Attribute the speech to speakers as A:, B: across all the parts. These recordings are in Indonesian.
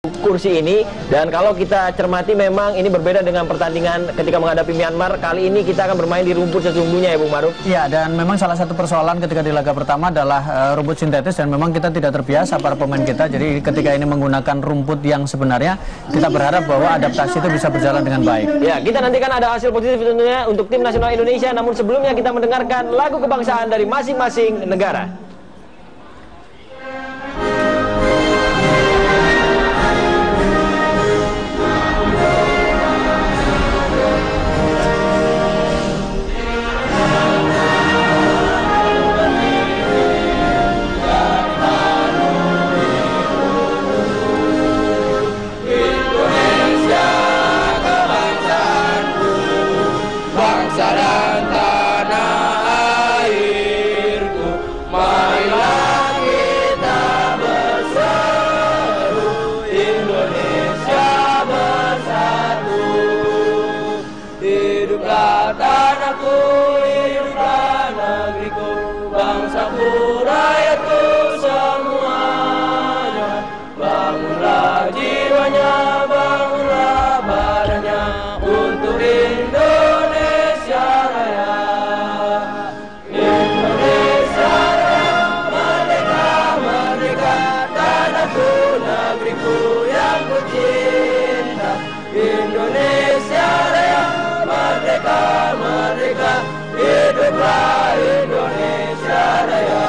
A: kursi ini. Dan kalau kita cermati memang ini berbeda dengan pertandingan ketika menghadapi Myanmar. Kali ini kita akan bermain di rumput sesungguhnya ya Bung Maruf.
B: Iya, dan memang salah satu persoalan ketika di laga pertama adalah rumput sintetis, dan memang kita tidak terbiasa para pemain kita. Jadi ketika ini menggunakan rumput yang sebenarnya, kita berharap bahwa adaptasi itu bisa berjalan dengan baik.
A: Ya, kita nantikan ada hasil positif tentunya untuk tim nasional Indonesia. Namun sebelumnya kita mendengarkan lagu kebangsaan dari masing-masing negara.
C: Hiduplah tanahku, hiduplah negeriku, bangsaku, rakyatku semuanya. Bangunlah jiwanya, bangunlah badannya untuk Indonesia Raya. Indonesia Raya, merdeka, merdeka, tanahku, negeriku yang kucinta. Indonesia Raya, merdeka, merdeka, hiduplah Indonesia Raya.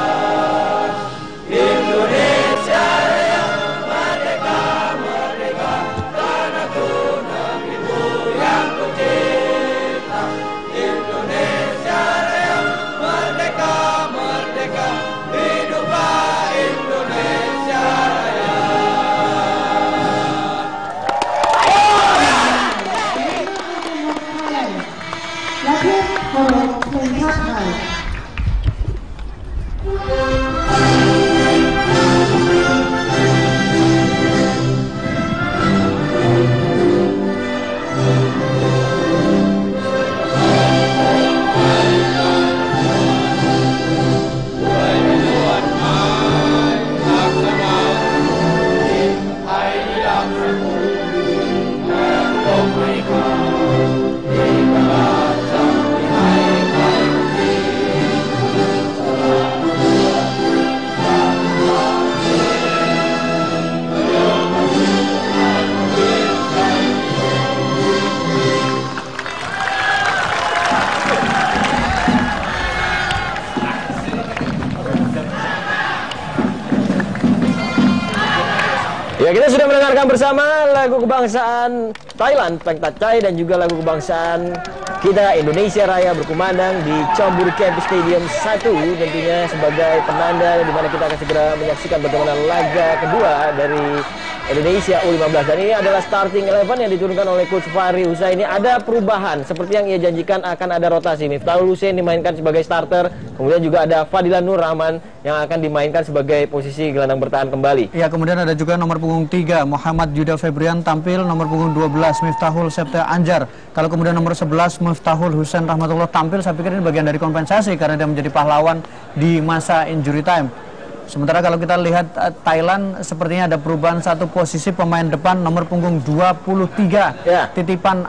C: Indonesia Raya, merdeka, merdeka, tanahku, negeriku yang kucinta. Indonesia Raya, merdeka, merdeka, hiduplah Indonesia Raya.
A: Ya, kita sudah mendengarkan bersama lagu kebangsaan Thailand, Pek Tachai, dan juga lagu kebangsaan kita Indonesia Raya berkumandang di Chonburi Camp Stadium 1, tentunya sebagai penanda di mana kita akan segera menyaksikan bagaimana laga kedua dari Indonesia U15. Dan ini adalah starting 11 yang diturunkan oleh Coach Fahri. Usai ini ada perubahan, seperti yang ia janjikan akan ada rotasi. Miftahul Hussein dimainkan sebagai starter, kemudian juga ada Fadilan Nur Rahman yang akan dimainkan sebagai posisi gelandang bertahan kembali.
B: Ya, kemudian ada juga nomor punggung 3 Muhammad Yuda Febrian tampil, nomor punggung 12 Miftahul Septa Anjar. Kalau kemudian nomor 11 Miftahul Hussein Rahmatullah tampil, saya pikir ini bagian dari kompensasi karena dia menjadi pahlawan di masa injury time. Sementara kalau kita lihat Thailand, sepertinya ada perubahan satu posisi pemain depan, nomor punggung 23 Titipan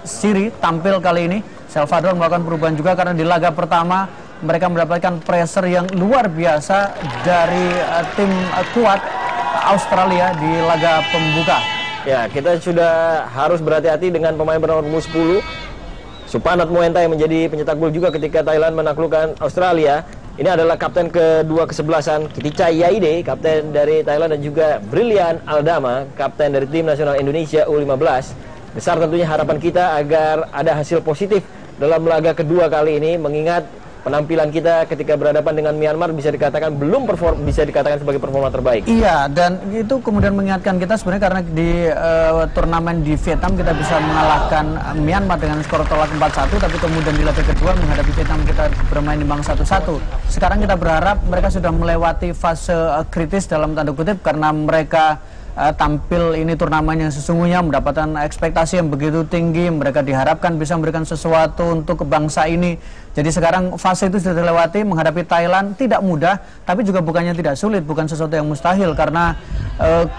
B: Siri tampil kali ini. Salvador melakukan perubahan juga karena di laga pertama mereka mendapatkan pressure yang luar biasa dari tim kuat Australia di laga pembuka.
A: Ya, kita sudah harus berhati-hati dengan pemain bernomor 10 Supanat Muenta yang menjadi pencetak gol juga ketika Thailand menaklukkan Australia. Ini adalah kapten kedua kesebelasan Kiticai Yaide, kapten dari Thailand, dan juga Brilian Aldama, kapten dari tim nasional Indonesia U15. Besar tentunya harapan kita agar ada hasil positif dalam laga kedua kali ini, mengingat penampilan kita ketika berhadapan dengan Myanmar bisa dikatakan bisa dikatakan sebagai performa terbaik.
B: Iya, dan itu kemudian mengingatkan kita sebenarnya karena di turnamen di Vietnam kita bisa mengalahkan Myanmar dengan skor tolak 4-1, tapi kemudian di laga kedua menghadapi Vietnam kita bermain imbang 1-1. Sekarang kita berharap mereka sudah melewati fase kritis dalam tanda kutip karena mereka tampil ini turnamen yang sesungguhnya, mendapatkan ekspektasi yang begitu tinggi, mereka diharapkan bisa memberikan sesuatu untuk bangsa ini. Jadi sekarang fase itu sudah dilewati, menghadapi Thailand tidak mudah, tapi juga bukannya tidak sulit, bukan sesuatu yang mustahil, karena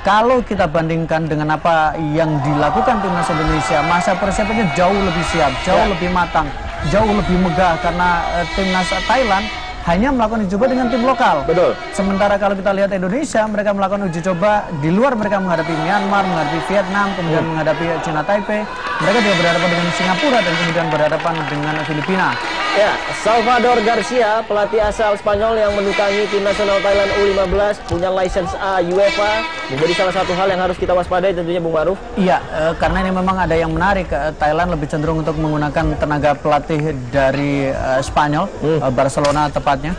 B: kalau kita bandingkan dengan apa yang dilakukan timnas Indonesia, masa persiapannya jauh lebih siap, jauh lebih matang, jauh lebih megah, karena timnas Thailand hanya melakukan uji coba dengan tim lokal.
A: Betul.
B: Sementara kalau kita lihat Indonesia, mereka melakukan uji coba di luar, mereka menghadapi Myanmar, menghadapi Vietnam, kemudian menghadapi China Taipei. Mereka juga berhadapan dengan Singapura dan kemudian berhadapan dengan Filipina.
A: Ya, Salvador Garcia, pelatih asal Spanyol yang menukangi tim nasional Thailand U15, punya lisensi A UEFA, menjadi salah satu hal yang harus kita waspadai tentunya, Bung Maruf.
B: Iya, karena ini memang ada yang menarik. Thailand lebih cenderung untuk menggunakan tenaga pelatih dari Spanyol, Barcelona tepatnya.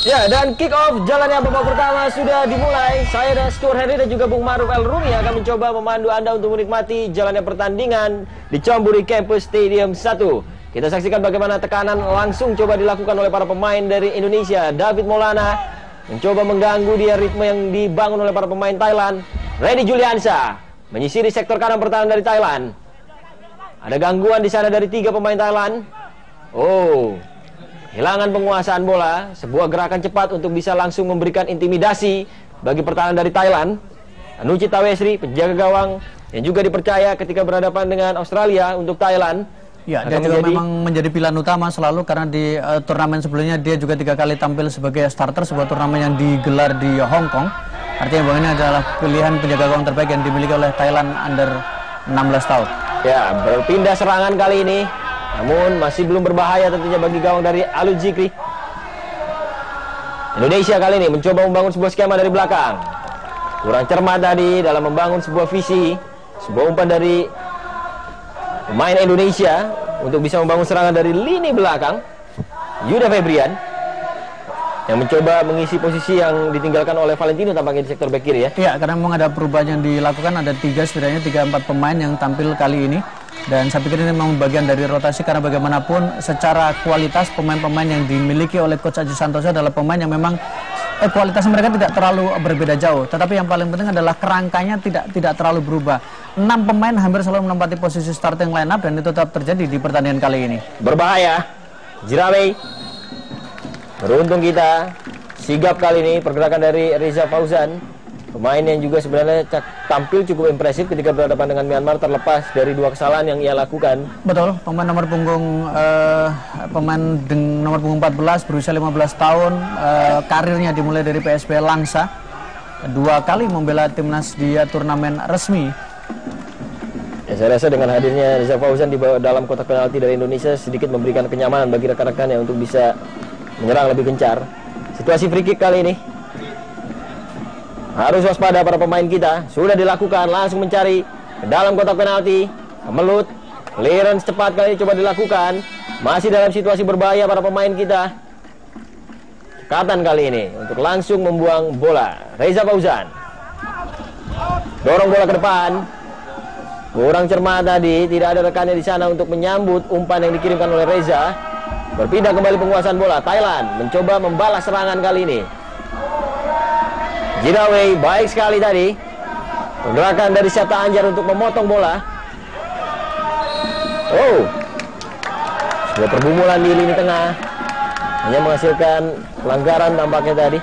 A: Ya, dan kick off jalannya babak pertama sudah dimulai. Saya dan Stuart Henry dan juga Bung Maruf El Rumi akan mencoba memandu Anda untuk menikmati jalannya pertandingan di Chonburi Campus Stadium 1. Kita saksikan bagaimana tekanan langsung coba dilakukan oleh para pemain dari Indonesia. David Maulana mencoba mengganggu dia ritme yang dibangun oleh para pemain Thailand. Reddy Juliansa menyisiri sektor kanan pertahanan dari Thailand. Ada gangguan di sana dari 3 pemain Thailand. Oh, kehilangan penguasaan bola. Sebuah gerakan cepat untuk bisa langsung memberikan intimidasi bagi pertahanan dari Thailand. Anucci Tawesri, penjaga gawang yang juga dipercaya ketika berhadapan dengan Australia untuk Thailand.
B: Ya, dia juga memang menjadi pilihan utama selalu, karena di turnamen sebelumnya dia juga 3 kali tampil sebagai starter sebuah turnamen yang digelar di Hong Kong. Artinya bahwa ini adalah pilihan penjaga gawang terbaik yang dimiliki oleh Thailand under 16 tahun.
A: Ya, berpindah serangan kali ini, namun masih belum berbahaya tentunya bagi gawang dari Alun Zikri. Indonesia kali ini mencoba membangun sebuah skema dari belakang. Kurang cermat tadi dalam membangun sebuah visi. Sebuah umpan dari pemain Indonesia untuk bisa membangun serangan dari lini belakang. Yuda Febrian yang mencoba mengisi posisi yang ditinggalkan oleh Valentino tampaknya di sektor bek kiri ya.
B: Iya, karena memang ada perubahan yang dilakukan, ada 3 setidaknya 3-4 pemain yang tampil kali ini. Dan saya pikir ini memang bagian dari rotasi, karena bagaimanapun secara kualitas pemain-pemain yang dimiliki oleh Coach Aji Santoso adalah pemain yang memang kualitas mereka tidak terlalu berbeda jauh. Tetapi yang paling penting adalah kerangkanya tidak terlalu berubah. 6 pemain hampir selalu menempati posisi starting line up, dan itu tetap terjadi di pertandingan kali ini.
A: Berbahaya. Jirawei. Beruntung kita sigap kali ini pergerakan dari Reza Fauzan, pemain yang juga sebenarnya tampil cukup impresif ketika berhadapan dengan Myanmar, terlepas dari 2 kesalahan yang ia lakukan.
B: Betul, pemain nomor punggung 14 berusia 15 tahun, karirnya dimulai dari PSB Langsa, 2 kali membela timnas di turnamen resmi.
A: Ya, saya rasa dengan hadirnya Reza Fauzan di dalam kotak penalti dari Indonesia sedikit memberikan kenyamanan bagi rekan-rekannya untuk bisa menyerang lebih gencar. Situasi free kick kali ini harus waspada para pemain kita. Sudah dilakukan, langsung mencari ke dalam kotak penalti. Kemelut, clearance cepat kali ini coba dilakukan. Masih dalam situasi berbahaya para pemain kita. Cekatan kali ini untuk langsung membuang bola. Reza Fauzan dorong bola ke depan. Kurang cermat tadi, tidak ada rekannya di sana untuk menyambut umpan yang dikirimkan oleh Reza. Berpindah kembali penguasaan bola. Thailand mencoba membalas serangan kali ini. Jirawei baik sekali tadi. Pergerakan dari Syata Anjar untuk memotong bola. Oh, sebuah pergumulan di lini tengah hanya menghasilkan pelanggaran tampaknya tadi.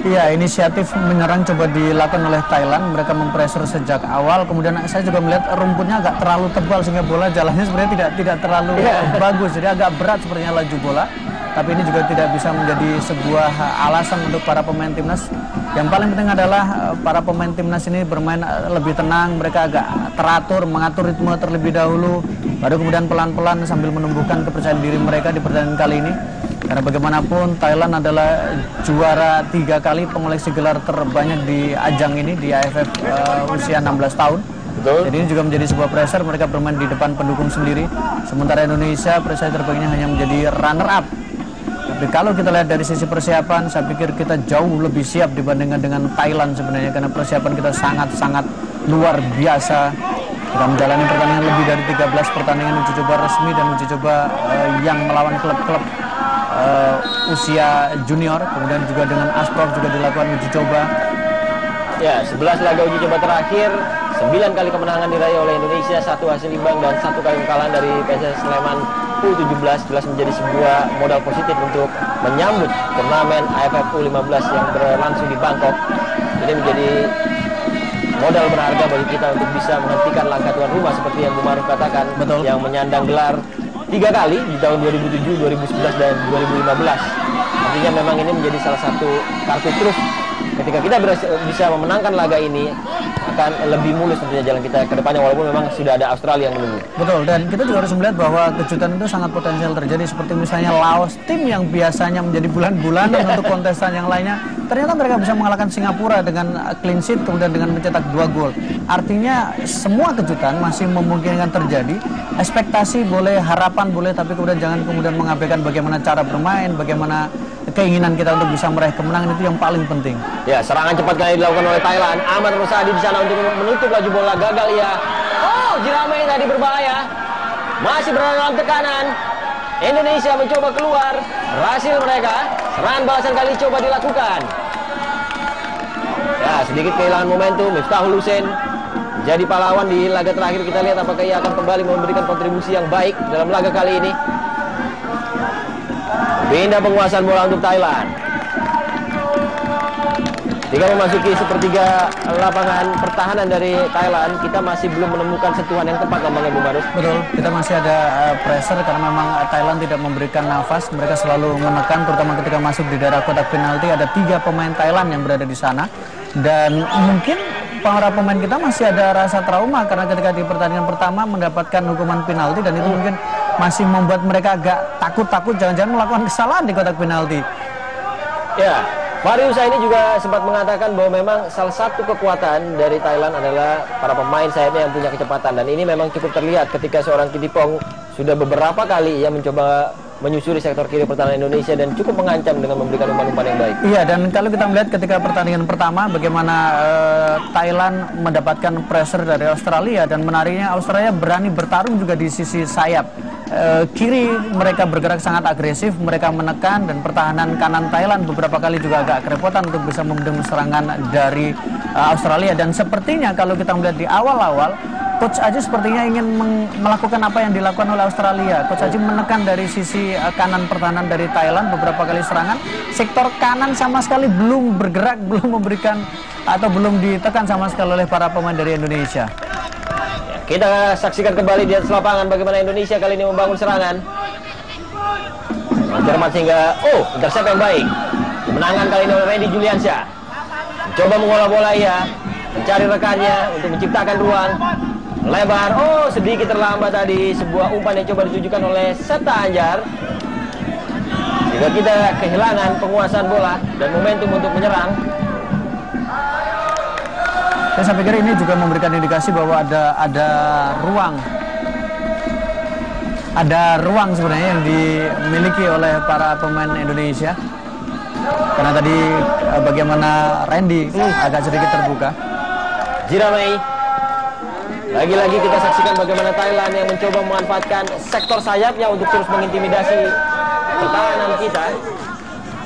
B: Iya, inisiatif menyerang coba dilakukan oleh Thailand. Mereka mempressure sejak awal. Kemudian saya juga melihat rumputnya agak terlalu tebal sehingga bola jalannya sebenarnya tidak terlalu bagus. Jadi agak berat sepertinya laju bola. Tapi ini juga tidak bisa menjadi sebuah alasan untuk para pemain timnas. Yang paling penting adalah para pemain timnas ini bermain lebih tenang. Mereka agak teratur, mengatur ritme terlebih dahulu, baru kemudian pelan-pelan sambil menumbuhkan kepercayaan diri mereka di pertandingan kali ini. Karena bagaimanapun Thailand adalah juara 3 kali, pengoleksi gelar terbanyak di ajang ini, di AFF usia 16 tahun.
A: Betul.
B: Jadi ini juga menjadi sebuah pressure, mereka bermain di depan pendukung sendiri. Sementara Indonesia pressure terbaiknya hanya menjadi runner up. Tapi kalau kita lihat dari sisi persiapan, saya pikir kita jauh lebih siap dibandingkan dengan Thailand sebenarnya, karena persiapan kita sangat-sangat luar biasa. Kita menjalani pertandingan lebih dari 13 pertandingan uji coba resmi dan uji coba yang melawan klub-klub usia junior, kemudian juga dengan Asprof juga dilakukan uji coba.
A: Ya, 11 laga uji coba terakhir, 9 kali kemenangan diraih oleh Indonesia, 1 hasil imbang dan 1 kali kekalahan dari PSS Sleman U17 jelas menjadi sebuah modal positif untuk menyambut turnamen AFF U15 yang berlangsung di Bangkok. Ini menjadi modal berharga bagi kita untuk bisa menghentikan langkah tuan rumah seperti yang Bu Maruf katakan.
B: Betul.
A: Yang menyandang gelar 3 kali di tahun 2007, 2011 dan 2015. Artinya memang ini menjadi salah satu kartu truf. Ketika kita bisa memenangkan laga ini, akan lebih mulus tentunya jalan kita ke depannya, walaupun memang sudah ada Australia yang menunggu.
B: Betul, dan kita juga harus melihat bahwa kejutan itu sangat potensial terjadi, seperti misalnya Laos, tim yang biasanya menjadi bulan-bulanan untuk kontestan yang lainnya, ternyata mereka bisa mengalahkan Singapura dengan clean sheet, kemudian dengan mencetak 2 gol. Artinya semua kejutan masih memungkinkan terjadi. Ekspektasi boleh, harapan boleh, tapi kemudian kemudian mengabaikan bagaimana cara bermain, bagaimana keinginan kita untuk bisa meraih kemenangan, itu yang paling penting.
A: Ya, serangan cepat kali dilakukan oleh Thailand. Ahmad Rosadi di sana untuk menutup laju bola, gagal ya. Oh, Jirame tadi berbahaya. Masih berada dalam tekanan. Indonesia mencoba keluar. Berhasil mereka. Serangan balasan kali coba dilakukan. Ya, sedikit kehilangan momentum. Miftahul Husein jadi pahlawan di laga terakhir. Kita lihat apakah ia akan kembali memberikan kontribusi yang baik dalam laga kali ini. Pindah penguasaan bola untuk Thailand. Ketika memasuki sepertiga lapangan pertahanan dari Thailand, kita masih belum menemukan sentuhan yang tepat, Bang Bu Maruf.
B: Betul, kita masih ada pressure karena memang Thailand tidak memberikan nafas. Mereka selalu menekan, terutama ketika masuk di daerah kotak penalti. Ada 3 pemain Thailand yang berada di sana. Dan mungkin para pemain kita masih ada rasa trauma karena ketika di pertandingan pertama mendapatkan hukuman penalti, dan itu mungkin masih membuat mereka agak takut-takut jangan-jangan melakukan kesalahan di kotak penalti.
A: Ya, Fahri Husaini juga sempat mengatakan bahwa memang salah satu kekuatan dari Thailand adalah para pemain sayapnya yang punya kecepatan, dan ini memang cukup terlihat ketika seorang Kittipong sudah beberapa kali ia mencoba menyusuri sektor kiri pertahanan Indonesia dan cukup mengancam dengan memberikan umpan-umpan yang baik.
B: Iya, dan kalau kita melihat ketika pertandingan pertama bagaimana Thailand mendapatkan pressure dari Australia, dan menariknya Australia berani bertarung juga di sisi sayap. Kiri mereka bergerak sangat agresif, mereka menekan, dan pertahanan kanan Thailand beberapa kali juga agak kerepotan untuk bisa membendung serangan dari Australia. Dan sepertinya kalau kita melihat di awal-awal, Coach Aji sepertinya ingin melakukan apa yang dilakukan oleh Australia. Coach Aji menekan dari sisi kanan pertahanan dari Thailand beberapa kali serangan. Sektor kanan sama sekali belum bergerak, belum memberikan atau belum ditekan sama sekali oleh para pemain dari Indonesia.
A: Kita saksikan kembali di atas lapangan bagaimana Indonesia kali ini membangun serangan. Cermat sehingga, intercept yang baik. Kemenangan kali ini oleh Randy Juliansyah. Mencoba mengolah bola ia, mencari rekannya untuk menciptakan ruang. Lebar, sedikit terlambat tadi. Sebuah umpan yang coba ditujukan oleh Septa Anjar. Jika kita kehilangan penguasaan bola dan momentum untuk menyerang.
B: Saya pikir ini juga memberikan indikasi bahwa ada ruang sebenarnya yang dimiliki oleh para pemain Indonesia. Karena tadi bagaimana Randy agak sedikit terbuka.
A: Jirame. Lagi-lagi kita saksikan bagaimana Thailand yang mencoba memanfaatkan sektor sayapnya untuk terus mengintimidasi pertahanan kita.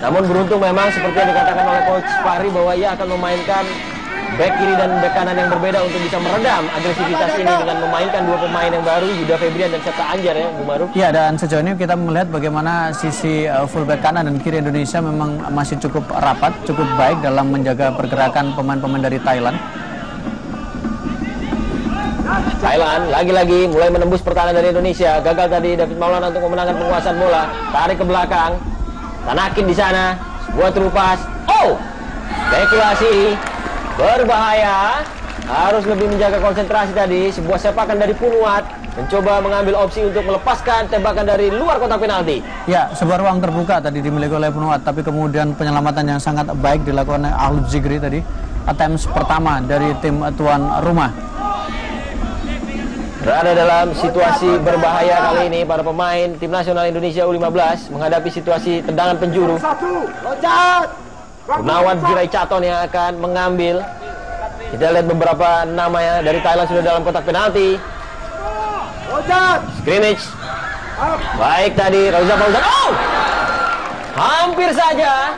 A: Namun beruntung memang seperti yang dikatakan oleh Coach Fahri bahwa ia akan memainkan back kiri dan back kanan yang berbeda untuk bisa meredam agresivitas ini dengan memainkan 2 pemain yang baru, Yuda Febrian dan Septa Anjar, ya Bu Maruf.
B: Ya, dan sejauh ini kita melihat bagaimana sisi fullback kanan dan kiri Indonesia memang masih cukup rapat, cukup baik dalam menjaga pergerakan pemain-pemain dari Thailand.
A: Thailand lagi-lagi mulai menembus pertahanan dari Indonesia. Gagal tadi David Maulana untuk memenangkan penguasaan bola. Tarik ke belakang. Tanakin di sana. Sebuah terupas. Spekulasi. Berbahaya. Harus lebih menjaga konsentrasi tadi. Sebuah sepakan dari Punuat. Mencoba mengambil opsi untuk melepaskan tembakan dari luar kotak penalti.
B: Ya, sebuah ruang terbuka tadi dimiliki oleh Punuat. Tapi kemudian penyelamatan yang sangat baik dilakukan oleh Ahlud Zikri tadi. Attempts pertama dari tim tuan rumah.
A: Berada dalam situasi berbahaya kali ini para pemain tim nasional Indonesia U15 menghadapi situasi tendangan penjuru. Gunawan Jirai Caton yang akan mengambil. Kita lihat beberapa nama dari Thailand sudah dalam kotak penalti. Scrimmage. Baik tadi Rauza Fauzan. Hampir saja.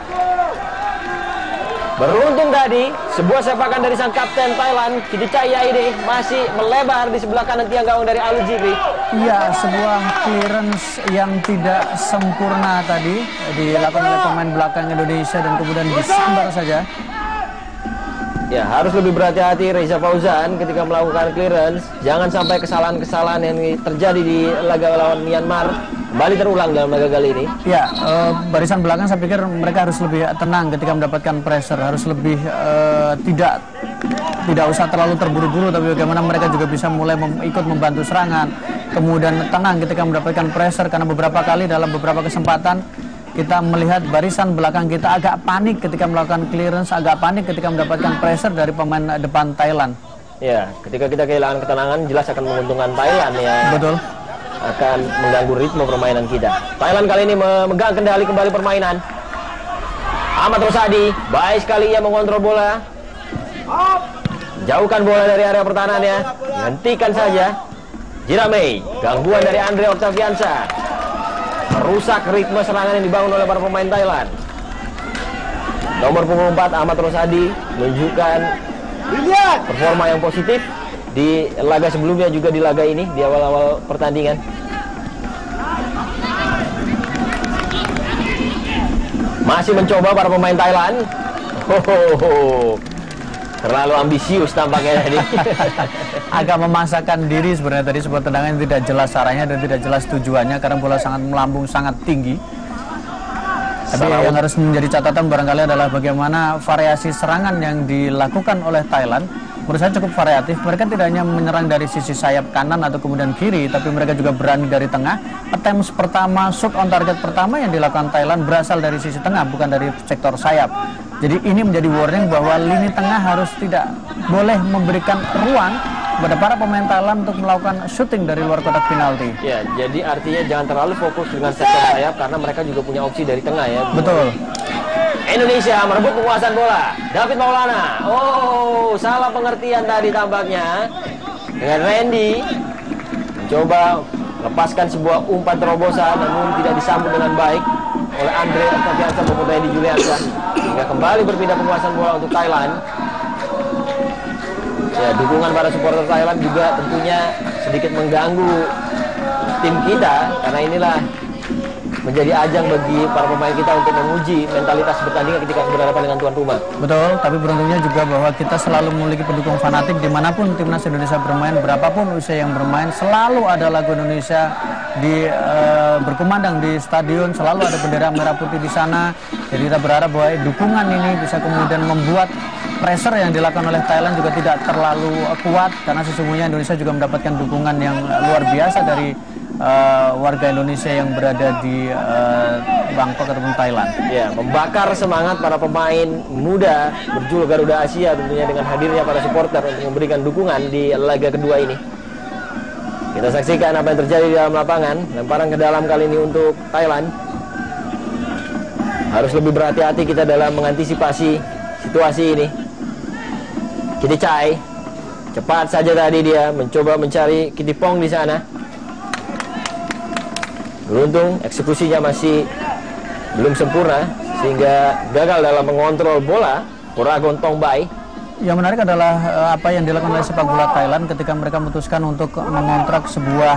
A: Beruntung tadi, sebuah sepakan dari sang kapten Thailand, Kittichai ini masih melebar di sebelah kanan tiang gawang dari Alwi Jibri.
B: Iya, sebuah clearance yang tidak sempurna tadi dilakukan oleh pemain belakang Indonesia dan kemudian disambar saja.
A: Ya, harus lebih berhati-hati Reza Fauzan ketika melakukan clearance. Jangan sampai kesalahan-kesalahan yang terjadi di laga lawan Myanmar kembali terulang dalam laga kali ini.
B: Ya, barisan belakang saya pikir mereka harus lebih tenang ketika mendapatkan pressure, harus lebih tidak usah terlalu terburu-buru, tapi bagaimana mereka juga bisa mulai ikut membantu serangan, kemudian tenang ketika mendapatkan pressure, karena beberapa kali dalam beberapa kesempatan kita melihat barisan belakang kita agak panik ketika melakukan clearance, agak panik ketika mendapatkan pressure dari pemain depan Thailand.
A: Ya, ketika kita kehilangan ketenangan jelas akan menguntungkan Thailand ya.
B: Betul.
A: Akan mengganggu ritme permainan kita. Thailand kali ini memegang kendali kembali permainan. Ahmad Rosadi, baik sekali ia mengontrol bola. Jauhkan bola dari area pertahanannya. Hentikan saja. Jirame, gangguan dari Andre Octaviansa. Merusak ritme serangan yang dibangun oleh para pemain Thailand. Nomor punggung 4 Ahmad Rosadi menunjukkan performa yang positif di laga sebelumnya, juga di laga ini di awal-awal pertandingan. Masih mencoba para pemain Thailand. Terlalu ambisius tampaknya tadi.
B: Agak memasakkan diri sebenarnya tadi, sebuah tendangan yang tidak jelas arahnya dan tidak jelas tujuannya karena bola sangat melambung, sangat tinggi. Tapi yang harus menjadi catatan barangkali adalah bagaimana variasi serangan yang dilakukan oleh Thailand. Menurut saya cukup variatif. Mereka tidak hanya menyerang dari sisi sayap kanan atau kemudian kiri, tapi mereka juga berani dari tengah. Attempts pertama, shoot on target pertama yang dilakukan Thailand berasal dari sisi tengah, bukan dari sektor sayap. Jadi ini menjadi warning bahwa lini tengah harus tidak boleh memberikan ruang kepada para pemain Thailand untuk melakukan shooting dari luar kotak penalti.
A: Ya, jadi artinya jangan terlalu fokus dengan sektor sayap karena mereka juga punya opsi dari tengah ya.
B: Betul.
A: Indonesia merebut penguasaan bola. David Maulana. Oh, salah pengertian tadi tampaknya. Dengan Randy mencoba lepaskan sebuah umpan terobosan namun tidak disambut dengan baik oleh Andre Octaviansa maupun Randy Juliansa, hingga kembali berpindah penguasaan bola untuk Thailand. Ya, dukungan para supporter Thailand juga tentunya sedikit mengganggu tim kita karena inilah menjadi ajang bagi para pemain kita untuk menguji mentalitas bertanding ketika berhadapan dengan tuan rumah.
B: Betul, tapi beruntungnya juga bahwa kita selalu memiliki pendukung fanatik dimanapun timnas Indonesia bermain, berapapun usia yang bermain, selalu ada lagu Indonesia berkumandang di stadion, selalu ada bendera merah putih di sana. Jadi kita berharap bahwa dukungan ini bisa kemudian membuat pressure yang dilakukan oleh Thailand juga tidak terlalu kuat, karena sesungguhnya Indonesia juga mendapatkan dukungan yang luar biasa dari warga Indonesia yang berada di Bangkok ataupun Thailand.
A: Ya, membakar semangat para pemain muda berjuluk Garuda Asia tentunya dengan hadirnya para supporter untuk memberikan dukungan di laga kedua ini. Kita saksikan apa yang terjadi di dalam lapangan. Lemparan ke dalam kali ini untuk Thailand. Harus lebih berhati-hati kita dalam mengantisipasi situasi ini. Kittichai cepat saja tadi dia mencoba mencari Kittipong di sana. Beruntung eksekusinya masih belum sempurna sehingga gagal dalam mengontrol bola. Poragon Tongbai.
B: Yang menarik adalah apa yang dilakukan oleh sepak bola Thailand ketika mereka memutuskan untuk mengontrak sebuah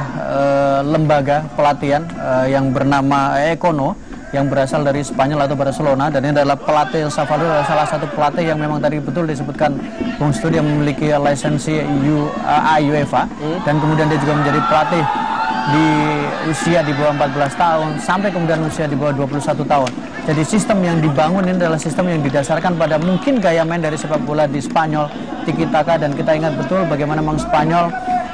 B: lembaga pelatihan yang bernama Econo, yang berasal dari Spanyol atau Barcelona, dan ini adalah pelatih El Salvador, adalah salah satu pelatih yang memang tadi betul disebutkan Bung Studi yang memiliki lisensi UEFA, dan kemudian dia juga menjadi pelatih di usia di bawah 14 tahun sampai kemudian usia di bawah 21 tahun. Jadi sistem yang dibangun ini adalah sistem yang didasarkan pada mungkin gaya main dari sepak bola di Spanyol, tiki taka, dan kita ingat betul bagaimana memang Spanyol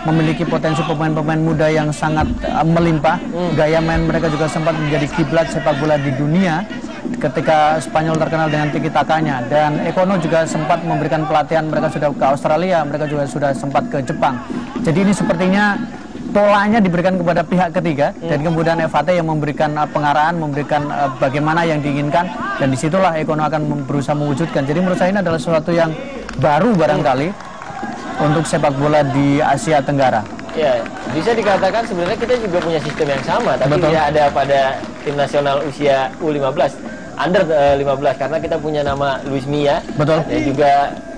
B: memiliki potensi pemain-pemain muda yang sangat melimpah. Gaya main mereka juga sempat menjadi kiblat sepak bola di dunia ketika Spanyol terkenal dengan tiki takanya, dan Econo juga sempat memberikan pelatihan. Mereka sudah ke Australia, mereka juga sudah sempat ke Jepang. Jadi ini sepertinya polanya diberikan kepada pihak ketiga, dan kemudian FAT yang memberikan pengarahan, memberikan bagaimana yang diinginkan, dan disitulah Econo akan berusaha mewujudkan. Jadi menurut saya ini adalah sesuatu yang baru barangkali untuk sepak bola di Asia Tenggara.
A: Ya, bisa dikatakan sebenarnya kita juga punya sistem yang sama, tapi
B: Betul.
A: tidak ada pada tim nasional usia U15. under 15 karena kita punya nama Luis Milla.
B: Betul.
A: Dan juga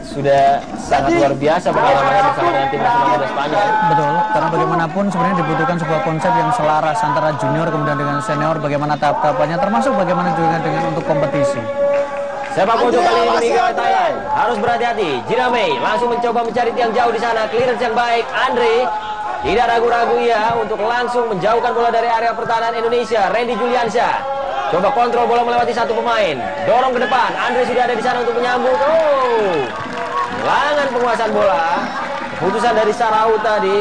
A: sudah sangat luar biasa pengalamannya bersama dengan tim nasional muda Spanyol.
B: Betul, karena bagaimanapun sebenarnya dibutuhkan sebuah konsep yang selaras antara junior kemudian dengan senior, bagaimana tahap-tahapannya, termasuk bagaimana juga dengan untuk kompetisi.
A: Sepak pojok kali ini dimiliki oleh Thailand. Harus berhati-hati. Jinamei langsung mencoba mencari tiang jauh di sana. Clearance yang baik. Andre tidak ragu-ragu ya untuk langsung menjauhkan bola dari area pertahanan Indonesia. Randy Juliansyah coba kontrol bola melewati satu pemain. Dorong ke depan. Andre sudah ada di sana untuk menyambut. Kehilangan penguasaan bola. Keputusan dari Sarau tadi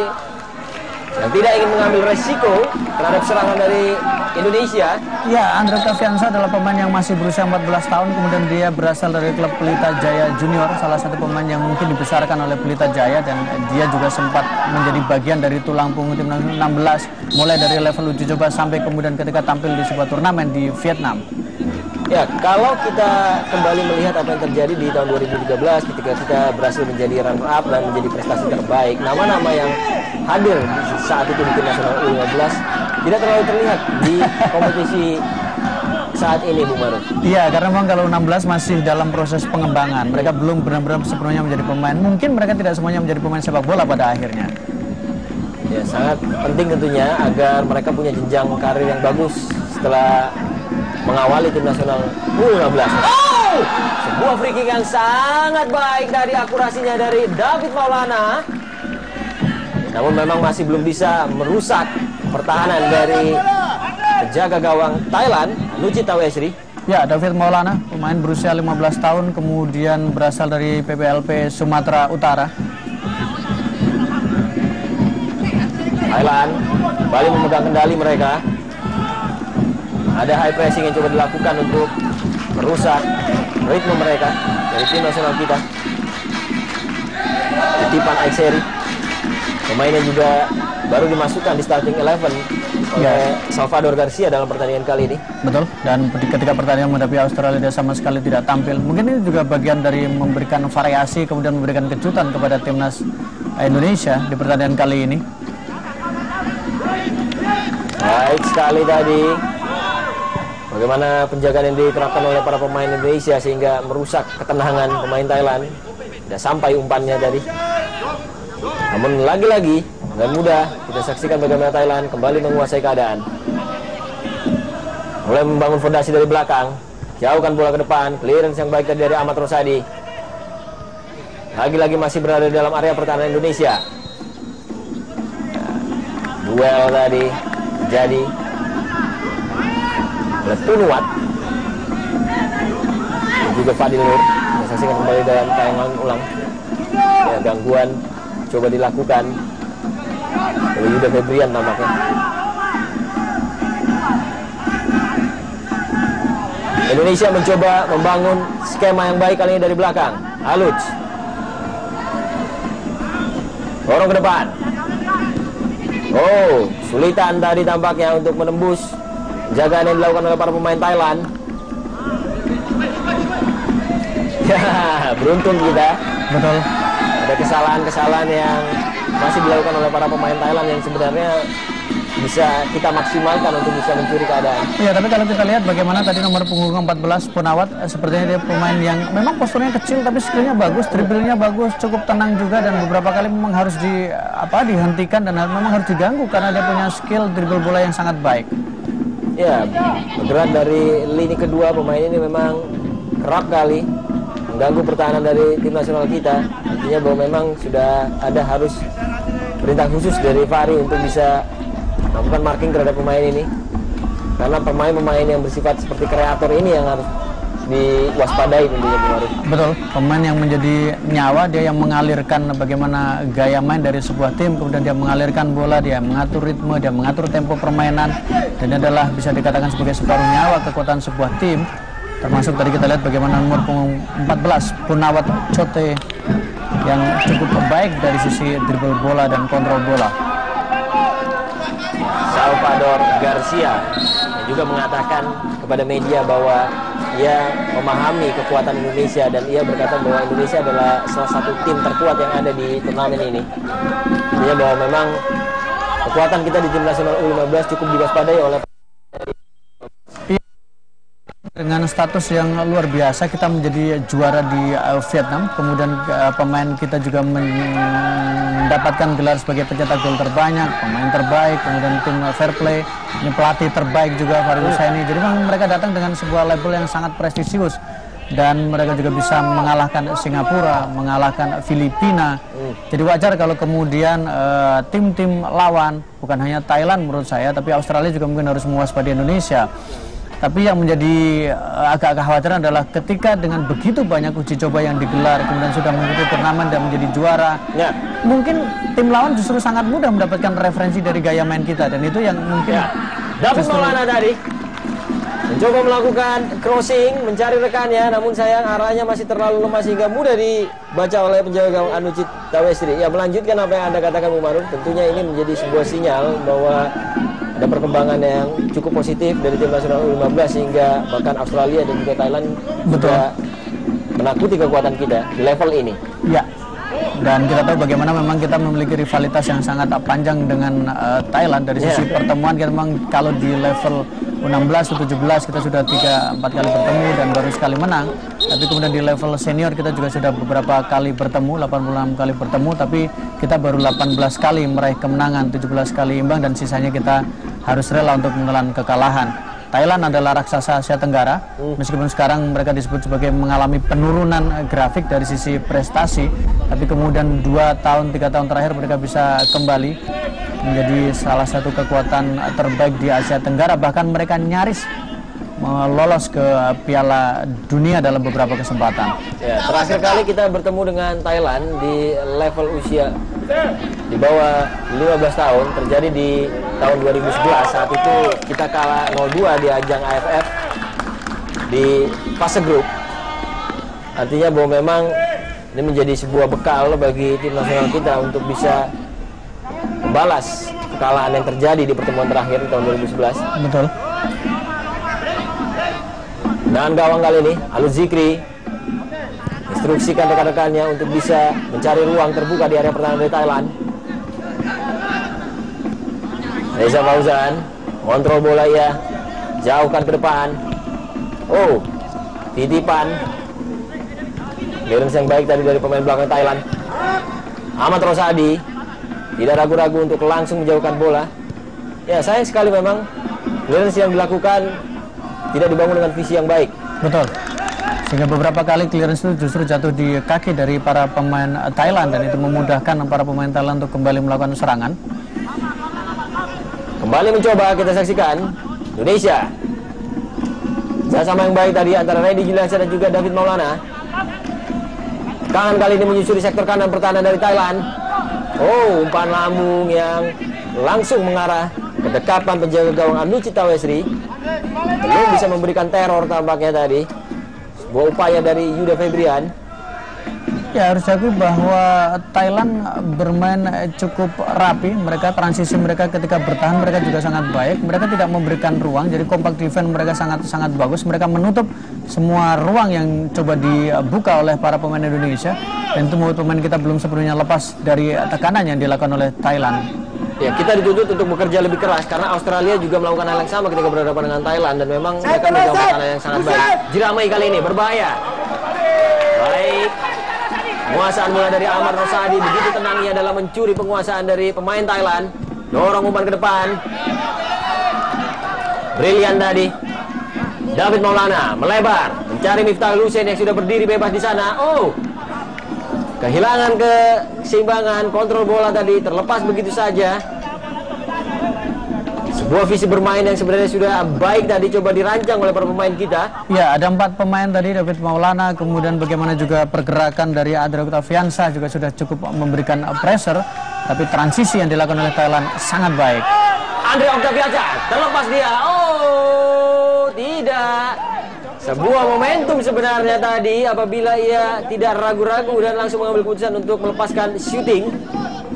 A: yang tidak ingin mengambil resiko terhadap serangan dari Indonesia.
B: Ya, Andre Octaviansyah adalah pemain yang masih berusia 14 tahun, kemudian dia berasal dari klub Pelita Jaya Junior, salah satu pemain yang mungkin dibesarkan oleh Pelita Jaya, dan dia juga sempat menjadi bagian dari tulang punggung tim 16 mulai dari level uji coba sampai kemudian ketika tampil di sebuah turnamen di Vietnam.
A: Ya, kalau kita kembali melihat apa yang terjadi di tahun 2013 ketika kita berhasil menjadi runner up dan menjadi prestasi terbaik, nama-nama yang hadir saat itu di tim nasional U15 tidak terlalu terlihat di kompetisi saat ini, Bung Maruf.
B: Iya, karena memang kalau 16 masih dalam proses pengembangan, mereka belum benar-benar sepenuhnya menjadi pemain. Mungkin mereka tidak semuanya menjadi pemain sepak bola pada akhirnya.
A: Ya, sangat penting tentunya agar mereka punya jenjang karir yang bagus setelah mengawali tim nasional U15. Sebuah free kick yang sangat baik dari akurasinya dari David Maulana. Namun memang masih belum bisa merusak pertahanan dari penjaga gawang Thailand, Nuchit Tawesri.
B: Ya, David Maulana, pemain berusia 15 tahun, kemudian berasal dari PPLP Sumatera Utara.
A: Thailand kembali memegang kendali mereka. Ada high pressing yang coba dilakukan untuk merusak ritme mereka dari tim nasional kita. Titipan Aikseri, pemain yang juga baru dimasukkan di starting 11 oleh Salvador Garcia dalam pertandingan kali ini.
B: Betul, dan ketika pertandingan menghadapi Australia dia sama sekali tidak tampil. Mungkin ini juga bagian dari memberikan variasi kemudian memberikan kejutan kepada timnas Indonesia di pertandingan kali ini.
A: Baik sekali tadi bagaimana penjagaan yang diterapkan oleh para pemain Indonesia sehingga merusak ketenangan pemain Thailand. Tidak sampai umpannya tadi. Namun lagi-lagi dengan mudah kita saksikan bagaimana Thailand kembali menguasai keadaan. Mulai membangun fondasi dari belakang, jauhkan bola ke depan, clearance yang baik tadi dari Ahmad Rosadi. Lagi-lagi masih berada di dalam area pertahanan Indonesia. Duel tadi terjadi oleh Tunuat dan juga Fadil Nur. Kita saksikan kembali dalam tayangan ulang. Ya, gangguan coba dilakukan oleh Yuda Febrian tampaknya. Indonesia mencoba membangun skema yang baik kali ini dari belakang. Aluc dorong ke depan. Sulitan tadi tampaknya untuk menembus jagaan yang dilakukan oleh para pemain Thailand. Ya, beruntung kita.
B: Betul.
A: Ada kesalahan-kesalahan yang masih dilakukan oleh para pemain Thailand yang sebenarnya bisa kita maksimalkan untuk bisa mencuri keadaan.
B: Iya, tapi kalau kita lihat bagaimana tadi nomor punggung 14 Punawat, sepertinya dia pemain yang memang posturnya kecil tapi skillnya bagus, dribblenya bagus, cukup tenang juga, dan beberapa kali memang harus dihentikan dan memang harus diganggu karena dia punya skill dribble bola yang sangat baik.
A: Ya, bergerak dari lini kedua pemain ini memang kerap kali mengganggu pertahanan dari tim nasional kita. Artinya bahwa memang sudah ada harus perintah khusus dari Fahri untuk bisa melakukan marking terhadap pemain ini, karena pemain-pemain yang bersifat seperti kreator ini yang harus diwaspadai tentunya, Bung Arif.
B: Betul, pemain yang menjadi nyawa, dia yang mengalirkan bagaimana gaya main dari sebuah tim, kemudian dia mengalirkan bola, dia mengatur ritme, dia mengatur tempo permainan, dan ini adalah bisa dikatakan sebagai separuh nyawa kekuatan sebuah tim. Termasuk tadi kita lihat bagaimana nomor punggung 14 Punawat Chote yang cukup baik dari sisi dribble bola dan kontrol bola.
A: Salvador Garcia yang juga mengatakan kepada media bahwa ia memahami kekuatan Indonesia dan ia berkata bahwa Indonesia adalah salah satu tim terkuat yang ada di turnamen ini. Artinya bahwa memang kekuatan kita di tim nasional U15 cukup diwaspadai oleh
B: Dengan status yang luar biasa, kita menjadi juara di Vietnam. Kemudian pemain kita juga mendapatkan gelar sebagai pencetak gol terbanyak, pemain terbaik, kemudian tim fair play, ini pelatih terbaik juga Farid Husaini. Jadi memang mereka datang dengan sebuah label yang sangat prestisius. Dan mereka juga bisa mengalahkan Singapura, mengalahkan Filipina. Jadi wajar kalau kemudian tim-tim lawan, bukan hanya Thailand menurut saya, tapi Australia juga mungkin harus mewaspadai Indonesia. Tapi yang menjadi agak kekhawatiran adalah ketika dengan begitu banyak uji coba yang digelar, kemudian sudah mengikuti turnamen dan menjadi juara, mungkin tim lawan justru sangat mudah mendapatkan referensi dari gaya main kita, dan itu yang mungkin
A: David Maulana tadi mencoba melakukan crossing, mencari rekannya, namun sayang arahnya masih terlalu lemah sehingga mudah dibaca oleh penjaga gawang Anucit Tawestri. Ya, melanjutkan apa yang Anda katakan Bu Maruf, tentunya ini menjadi sebuah sinyal bahwa ada perkembangan yang cukup positif dari tim nasional U15 sehingga bahkan Australia dan juga Thailand juga menakuti kekuatan kita di level ini. Ya.
B: Dan kita tahu bagaimana memang kita memiliki rivalitas yang sangat panjang dengan Thailand. Dari sisi pertemuan kita memang kalau di level U16, U17 kita sudah 3-4 kali bertemu dan baru sekali menang. Tapi kemudian di level senior kita juga sudah beberapa kali bertemu, 86 kali bertemu, tapi kita baru 18 kali meraih kemenangan, 17 kali imbang, dan sisanya kita harus rela untuk menelan kekalahan. Thailand adalah raksasa Asia Tenggara, meskipun sekarang mereka disebut sebagai mengalami penurunan grafik dari sisi prestasi, tapi kemudian 2 tahun, 3 tahun terakhir mereka bisa kembali menjadi salah satu kekuatan terbaik di Asia Tenggara. Bahkan mereka nyaris lolos ke Piala Dunia dalam beberapa kesempatan.
A: Ya, terakhir kali kita bertemu dengan Thailand di level usia di bawah 15 tahun terjadi di tahun 2011. Saat itu kita kalah 0-2 di ajang AFF di fase grup. Artinya bahwa memang ini menjadi sebuah bekal bagi tim nasional kita untuk bisa membalas kekalahan yang terjadi di pertemuan terakhir di tahun 2011.
B: Betul.
A: Dan gawang kali ini, Alus Zikri instruksikan rekan-rekannya untuk bisa mencari ruang terbuka di area pertahanan dari Thailand. Reza Fauzan kontrol bola, ia jauhkan ke depan. Oh, titipan clearance yang baik tadi dari pemain belakang Thailand. Ahmad Rosadi tidak ragu-ragu untuk langsung menjauhkan bola. Ya, sayang sekali memang clearance yang dilakukan tidak dibangun dengan visi yang baik.
B: Betul. Sehingga beberapa kali clearance itu justru jatuh di kaki dari para pemain Thailand, dan itu memudahkan para pemain Thailand untuk kembali melakukan serangan.
A: Kembali mencoba, kita saksikan Indonesia. Sama yang baik tadi antara Reddy Juliansyah dan juga David Maulana. Kanan kali ini menyusuri sektor kanan pertahanan dari Thailand. Oh, umpan lambung yang langsung mengarah ke dekapan penjaga gawang Anucit Tawestri. Belum bisa memberikan teror tampaknya tadi. Sebuah upaya dari Yuda Febrian.
B: Ya, harus diakui bahwa Thailand bermain cukup rapi. Mereka transisi mereka ketika bertahan mereka juga sangat baik. Mereka tidak memberikan ruang, jadi compact defense mereka sangat bagus. Mereka menutup semua ruang yang coba dibuka oleh para pemain Indonesia. Dan itu membuat pemain kita belum sepenuhnya lepas dari tekanan yang dilakukan oleh Thailand.
A: Ya, kita dituntut untuk bekerja lebih keras karena Australia juga melakukan hal yang sama ketika berhadapan dengan Thailand, dan memang mereka menjaga hal yang sangat baik. Jiramai kali ini berbahaya. Baik. Penguasaan bola dari Ahmad Rosadi, begitu tenangnya dalam mencuri penguasaan dari pemain Thailand. Dorong umpan ke depan. Brilian tadi. David Maulana melebar, mencari Miftahul Hussein yang sudah berdiri bebas di sana. Oh, kehilangan keseimbangan, kontrol bola tadi terlepas begitu saja. Sebuah visi bermain yang sebenarnya sudah baik tadi coba dirancang oleh para pemain kita.
B: Ya, ada 4 pemain tadi, David Maulana, kemudian bagaimana juga pergerakan dari Andre Octaviansa juga sudah cukup memberikan pressure, tapi transisi yang dilakukan oleh Thailand sangat baik.
A: Andre Octaviansa terlepas dia. Oh, tidak. Sebuah momentum sebenarnya tadi apabila ia tidak ragu-ragu dan langsung mengambil keputusan untuk melepaskan shooting.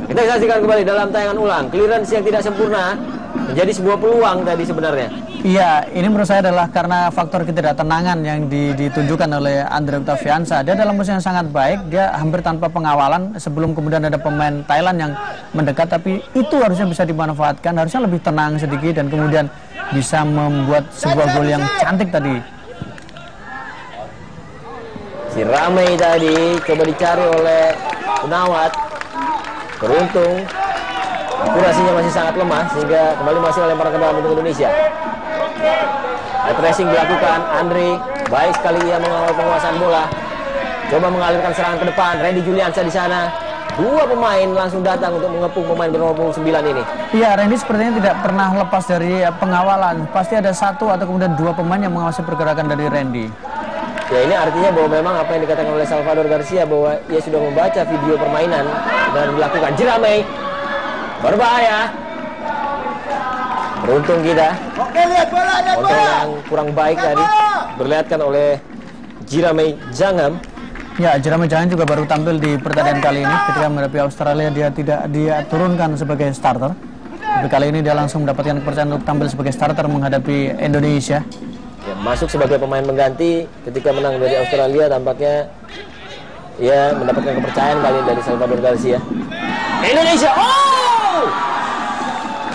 A: Kita saksikan kembali dalam tayangan ulang. Clearance yang tidak sempurna menjadi sebuah peluang tadi sebenarnya.
B: Iya, ini menurut saya adalah karena faktor ketidaktenangan yang ditunjukkan oleh Andre Octaviansa. Dia dalam posisi yang sangat baik, dia hampir tanpa pengawalan sebelum kemudian ada pemain Thailand yang mendekat, tapi itu harusnya bisa dimanfaatkan, harusnya lebih tenang sedikit dan kemudian bisa membuat sebuah gol yang cantik tadi.
A: Si Ramai tadi coba dicari oleh Unawat. Beruntung akurasinya masih sangat lemah sehingga kembali masih lemparan ke dalam untuk Indonesia. Pressing dilakukan, Andre baik sekali ia mengawal penguasaan bola. Coba mengalirkan serangan ke depan, Randy Juliansyah di sana. Dua pemain langsung datang untuk mengepung pemain bernomor 9 ini.
B: Iya, Randy sepertinya tidak pernah lepas dari pengawalan. Pasti ada satu atau kemudian dua pemain yang mengawasi pergerakan dari Randy.
A: Ya, ini artinya bahwa memang apa yang dikatakan oleh Salvador Garcia bahwa ia sudah membaca video permainan dan dilakukan. Jerame berbahaya. Beruntung kita.
C: Oke, lihat bola, lihat
A: Kontrol
C: bola.
A: yang kurang baik tadi diperlihatkan oleh Jerame Jangham.
B: Ya, Jerame Jangham juga baru tampil di pertandingan kali ini. Ketika menghadapi Australia dia turunkan sebagai starter. Tapi kali ini dia langsung mendapatkan kepercayaan untuk tampil sebagai starter menghadapi Indonesia.
A: Ya, masuk sebagai pemain mengganti ketika menang dari Australia, tampaknya ia mendapatkan kepercayaan kali ini dari Salvador Garcia. Indonesia,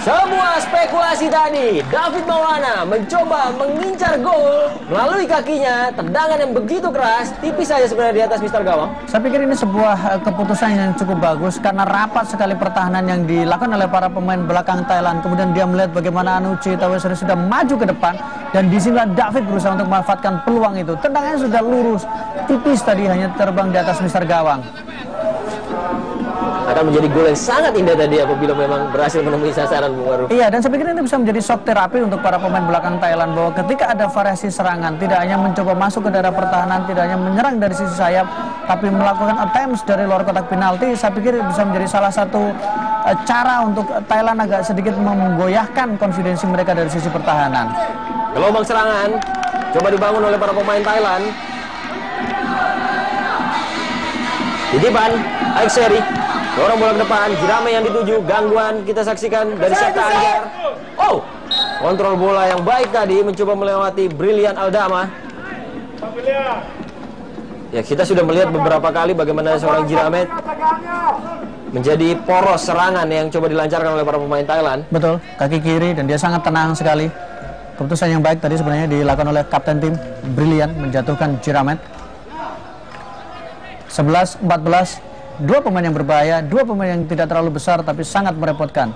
A: semua spekulasi tadi. David Maulana mencoba mengincar gol melalui kakinya, tendangan yang begitu keras, tipis saja sebenarnya di atas Mister Gawang.
B: Saya pikir ini sebuah keputusan yang cukup bagus karena rapat sekali pertahanan yang dilakukan oleh para pemain belakang Thailand. Kemudian dia melihat bagaimana Anucci Tawesari sudah maju ke depan dan disinilah David berusaha untuk memanfaatkan peluang itu. Tendangannya sudah lurus, tipis tadi hanya terbang di atas Mister Gawang.
A: Akan menjadi gol yang sangat indah tadi apabila memang berhasil menemui sasaran, Bung Waru.
B: Iya, dan saya pikir ini bisa menjadi shock terapi untuk para pemain belakang Thailand bahwa ketika ada variasi serangan, tidak hanya mencoba masuk ke daerah pertahanan, tidak hanya menyerang dari sisi sayap, tapi melakukan attempts dari luar kotak penalti. Saya pikir bisa menjadi salah satu cara untuk Thailand agak sedikit menggoyahkan konfidensi mereka dari sisi pertahanan.
A: Gelombang serangan coba dibangun oleh para pemain Thailand. Titipan Aikseri, dorong bola ke depan, Jerame yang dituju, gangguan kita saksikan dari Septa Anjar. Kontrol bola yang baik tadi, mencoba melewati Brilian Aldama. Ya, kita sudah melihat beberapa kali bagaimana seorang Jerame menjadi poros serangan yang coba dilancarkan oleh para pemain Thailand.
B: Betul, kaki kiri dan dia sangat tenang sekali. Keputusan yang baik tadi sebenarnya dilakukan oleh kapten tim Brilian menjatuhkan Jerame. 11-14, dua pemain yang berbahaya, dua pemain yang tidak terlalu besar tapi sangat merepotkan.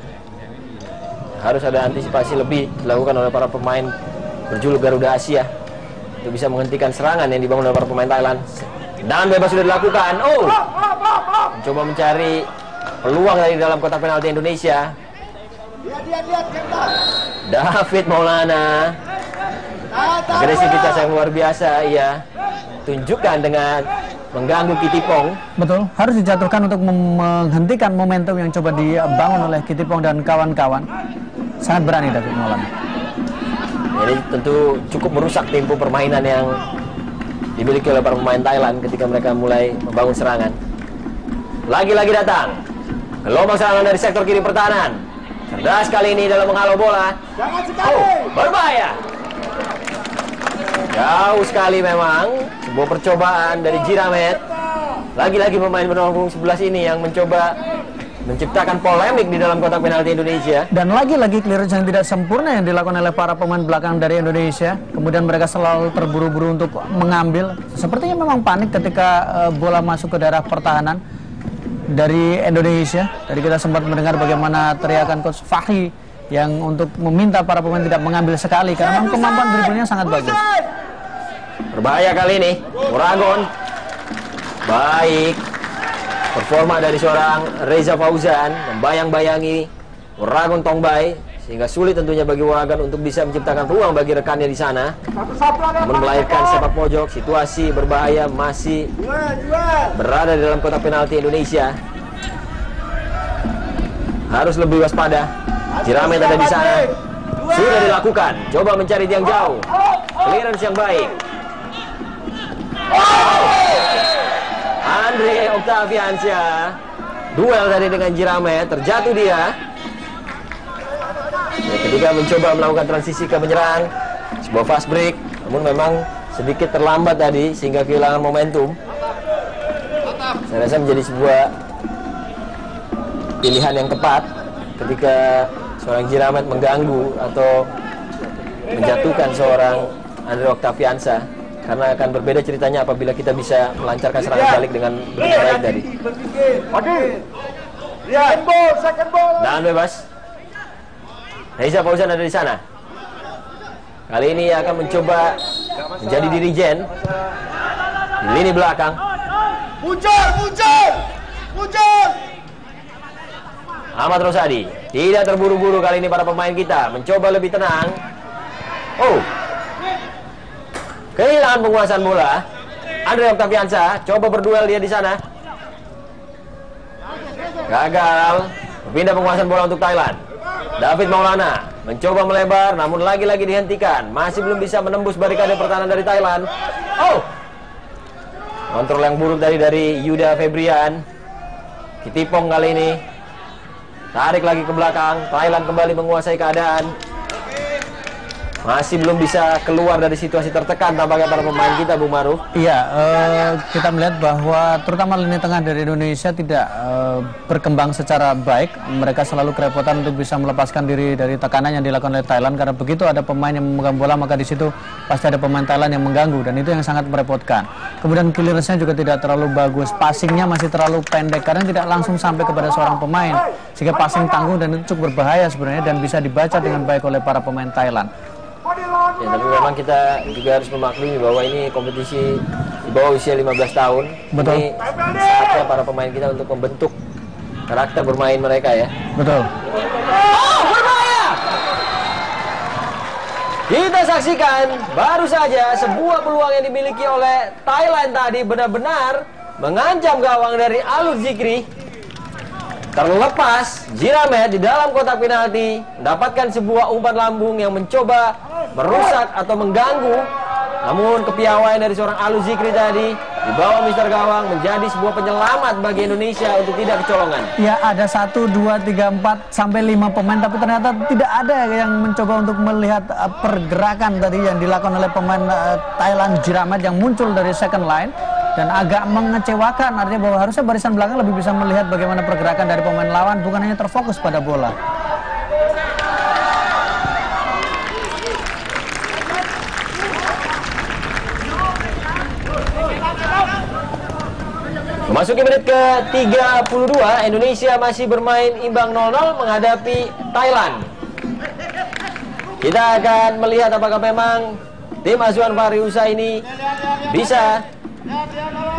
A: Harus ada antisipasi lebih dilakukan oleh para pemain berjuluk Garuda Asia untuk bisa menghentikan serangan yang dibangun oleh para pemain Thailand. Dan bebas sudah dilakukan. Mencoba mencari peluang dari dalam kotak penalti Indonesia. David Maulana, agresivitas yang luar biasa ia tunjukkan dengan mengganggu Kitipong.
B: Betul, harus dijatuhkan untuk menghentikan momentum yang coba dibangun oleh Kitipong dan kawan-kawan. Sangat berani David Maulana.
A: Ini tentu cukup merusak tempo permainan yang dimiliki oleh para pemain Thailand ketika mereka mulai membangun serangan. Lagi-lagi datang gelombang serangan dari sektor kiri pertahanan. Cerdas kali ini dalam menghalau bola. Berbahaya. Jauh sekali memang. Sebuah percobaan dari Jiramet. Lagi-lagi pemain bernomor 11 ini yang mencoba menciptakan polemik di dalam kotak penalti Indonesia.
B: Dan lagi-lagi clearance yang tidak sempurna yang dilakukan oleh para pemain belakang dari Indonesia. Kemudian mereka selalu terburu-buru untuk mengambil. Sepertinya memang panik ketika bola masuk ke daerah pertahanan dari Indonesia. Tadi kita sempat mendengar bagaimana teriakan Coach Fahri yang untuk meminta para pemain tidak mengambil sekali karena memang kemampuan dribblenya sangat bagus.
A: Berbahaya kali ini, Muragon. Baik. Performa dari seorang Reza Fauzan membayang-bayangi Muragon Tongbay sehingga sulit tentunya bagi Muragon untuk bisa menciptakan ruang bagi rekannya di sana. Namun melahirkan sepak pojok, situasi berbahaya masih berada di dalam kotak penalti Indonesia. Harus lebih waspada. Jiramet ada di sana. Sudah dilakukan. Coba mencari tiang jauh. Clearance yang baik. Andre Octaviansyah duel tadi dengan Jiramet, terjatuh dia. Ya, ketika mencoba melakukan transisi ke menyerang, sebuah fast break, namun memang sedikit terlambat tadi sehingga kehilangan momentum. Saya rasa menjadi sebuah pilihan yang tepat ketika seorang Jiramet mengganggu atau menjatuhkan seorang Andre Octaviansyah. karena akan berbeda ceritanya apabila kita bisa melancarkan serangan balik dengan begitu baik tadi. Dan bebas. Reza Fauzan ada di sana. Kali ini akan mencoba menjadi dirijen di lini belakang.
C: Muncul!
A: Ahmad Rosadi tidak terburu-buru kali ini para pemain kita mencoba lebih tenang. Oh, kehilangan penguasaan bola. Andre Octaviansa coba berduel dia di sana. Gagal. Pindah penguasaan bola untuk Thailand. David Maulana mencoba melebar, namun lagi-lagi dihentikan. Masih belum bisa menembus barikade pertahanan dari Thailand. Oh, kontrol yang buruk dari Yuda Febrian. Kitipong kali ini tarik lagi ke belakang. Thailand kembali menguasai keadaan. Masih belum bisa keluar dari situasi tertekan tampaknya para pemain kita, Bung Maruf.
B: Iya, kita melihat bahwa terutama lini tengah dari Indonesia tidak berkembang secara baik. Mereka selalu kerepotan untuk bisa melepaskan diri dari tekanan yang dilakukan oleh Thailand, karena begitu ada pemain yang memegang bola maka di situ pasti ada pemain Thailand yang mengganggu, dan itu yang sangat merepotkan. Kemudian clearance-nya juga tidak terlalu bagus, passing-nya masih terlalu pendek karena tidak langsung sampai kepada seorang pemain, sehingga passing tanggung dan itu cukup berbahaya sebenarnya dan bisa dibaca dengan baik oleh para pemain Thailand.
A: Ya, tapi memang kita juga harus memaklumi bahwa ini kompetisi di bawah usia 15 tahun.
B: Betul.
A: Ini saatnya para pemain kita untuk membentuk karakter bermain mereka ya.
B: Betul.
A: Oh, berbahaya! Kita saksikan baru saja sebuah peluang yang dimiliki oleh Thailand tadi benar-benar mengancam gawang dari Alur Zikri. Terlepas, Jiramet di dalam kotak penalti mendapatkan sebuah umpan lambung yang mencoba merusak atau mengganggu. Namun kepiawaian dari seorang Alur Zikri tadi di bawah Mister Gawang menjadi sebuah penyelamat bagi Indonesia untuk tidak kecolongan.
B: Ya, ada 1, 2, 3, 4 sampai 5 pemain, tapi ternyata tidak ada yang mencoba untuk melihat pergerakan tadi yang dilakukan oleh pemain Thailand Jiramet yang muncul dari second line. Dan agak mengecewakan, artinya bahwa harusnya barisan belakang lebih bisa melihat bagaimana pergerakan dari pemain lawan, bukan hanya terfokus pada bola.
A: Memasuki menit ke-32, Indonesia masih bermain imbang 0-0 menghadapi Thailand. Kita akan melihat apakah memang tim asuhan Fahri Husa ini bisa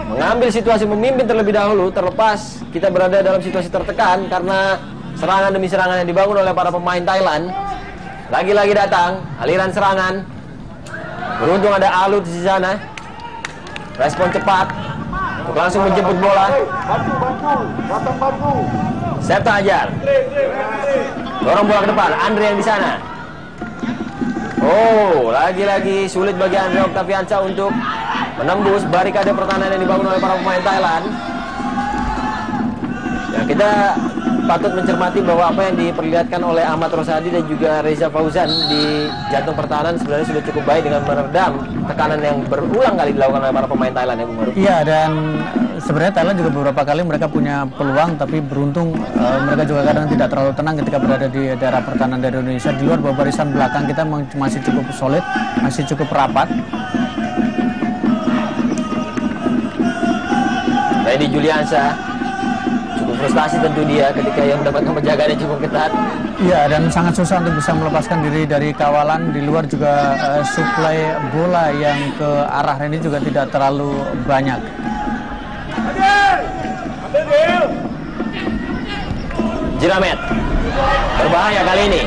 A: mengambil situasi memimpin terlebih dahulu, terlepas kita berada dalam situasi tertekan karena serangan demi serangan yang dibangun oleh para pemain Thailand. Lagi-lagi datang aliran serangan. Beruntung ada Alut di sana. Respon cepat untuk langsung menjemput bola. Septa Ajar dorong bola ke depan. Andre yang di sana. Oh, lagi-lagi sulit bagi Andre Octaviansa untuk menembus barikade pertahanan yang dibangun oleh para pemain Thailand. Ya, kita patut mencermati bahwa apa yang diperlihatkan oleh Ahmad Rosadi dan juga Reza Fauzan di jantung pertahanan sebenarnya sudah cukup baik dengan meredam tekanan yang berulang kali dilakukan oleh para pemain Thailand ya, Bung Maruf.
B: Iya, dan sebenarnya Thailand juga beberapa kali mereka punya peluang, tapi beruntung mereka juga kadang tidak terlalu tenang ketika berada di daerah pertahanan dari Indonesia. Di luar bahwa barisan belakang kita masih cukup solid, masih cukup rapat. Randy Juliansa cukup frustasi tentu dia ketika yang mendapatkan penjagaan yang cukup ketat. Iya, dan sangat susah untuk bisa melepaskan diri dari kawalan. Di luar juga suplai bola yang ke arah Randy juga tidak terlalu banyak. Jiramet berbahaya kali ini.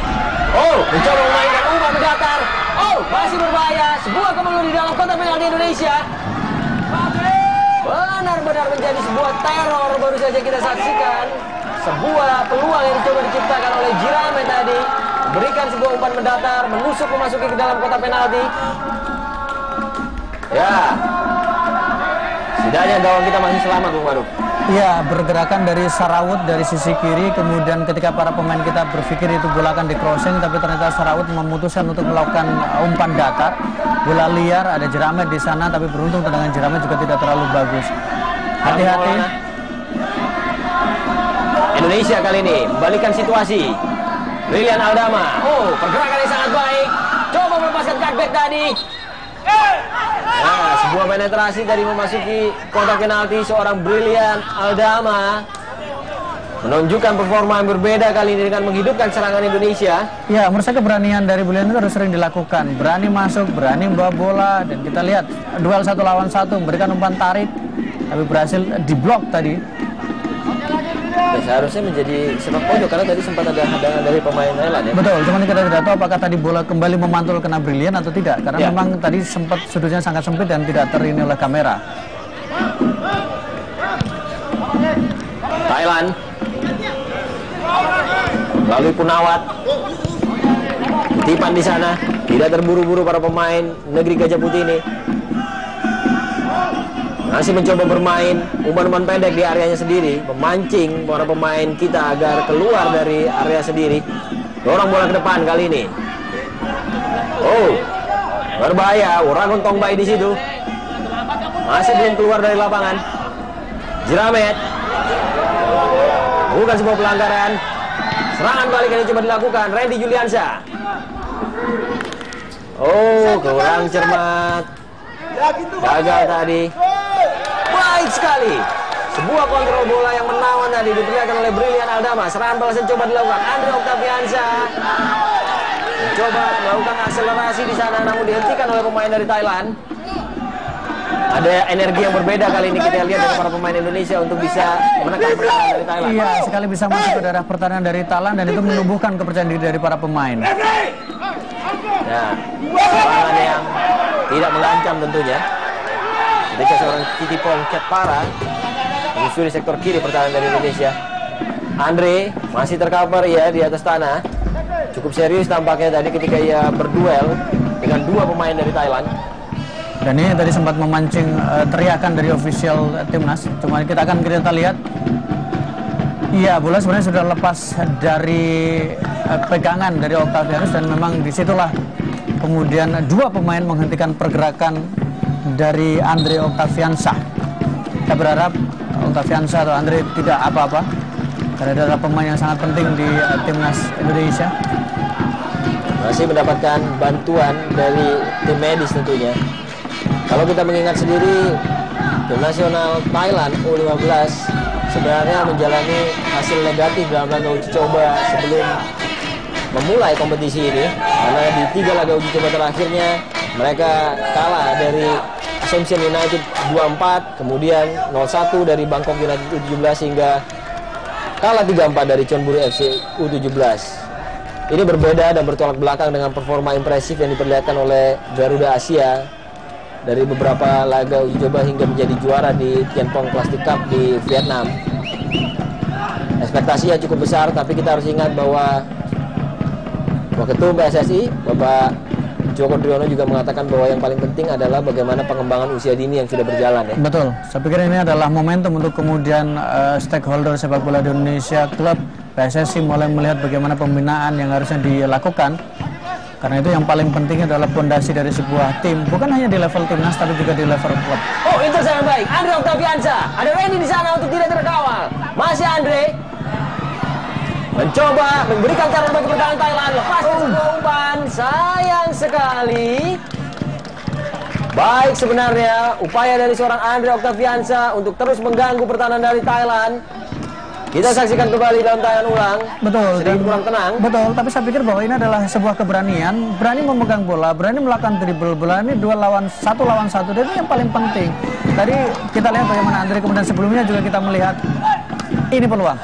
B: Oh, mencoba memainkan umpan mendatar. Oh, masih berbahaya. Sebuah kemelut di dalam kotak penalti Indonesia. Benar-benar menjadi sebuah teror baru saja kita saksikan. Sebuah peluang yang dicoba diciptakan oleh Jiramet tadi, memberikan sebuah umpan mendatar, menusuk memasuki ke dalam kotak penalti. Ya, setidaknya gawang kita masih selamat, Bung Maruf. Ya, bergerakan dari Sarawut dari sisi kiri, kemudian ketika para pemain kita berpikir itu bola akan di crossing, tapi ternyata Sarawut memutuskan untuk melakukan umpan datar. Bola liar, ada Jiramet di sana, tapi beruntung tendangan Jiramet juga tidak terlalu bagus. Hati-hati. Indonesia kali ini membalikkan situasi. Brilian Aldama. Oh, pergerakan yang sangat baik. Coba melepaskan cutback tadi.
A: Nah, sebuah penetrasi dari memasuki kotak penalti seorang Brilian Aldama menunjukkan performa yang berbeda kali ini dengan menghidupkan serangan Indonesia.
B: Ya, menurut saya keberanian dari Brilian itu harus sering dilakukan. Berani masuk, berani membawa bola, dan kita lihat duel 1 lawan 1, memberikan umpan tarik, tapi berhasil diblok tadi.
A: Ya, seharusnya menjadi sepak pojok karena tadi sempat ada hadangan dari pemain Thailand ya.
B: Betul, cuman kita tidak tahu apakah tadi bola kembali memantul kena Brilian atau tidak, karena
A: Ya.
B: memang tadi sempat sudutnya sangat sempit dan tidak terini oleh kamera.
A: Thailand melalui Punawat, kutipan di sana, tidak terburu-buru para pemain negeri Gajah Putih ini. Masih mencoba bermain umpan-umpan pendek di areanya sendiri, memancing para pemain kita agar keluar dari area sendiri. Dorong bola ke depan kali ini. Oh, berbahaya. Uragon Tongbai di situ. Masih belum keluar dari lapangan. Jeramet. Bukan sebuah pelanggaran. Serangan balik ini coba dilakukan Randy Juliansyah. Oh, kurang cermat. Gagal tadi. Baik sekali. Sebuah kontrol bola yang menawan tadi diperlihatkan oleh Brilian Aldama. Serangan balasan coba dilakukan Andre Octaviansyah. Mencoba melakukan akselerasi di sana namun dihentikan oleh pemain dari Thailand. Ada energi yang berbeda kali ini kita lihat dari para pemain Indonesia untuk bisa menekan pertahanan dari Thailand.
B: Iya, sekali bisa masuk ke daerah pertahanan dari Thailand dan itu menumbuhkan kepercayaan diri dari para pemain.
A: Nah, serangan yang tidak mengancam tentunya. Ketika seorang Kitipong Ketpara menyusuri sektor kiri pertahanan dari Indonesia. Andre masih tercover ya di atas tanah. Cukup serius tampaknya tadi ketika ia berduel dengan 2 pemain dari Thailand.
B: Dan ini tadi sempat memancing teriakan dari official timnas. Cuma kita lihat. Iya, bola sebenarnya sudah lepas dari pegangan dari Octavianus dan memang disitulah kemudian 2 pemain menghentikan pergerakan dari Andre Octaviansyah. Kita berharap Octaviansyah atau Andre tidak apa-apa karena dia adalah pemain yang sangat penting di timnas Indonesia.
A: Masih mendapatkan bantuan dari tim medis tentunya. Kalau kita mengingat sendiri, tim nasional Thailand U15 sebenarnya menjalani hasil negatif dalam laga uji coba sebelum memulai kompetisi ini. Karena di 3 laga uji coba terakhirnya mereka kalah dari Assumption United 2-4, kemudian 0-1 dari Bangkok United U17 hingga kalah 3-4 dari Chonburi FC U17. Ini berbeda dan bertolak belakang dengan performa impresif yang diperlihatkan oleh Garuda Asia dari beberapa laga uji coba hingga menjadi juara di Tianpong Plastic Cup di Vietnam. Ekspektasinya cukup besar, tapi kita harus ingat bahwa Ketum PSSI, Bapak Joko Driono juga mengatakan bahwa yang paling penting adalah bagaimana pengembangan usia dini yang sudah berjalan ya.
B: Betul, saya pikir ini adalah momentum untuk kemudian stakeholder sepak bola di Indonesia, klub, PSSI mulai melihat bagaimana pembinaan yang harusnya dilakukan. Karena itu yang paling penting adalah fondasi dari sebuah tim, bukan hanya di level timnas tapi juga di level klub.
A: Oh, itu sangat baik. Andre Octaviansyah. Ada Randy di sana untuk tidak terkawal. Masih Andre mencoba memberikan cara bagi pertahanan Thailand. Lepaskan sebuah umpan. Sayang sekali. Baik sebenarnya upaya dari seorang Andre Octaviansyah untuk terus mengganggu pertahanan dari Thailand. Kita saksikan kembali dalam tayangan ulang.
B: Betul,
A: sedikit kurang tenang.
B: Betul, tapi saya pikir bahwa ini adalah sebuah keberanian, berani memegang bola, berani melakukan dribble bola, ini 2 lawan 1 dan ini yang paling penting. Tadi kita lihat bagaimana Andre, kemudian sebelumnya juga kita melihat ini peluang.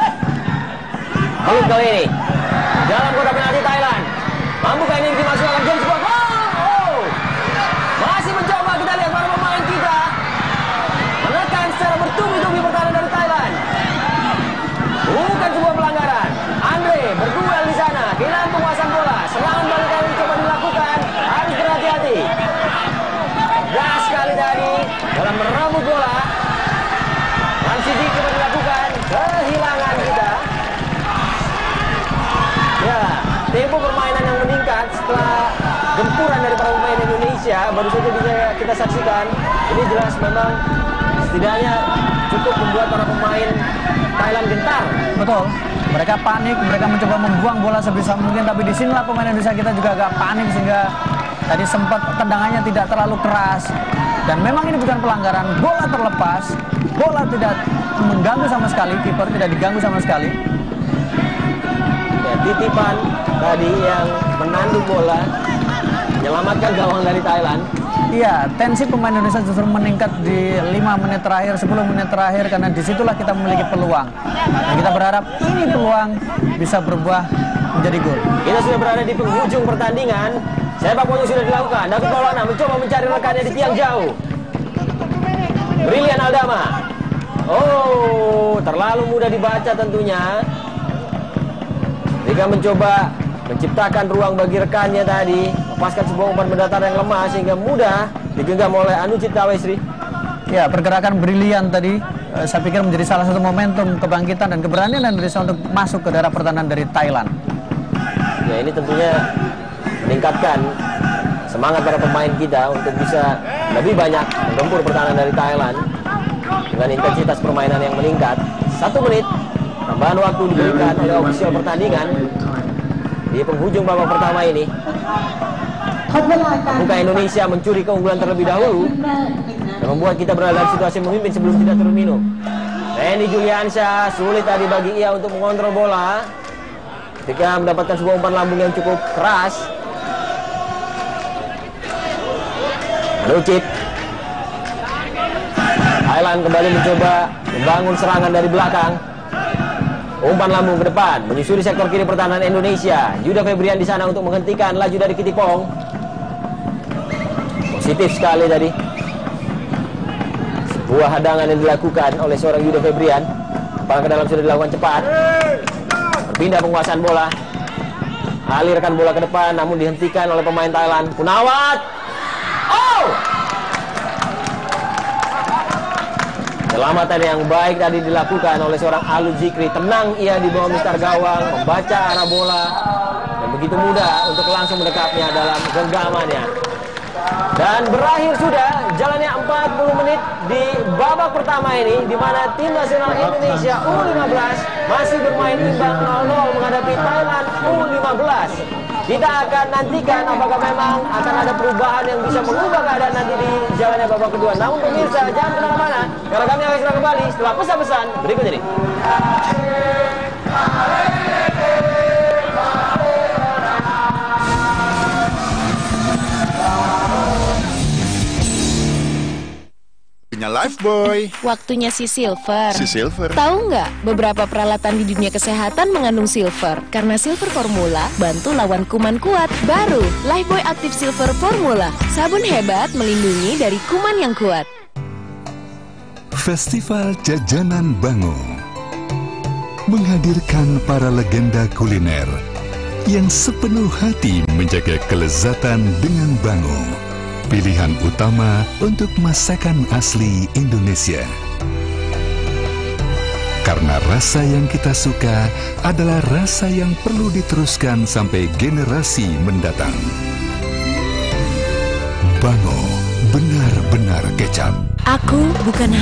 A: Lalu kali ini dalam kotak penalti Thailand, mampukah ini dimasukkan game sebuah gol? Oh, masih mencoba, kita lihat para pemain kita menekan secara bertubi-tubi pertahanan dari Thailand. Bukan sebuah pelanggaran. Andre berduel di sana, kehilangan penguasaan bola. Serangan balik yang coba dilakukan, harus berhati-hati. Gas sekali tadi dalam merebut bola. Mansidi coba dilakukan, kehilangan kita. Ya, tempo permainan yang meningkat setelah gempuran dari para pemain Indonesia baru saja bisa kita saksikan. Ini jelas memang setidaknya cukup membuat para pemain Thailand gentar.
B: Betul, mereka panik, mereka mencoba membuang bola sebisa mungkin, tapi disinilah pemain Indonesia kita juga agak panik sehingga Tadi sempat tendangannya tidak terlalu keras. Dan memang ini bukan pelanggaran, bola terlepas. Bola tidak mengganggu sama sekali, kiper tidak diganggu sama sekali.
A: Ya, titipan tadi yang menandung bola, menyelamatkan gawang dari Thailand.
B: Iya, tensi pemain Indonesia justru meningkat di 5 menit terakhir, 10 menit terakhir, karena disitulah kita memiliki peluang. Dan kita berharap ini peluang bisa berbuah menjadi gol.
A: Kita sudah berada di penghujung pertandingan. Sepak bola sudah dilakukan. David Maulana mencoba mencari rekannya di tiang jauh. Brilian Aldama. Oh, terlalu mudah dibaca tentunya. Jika mencoba menciptakan ruang bagi rekannya tadi, lepaskan sebuah umpan mendatar yang lemah sehingga mudah digenggam oleh Anucit Tawesri.
B: Ya, pergerakan brilian tadi saya pikir menjadi salah satu momentum kebangkitan dan keberanian Indonesia untuk masuk ke daerah pertahanan dari Thailand.
A: Ya, ini tentunya meningkatkan semangat para pemain kita untuk bisa lebih banyak menggempur pertahanan dari Thailand dengan intensitas permainan yang meningkat. 1 menit tambahan waktu diberikan oleh ofisial pertandingan di penghujung babak pertama ini. Bukan Indonesia mencuri keunggulan terlebih dahulu dan membuat kita berada dalam situasi memimpin sebelum tidak turun minum. Randy Juliansyah, sulit tadi bagi ia untuk mengontrol bola ketika mendapatkan sebuah umpan lambung yang cukup keras. Anucit. Thailand kembali mencoba membangun serangan dari belakang. Umpan lambung ke depan, menyusuri sektor kiri pertahanan Indonesia. Yuda Febrian di sana untuk menghentikan laju dari Kitipong. Positif sekali tadi. Sebuah hadangan yang dilakukan oleh seorang Yuda Febrian. Apakah ke dalam sudah dilakukan cepat. Berpindah penguasaan bola. Alirkan bola ke depan, namun dihentikan oleh pemain Thailand. Punawat. Oh! Selamatan yang baik tadi dilakukan oleh seorang Alun Zikri. Tenang ia di bawah mistar gawang, membaca arah bola, dan begitu mudah untuk langsung mendekapnya dalam genggamannya. Dan berakhir sudah jalannya 40 menit di babak pertama ini, di mana tim nasional Indonesia U15 masih bermain imbang 0-0 menghadapi Thailand U15. Kita akan nantikan apakah memang akan ada perubahan yang bisa mengubah keadaan nanti di jalannya babak kedua. Namun pemirsa, jangan kemana-mana, karena kami akan segera kembali setelah pesan-pesan berikut ini.
D: Lifebuoy.
E: Waktunya si Silver.
D: Si Silver.
E: Tahu nggak, beberapa peralatan di dunia kesehatan mengandung silver. Karena Silver Formula bantu lawan kuman kuat. Baru, Lifebuoy Active Silver Formula. Sabun hebat melindungi dari kuman yang kuat.
F: Festival Jajanan Bango menghadirkan para legenda kuliner yang sepenuh hati menjaga kelezatan dengan Bango. Pilihan utama untuk masakan asli Indonesia. Karena rasa yang kita suka adalah rasa yang perlu diteruskan sampai generasi mendatang. Bango, benar-benar kecap.
E: Aku bukan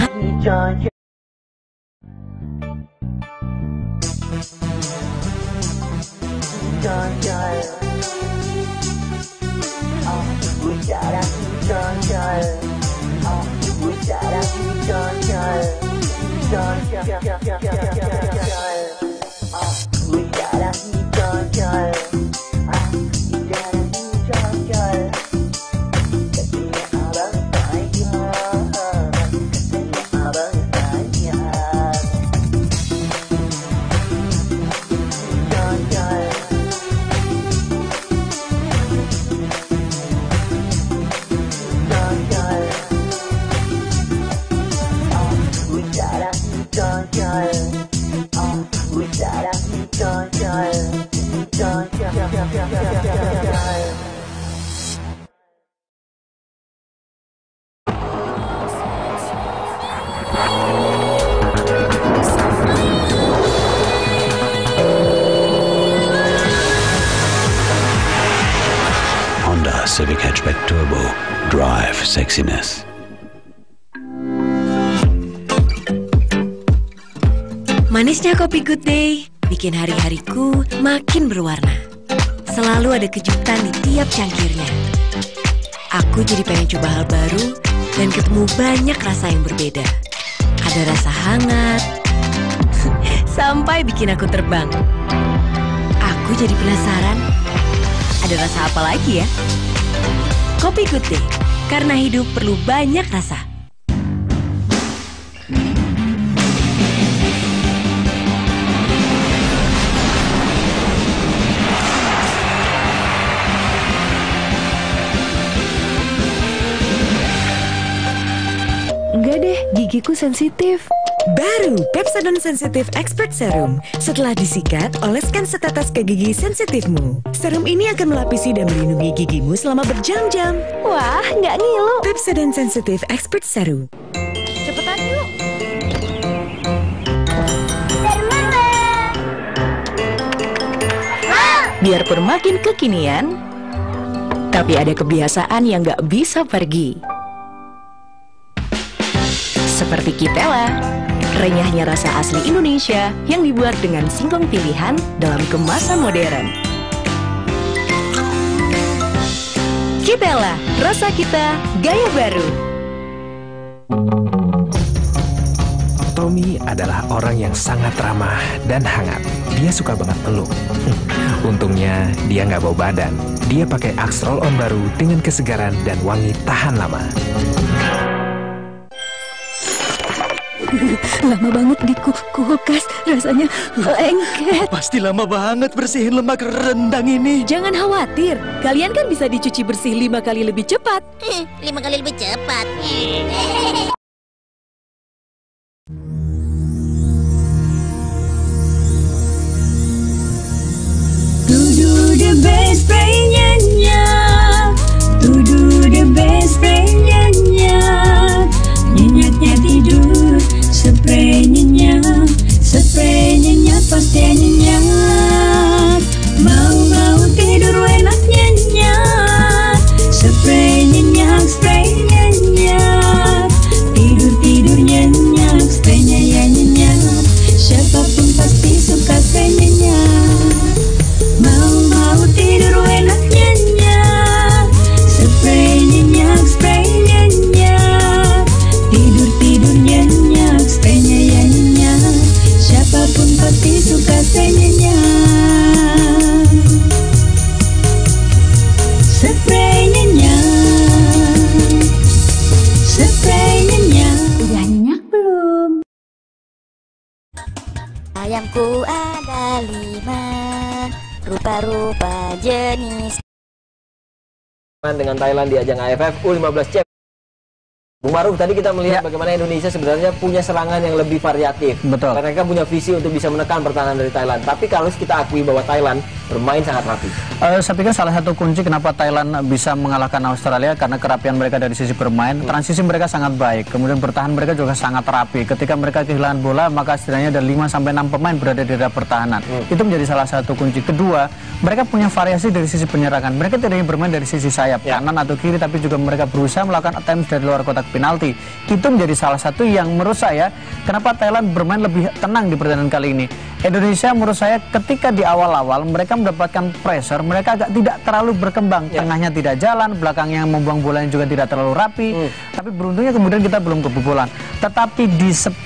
G: Honda Civic Hatchback Turbo, drive sexiness.
H: Manisnya kopi Good Day bikin hari-hariku makin berwarna. Selalu ada kejutan di tiap cangkirnya. Aku jadi pengen coba hal baru dan ketemu banyak rasa yang berbeda. Ada rasa hangat, sampai bikin aku terbang. Aku jadi penasaran, ada rasa apa lagi ya? Kopi Good Day, karena hidup perlu banyak rasa.
E: Enggak deh, gigiku sensitif.
H: Baru Pepsodent Sensitive Expert Serum. Setelah disikat, oleskan setetes ke gigi sensitifmu. Serum ini akan melapisi dan melindungi gigimu selama berjam-jam.
E: Wah, nggak ngilu.
H: Pepsodent Sensitive Expert Serum.
E: Cepetan yuk. Biarpun makin kekinian, tapi ada kebiasaan yang nggak bisa pergi. Seperti Kitela, renyahnya rasa asli Indonesia yang dibuat dengan singkong pilihan dalam kemasan modern. Kitela, rasa kita, gaya baru.
D: Tommy adalah orang yang sangat ramah dan hangat. Dia suka banget peluk. Untungnya dia nggak bau badan. Dia pakai Axe Roll-On baru dengan kesegaran dan wangi tahan lama.
E: Lama banget di kulkas, rasanya lengket.
I: Pasti lama banget bersihin lemak rendang ini.
E: Jangan khawatir, kalian kan bisa dicuci bersih 5 kali lebih cepat.
J: 5 kali lebih cepat.
K: Tudu the best spray-nya, Tudu the best spray-nya, nyenyaknya tidur, spray-nya pasti nyenyak. Mau tidur enak nyenyak, spray-nya, tidur nyenyak, spray-nya ya nyenyak. Siapapun pasti suka spray-nya. Mau tidur enak nyenyak, spray-nya, tidur nyenyak, spray-nya ya nyenyak. Siapapun pasti suka spray-nya. Spray-nya. Udah nyenyak belum?
J: Ayamku ada 5, rupa-rupa jenis.
A: Dengan Thailand di ajang AFF U15 Champ. Bung Maruf, tadi kita melihat bagaimana Indonesia sebenarnya punya serangan yang lebih variatif.
B: Betul.
A: Mereka punya visi untuk bisa menekan pertahanan dari Thailand. Tapi kalau kita akui bahwa Thailand bermain sangat rapi.
B: Saya pikir salah satu kunci kenapa Thailand bisa mengalahkan Australia karena kerapian mereka dari sisi bermain. Transisi mereka sangat baik. Kemudian bertahan mereka juga sangat rapi. Ketika mereka kehilangan bola, maka setidaknya ada 5-6 pemain berada di daerah pertahanan. Itu menjadi salah satu kunci. Kedua, mereka punya variasi dari sisi penyerangan. Mereka tidak hanya bermain dari sisi sayap, kanan atau kiri, tapi juga mereka berusaha melakukan attempts dari luar kotak penalti. Itu menjadi salah satu yang menurut saya kenapa Thailand bermain lebih tenang di pertandingan kali ini. Indonesia menurut saya ketika di awal-awal mereka mendapatkan pressure, mereka agak tidak terlalu berkembang. Tengahnya tidak jalan, belakangnya membuang bolanya juga tidak terlalu rapi. Tapi beruntungnya kemudian kita belum kebobolan. Tetapi di 10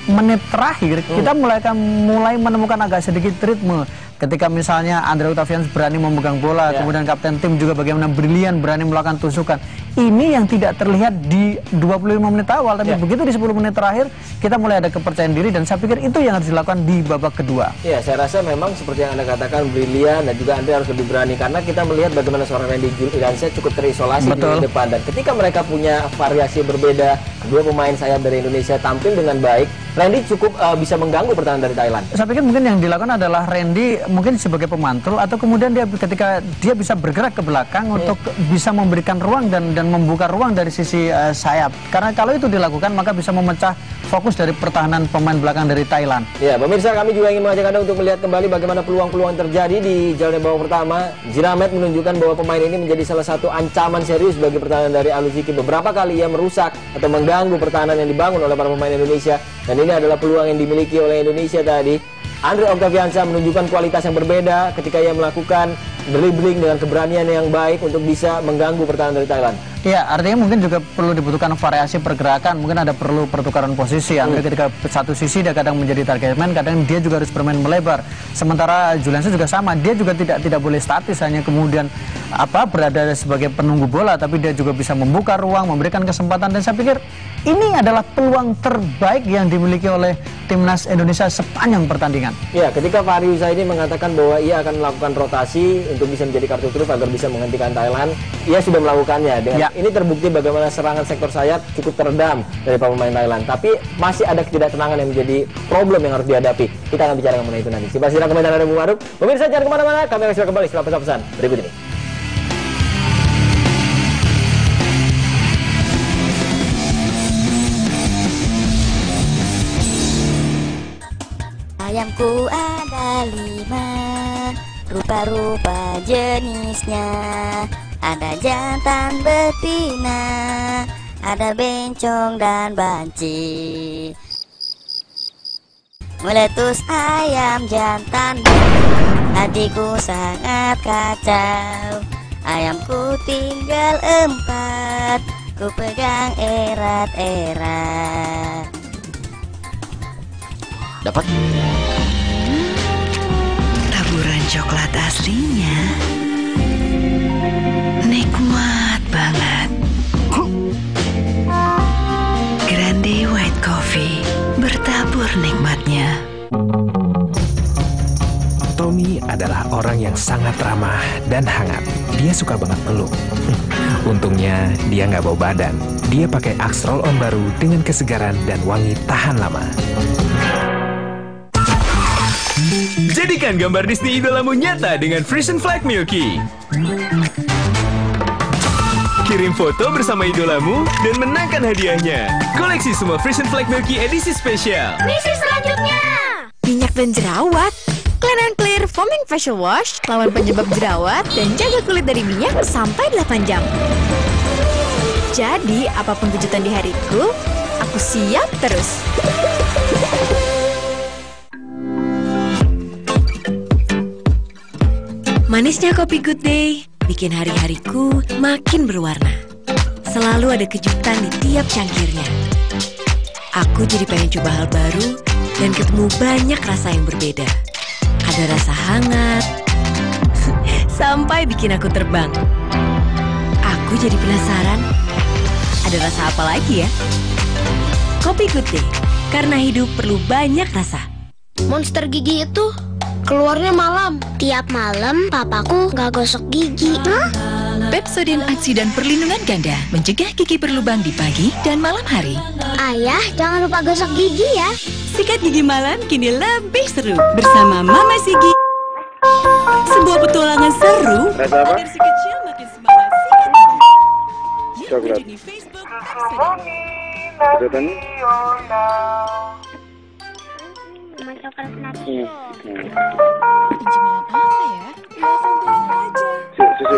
B: menit terakhir kita mulai menemukan agak sedikit ritme. Ketika misalnya Andre Octavianus berani memegang bola, kemudian kapten tim juga bagaimana brilian berani melakukan tusukan. Ini yang tidak terlihat di 25 menit awal, tapi begitu di 10 menit terakhir kita mulai ada kepercayaan diri dan saya pikir itu yang harus dilakukan di babak kedua.
A: Ya, saya rasa memang seperti yang Anda katakan brilian dan juga Andre harus lebih berani karena kita melihat bagaimana seorang Randy Julliansyah cukup terisolasi di depan dan ketika mereka punya variasi berbeda, kedua pemain sayap dari Indonesia tampil dengan baik, Randy cukup bisa mengganggu pertahanan dari Thailand.
B: Saya pikir mungkin yang dilakukan adalah Randy mungkin sebagai pemantul atau kemudian dia ketika dia bisa bergerak ke belakang untuk bisa memberikan ruang dan membuka ruang dari sisi sayap. Karena kalau itu dilakukan maka bisa memecah fokus dari pertahanan pemain belakang dari Thailand.
A: Ya, pemirsa, kami juga ingin mengajak Anda untuk melihat kembali bagaimana peluang-peluang terjadi di jalan babak pertama. Jiramet menunjukkan bahwa pemain ini menjadi salah satu ancaman serius bagi pertahanan dari Al-Uzziki. Beberapa kali ia merusak atau mengganggu pertahanan yang dibangun oleh para pemain Indonesia dan ini adalah peluang yang dimiliki oleh Indonesia tadi. Andre Octaviansyah menunjukkan kualitas yang berbeda ketika ia melakukan dribbling dengan keberanian yang baik untuk bisa mengganggu pertahanan dari Thailand.
B: Ya, artinya mungkin juga perlu dibutuhkan variasi pergerakan, mungkin ada perlu pertukaran posisi. Ketika satu sisi dia kadang menjadi target man, kadang dia juga harus bermain melebar. Sementara Juliansyah juga sama, dia juga tidak boleh statis hanya kemudian berada sebagai penunggu bola, tapi dia juga bisa membuka ruang, memberikan kesempatan, dan saya pikir ini adalah peluang terbaik yang dimiliki oleh timnas Indonesia sepanjang pertandingan.
A: Ya, ketika Fahri Husaini mengatakan bahwa ia akan melakukan rotasi untuk bisa menjadi kartu truf agar bisa menghentikan Thailand, ia sudah melakukannya. Dengan ini terbukti bagaimana serangan sektor sayap cukup teredam dari pemain Thailand. Tapi masih ada ketidaktenangan yang menjadi problem yang harus dihadapi. Kita akan bicara mengenai itu nanti. Simak simak komentar dari Bung Maruk. Pemirsa jangan kemana-mana, kami akan segera kembali setelah pesan-pesan berikut ini.
J: Ayamku ada 5, rupa-rupa jenisnya. Ada jantan betina, ada bencong dan banci. Meletus ayam jantan, hatiku sangat kacau. Ayamku tinggal 4, ku pegang erat-erat.
A: Dapat
H: taburan coklat aslinya nikmat banget. Grande White Coffee, bertabur nikmatnya.
D: Tommy adalah orang yang sangat ramah dan hangat. Dia suka banget peluk. Untungnya dia nggak bau badan. Dia pakai Axe Roll-On baru dengan kesegaran dan wangi tahan lama.
L: Jadikan gambar Disney idolamu nyata dengan Frisian Flag Milky. Kirim foto bersama idolamu dan menangkan hadiahnya. Koleksi semua Frisian Flag Milky edisi spesial.
E: Misi selanjutnya, minyak dan jerawat. Clean and Clear Foaming Facial Wash lawan penyebab jerawat dan jaga kulit dari minyak sampai 8 jam. Jadi, apapun kejutan di hariku, aku siap terus.
H: Manisnya kopi Good Day bikin hari-hariku makin berwarna. Selalu ada kejutan di tiap cangkirnya. Aku jadi pengen coba hal baru dan ketemu banyak rasa yang berbeda. Ada rasa hangat, sampai bikin aku terbang. Aku jadi penasaran, ada rasa apa lagi ya? Kopi Good Day, karena hidup perlu banyak rasa.
M: Monster gigi itu keluarnya malam. Tiap malam papaku nggak gosok gigi.
N: Pepsodent Aksi dan Perlindungan Ganda mencegah gigi berlubang di pagi dan malam hari.
M: Ayah, jangan lupa gosok gigi ya.
H: Sikat gigi malam kini lebih seru bersama Mama Sigi. Sebuah petualangan seru agar si kecil makin semangat sikat gigi.
O: Coklat.
H: Di Facebook
M: Coklat nasi.
N: Cemilan apa ya? Ya santai aja.
O: Susu.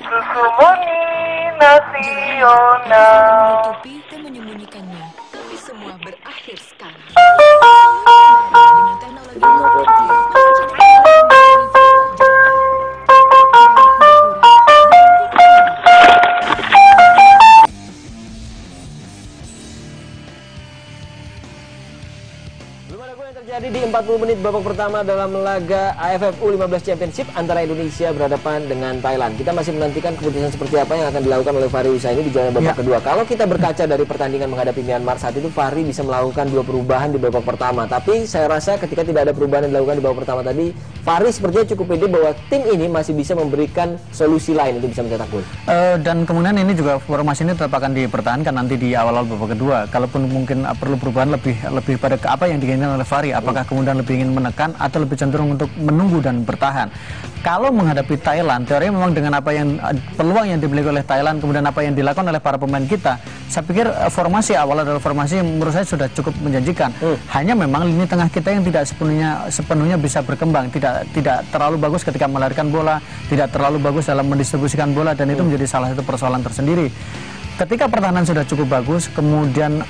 C: Susu murni nasional.
N: Menutupi dan menyembunyikannya, tapi semua berakhir sekarang. Dengan teknologi
A: terjadi di 40 menit babak pertama dalam laga AFF U15 Championship antara Indonesia berhadapan dengan Thailand. Kita masih menantikan keputusan seperti apa yang akan dilakukan oleh Fahri Husaini di jalan babak kedua. Kalau kita berkaca dari pertandingan menghadapi Myanmar saat itu, Fahri bisa melakukan 2 perubahan di babak pertama. Tapi saya rasa ketika tidak ada perubahan yang dilakukan di babak pertama tadi, Fahri sepertinya cukup pede bahwa tim ini masih bisa memberikan solusi lain untuk bisa mencetak gol.
B: Dan kemudian ini juga formasi ini tetap akan dipertahankan nanti di awal-awal babak kedua. Kalaupun mungkin perlu perubahan lebih pada ke apa yang diinginkan oleh Fahri. Apakah kemudian lebih ingin menekan atau lebih cenderung untuk menunggu dan bertahan? Kalau menghadapi Thailand, teorinya memang dengan apa yang peluang yang dimiliki oleh Thailand, kemudian apa yang dilakukan oleh para pemain kita, saya pikir formasi awal adalah formasi yang menurut saya sudah cukup menjanjikan. Hanya memang lini tengah kita yang tidak sepenuhnya bisa berkembang, tidak terlalu bagus ketika melarikan bola, tidak terlalu bagus dalam mendistribusikan bola, dan itu menjadi salah satu persoalan tersendiri. ketika pertahanan sudah cukup bagus, kemudian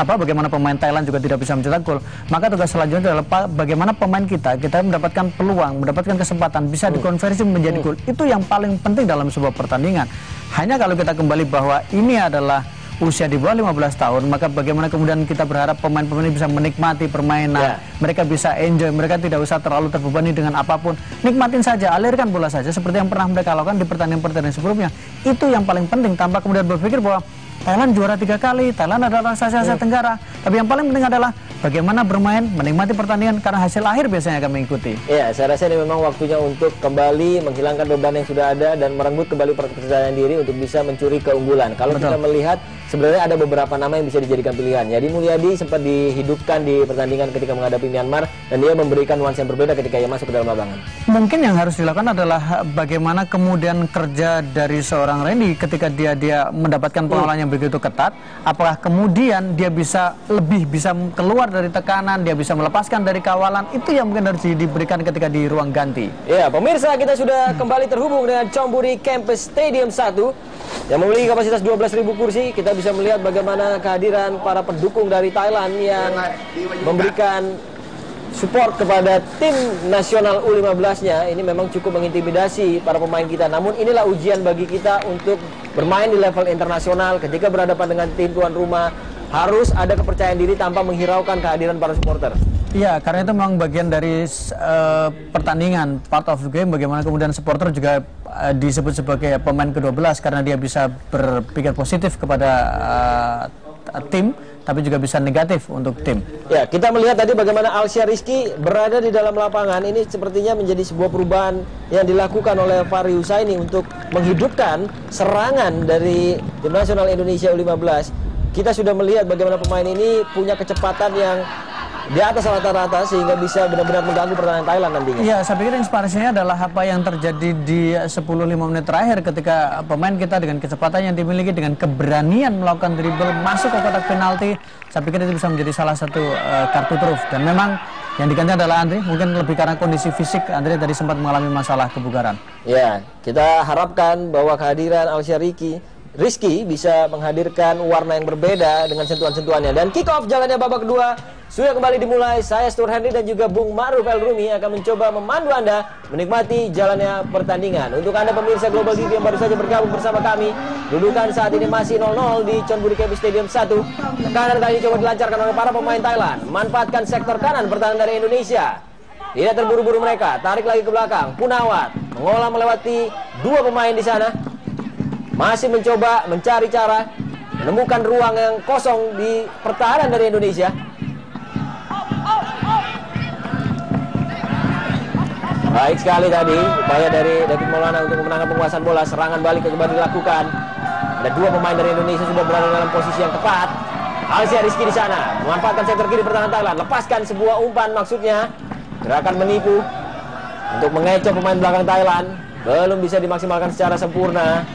B: bagaimana pemain Thailand juga tidak bisa mencetak gol, maka tugas selanjutnya adalah bagaimana pemain kita mendapatkan peluang, mendapatkan kesempatan bisa dikonversi menjadi gol. Itu yang paling penting dalam sebuah pertandingan. Hanya kalau kita kembali bahwa ini adalah usia di bawah 15 tahun, maka bagaimana kemudian kita berharap pemain-pemain bisa menikmati permainan, mereka bisa enjoy, mereka tidak usah terlalu terbebani dengan apapun, nikmatin saja, alirkan bola saja seperti yang pernah mereka lakukan di pertandingan-pertandingan sebelumnya. Itu yang paling penting, tanpa kemudian berpikir bahwa Thailand juara 3 kali, Thailand adalah raksasa Asia Tenggara. Tapi yang paling penting adalah bagaimana bermain, menikmati pertandingan, karena hasil akhir biasanya akan mengikuti.
A: Iya, saya rasa ini memang waktunya untuk kembali menghilangkan beban yang sudah ada dan merenggut kembali kepercayaan diri untuk bisa mencuri keunggulan. Kalau kita melihat sebenarnya ada beberapa nama yang bisa dijadikan pilihan. Jadi Mulyadi sempat dihidupkan di pertandingan ketika menghadapi Myanmar dan dia memberikan nuansa yang berbeda ketika ia masuk ke dalam lapangan. Mungkin yang harus dilakukan adalah bagaimana kemudian kerja dari seorang Randy ketika dia mendapatkan pengawalan yang begitu ketat, apakah kemudian dia bisa keluar dari tekanan, dia bisa melepaskan dari kawalan. Itu yang mungkin harus diberikan ketika di ruang ganti. Ya, pemirsa, kita sudah kembali terhubung dengan Chonburi Campus Stadium 1 yang memiliki kapasitas 12.000 kursi. Kita bisa melihat bagaimana kehadiran para pendukung dari Thailand yang memberikan support kepada tim nasional U15-nya. Ini memang cukup mengintimidasi para pemain kita. Namun inilah ujian bagi kita untuk bermain di level internasional. Ketika berhadapan dengan tim tuan rumah, harus ada kepercayaan diri tanpa menghiraukan kehadiran para supporter. Iya, karena itu memang bagian dari pertandingan, part of the game. Bagaimana kemudian supporter juga disebut sebagai pemain ke-12 karena dia bisa berpikir positif kepada tim, tapi juga bisa negatif untuk tim. Ya, kita melihat tadi bagaimana Alsia Rizky berada di dalam lapangan. Ini sepertinya menjadi sebuah perubahan yang dilakukan oleh Fahri Husaini untuk menghidupkan serangan dari tim nasional Indonesia U15. Kita sudah melihat bagaimana pemain ini punya kecepatan yang di atas rata-rata sehingga bisa benar-benar mengganggu pertahanan Thailand nantinya. Iya, saya pikir inspirasinya adalah apa yang terjadi di 10-5 menit terakhir ketika pemain kita dengan kecepatan yang dimiliki, dengan keberanian melakukan dribble masuk ke kotak penalti. Saya pikir itu bisa menjadi salah satu kartu truf. Dan memang yang diganti adalah Andre, mungkin lebih karena kondisi fisik. Andre tadi sempat mengalami masalah kebugaran. Ya, kita harapkan bahwa kehadiran Alsia Rizky bisa menghadirkan warna yang berbeda dengan sentuhan-sentuhannya. Dan kick off jalannya babak kedua sudah kembali dimulai. Saya Stuart Henry dan juga Bung Ma'ruf El Rumi akan mencoba memandu Anda menikmati jalannya pertandingan. Untuk Anda pemirsa Global TV yang baru saja bergabung bersama kami, dudukan saat ini masih 0-0 di Chonburi Campus Stadium 1. Tekanan kali ini coba dilancarkan oleh para pemain Thailand. Manfaatkan sektor kanan pertahanan dari Indonesia. Tidak terburu-buru mereka, tarik lagi ke belakang. Punawat mengolah melewati dua pemain di sana. Masih mencoba mencari cara menemukan ruang yang kosong di pertahanan dari Indonesia. Baik sekali tadi upaya dari David Maulana untuk memenangkan penguasaan bola. Serangan balik coba dilakukan. Ada dua pemain dari Indonesia sudah berada dalam posisi yang tepat. Alsia Rizky di sana memanfaatkan sektor kiri pertahanan Thailand. Lepaskan sebuah umpan, maksudnya gerakan menipu untuk mengecoh pemain belakang Thailand. Belum bisa dimaksimalkan secara sempurna.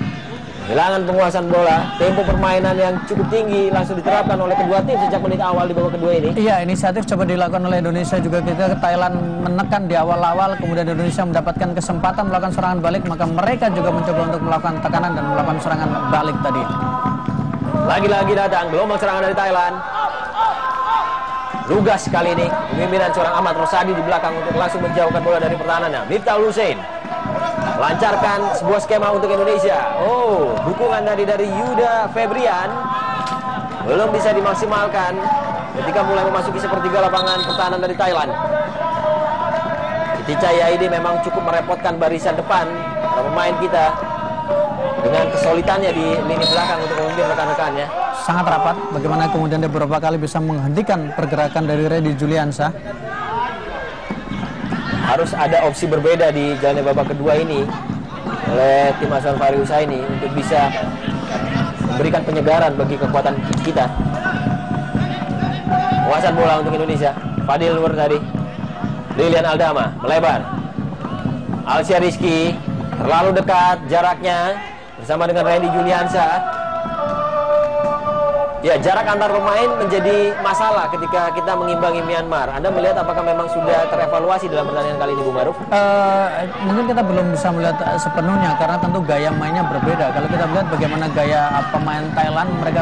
A: Kehilangan penguasaan bola, tempo permainan yang cukup tinggi langsung diterapkan oleh kedua tim sejak menit awal di babak kedua ini. Iya, inisiatif coba dilakukan oleh Indonesia juga. Kita Thailand menekan di awal-awal, kemudian Indonesia mendapatkan kesempatan melakukan serangan balik, maka mereka juga mencoba untuk melakukan tekanan dan melakukan serangan balik tadi. Lagi-lagi datang gelombang serangan dari Thailand. Lugas kali ini, pemimpinan seorang Ahmad Rosadi di belakang untuk langsung menjauhkan bola dari pertahanannya. Miftahul Hussein lancarkan sebuah skema untuk Indonesia. Oh, dukungan dari Yuda Febrian belum bisa dimaksimalkan ketika mulai memasuki sepertiga lapangan pertahanan dari Thailand. Cica Yaidi memang cukup merepotkan barisan depan para pemain kita dengan kesulitannya di lini belakang untuk memimpin rekan-rekannya. Sangat rapat, bagaimana kemudian dia beberapa kali bisa menghentikan pergerakan dari Reddy Juliansa. Harus ada opsi berbeda di jalannya babak kedua ini oleh tim asuhan Fahri Husaini untuk bisa memberikan penyegaran bagi kekuatan kita. Penguasaan bola untuk Indonesia. Fadil Nur tadi. Lilian Aldama melebar. Alsia Rizky terlalu dekat jaraknya bersama dengan Randy Juliansa. Ya, jarak antar pemain menjadi masalah ketika kita mengimbangi Myanmar. Anda melihat apakah memang sudah terevaluasi dalam pertandingan kali ini, Bung Maruf?
B: Mungkin kita belum bisa melihat sepenuhnya karena tentu gaya mainnya berbeda. Kalau kita melihat bagaimana gaya pemain Thailand, mereka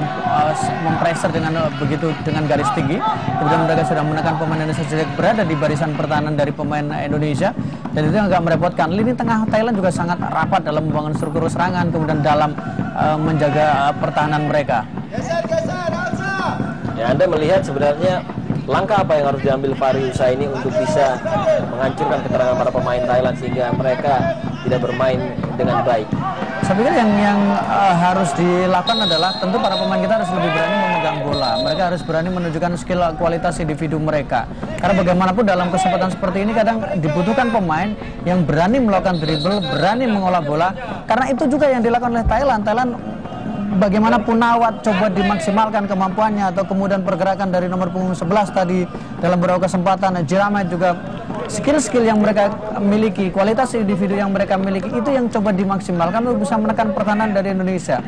B: mempressure dengan garis tinggi. Kemudian mereka sudah menekan pemain Indonesia sejak berada di barisan pertahanan dari pemain Indonesia. Dan itu yang agak merepotkan. Lini tengah Thailand juga sangat rapat dalam membangun struktur serangan, kemudian dalam menjaga pertahanan mereka.
A: Ya, Anda melihat sebenarnya langkah apa yang harus diambil Fahri Husaini untuk bisa menghancurkan keterangan para pemain Thailand sehingga mereka tidak bermain dengan baik?
B: Saya pikir yang harus dilakukan adalah tentu para pemain kita harus lebih berani memegang bola. Mereka harus berani menunjukkan skill kualitas individu mereka. Karena bagaimanapun dalam kesempatan seperti ini kadang dibutuhkan pemain yang berani melakukan dribble, berani mengolah bola. Karena itu juga yang dilakukan oleh Thailand. Bagaimana Punawat coba dimaksimalkan kemampuannya atau kemudian pergerakan dari nomor punggung 11 tadi dalam beberapa kesempatan. Jiramet juga skill-skill yang mereka miliki, kualitas individu yang mereka miliki itu yang coba dimaksimalkan untuk bisa menekan pertahanan dari Indonesia.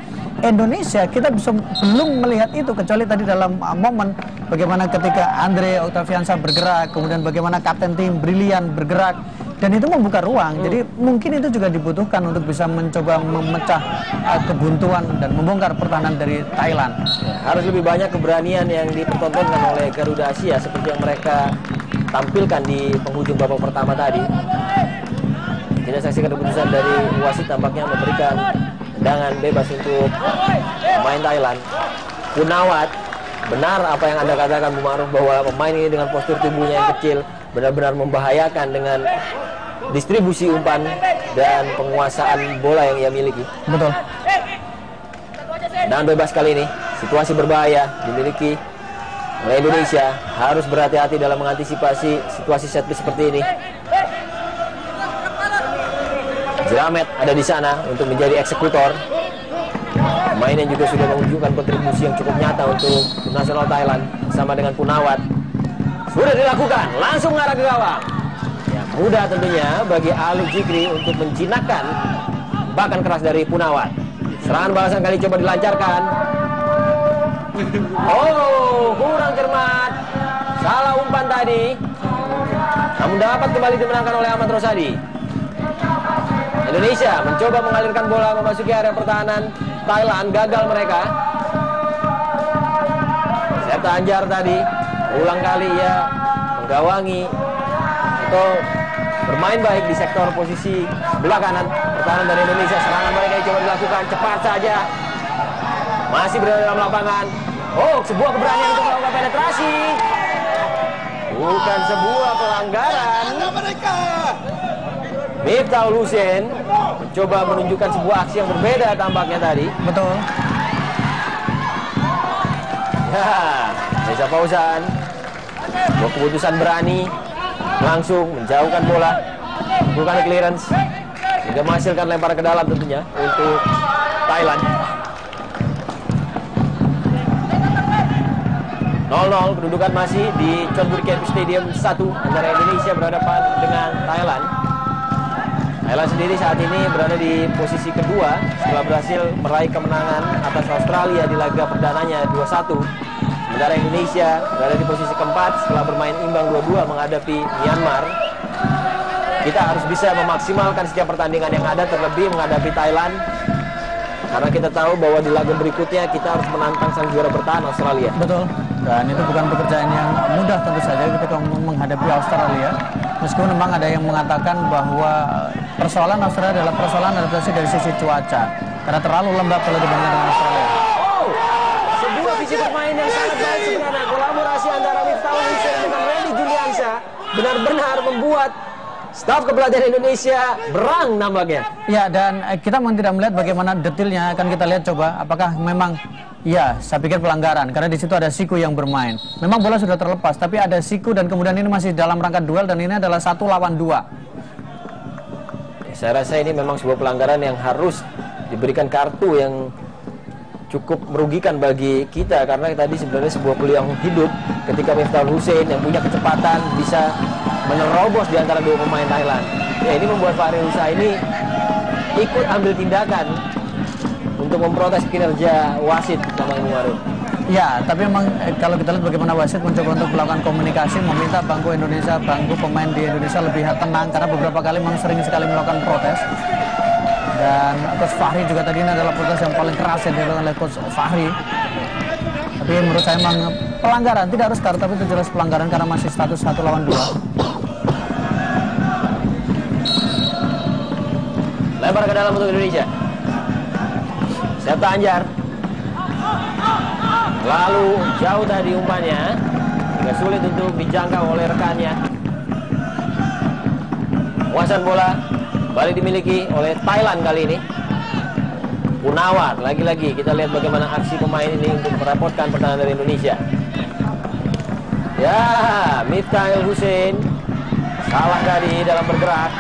B: Kita belum melihat itu kecuali tadi dalam momen bagaimana ketika Andre Octaviansyah bergerak, kemudian bagaimana kapten tim Brilian bergerak. Dan itu membuka ruang, jadi mungkin itu juga dibutuhkan untuk bisa mencoba memecah kebuntuan dan membongkar pertahanan dari Thailand.
A: Harus lebih banyak keberanian yang dipertontonkan oleh Garuda Asia seperti yang mereka tampilkan di penghujung babak pertama tadi. Kita saksikan keputusan dari wasit tampaknya memberikan tendangan bebas untuk pemain Thailand. Punawat, benar apa yang Anda katakan, Bu Ma'ruf, bahwa pemain ini dengan postur tubuhnya yang kecil benar-benar membahayakan dengan distribusi umpan dan penguasaan bola yang ia miliki.
B: Betul.
A: Dan bebas kali ini, situasi berbahaya dimiliki oleh Indonesia. Harus berhati-hati dalam mengantisipasi situasi set piece seperti ini. Jiramet ada di sana untuk menjadi eksekutor. Pemain yang juga sudah menunjukkan kontribusi yang cukup nyata untuk tim nasional Thailand bersama dengan Punawat. Sudah dilakukan, langsung mengarah ke gawang. Ya, mudah tentunya bagi Ali Jikri untuk menjinakkan bahkan keras dari Punawat. Serangan balasan kali coba dilancarkan. Oh, kurang cermat. Salah umpan tadi. Namun dapat kembali dimenangkan oleh Ahmad Rosadi. Indonesia mencoba mengalirkan bola memasuki area pertahanan Thailand, gagal mereka. Septa Anjar tadi ulang kali ya menggawangi atau bermain baik di sektor posisi sebelah kanan pertahanan dari Indonesia. Serangan mereka coba dilakukan cepat saja, masih berada dalam lapangan. Oh, sebuah keberanian untuk melakukan penetrasi, bukan sebuah pelanggaran. Miftahul Husain mencoba menunjukkan sebuah aksi yang berbeda tampaknya tadi.
B: Betul.
A: Ya, Reza Fauzan, sebuah keputusan berani langsung menjauhkan bola, bukan clearance, hingga menghasilkan lemparan ke dalam tentunya untuk Thailand. 0-0 kedudukan masih di Chonburi Campus Stadium 1 antara Indonesia berhadapan dengan Thailand. Thailand sendiri saat ini berada di posisi kedua setelah berhasil meraih kemenangan atas Australia di laga perdananya 2-1. Sementara Indonesia berada di posisi keempat setelah bermain imbang 2-2 menghadapi Myanmar. Kita harus bisa memaksimalkan setiap pertandingan yang ada, terlebih menghadapi Thailand. Karena kita tahu bahwa di laga berikutnya kita harus menantang sang juara bertahan Australia.
B: Betul. Dan itu bukan pekerjaan yang mudah tentu saja ketika menghadapi Australia. Meskipun memang ada yang mengatakan bahwa persoalan Australia adalah persoalan adaptasi dari sisi cuaca. Karena terlalu lembab kalau dibandingkan dengan Australia.
A: Oh, sebuah visi bermain yang sangat baik sebenarnya. Kolaborasi antara Miftahul Husain dengan Randy Juliansyah benar-benar membuat staf kepelatihan Indonesia berang nampaknya.
B: Ya, dan kita memang tidak melihat bagaimana detailnya. Akan kita lihat coba apakah memang, ya, saya pikir pelanggaran. Karena di situ ada Siku yang bermain. Memang bola sudah terlepas, tapi ada Siku dan kemudian ini masih dalam rangka duel dan ini adalah 1 lawan 2.
A: Saya rasa ini memang sebuah pelanggaran yang harus diberikan kartu yang cukup merugikan bagi kita. Karena tadi sebenarnya sebuah peluang hidup ketika Miftahul Husain yang punya kecepatan bisa menerobos di antara dua pemain Thailand. Ya, ini membuat Fahri Husaini ikut ambil tindakan untuk memprotes kinerja wasit nama Ibu Maruf.
B: Ya, tapi memang kalau kita lihat bagaimana wasit mencoba untuk melakukan komunikasi, meminta bangku Indonesia, bangku pemain di Indonesia lebih tenang karena beberapa kali memang sering sekali melakukan protes. Dan Coach Fahri juga tadi ini adalah protes yang paling keras yang dilakukan oleh Coach Fahri. Tapi menurut saya memang pelanggaran, tidak harus kartu, tapi itu jelas pelanggaran karena masih status 1 lawan 2.
A: Lebar ke dalam untuk Indonesia. Septa Anjar. Lalu jauh tadi umpannya, agak sulit untuk dijangkau oleh rekannya. Penguasaan bola balik dimiliki oleh Thailand kali ini. Punawar, lagi-lagi kita lihat bagaimana aksi pemain ini untuk merepotkan pertahanan dari Indonesia. Ya, Miftahul Hussein salah tadi dalam bergerak.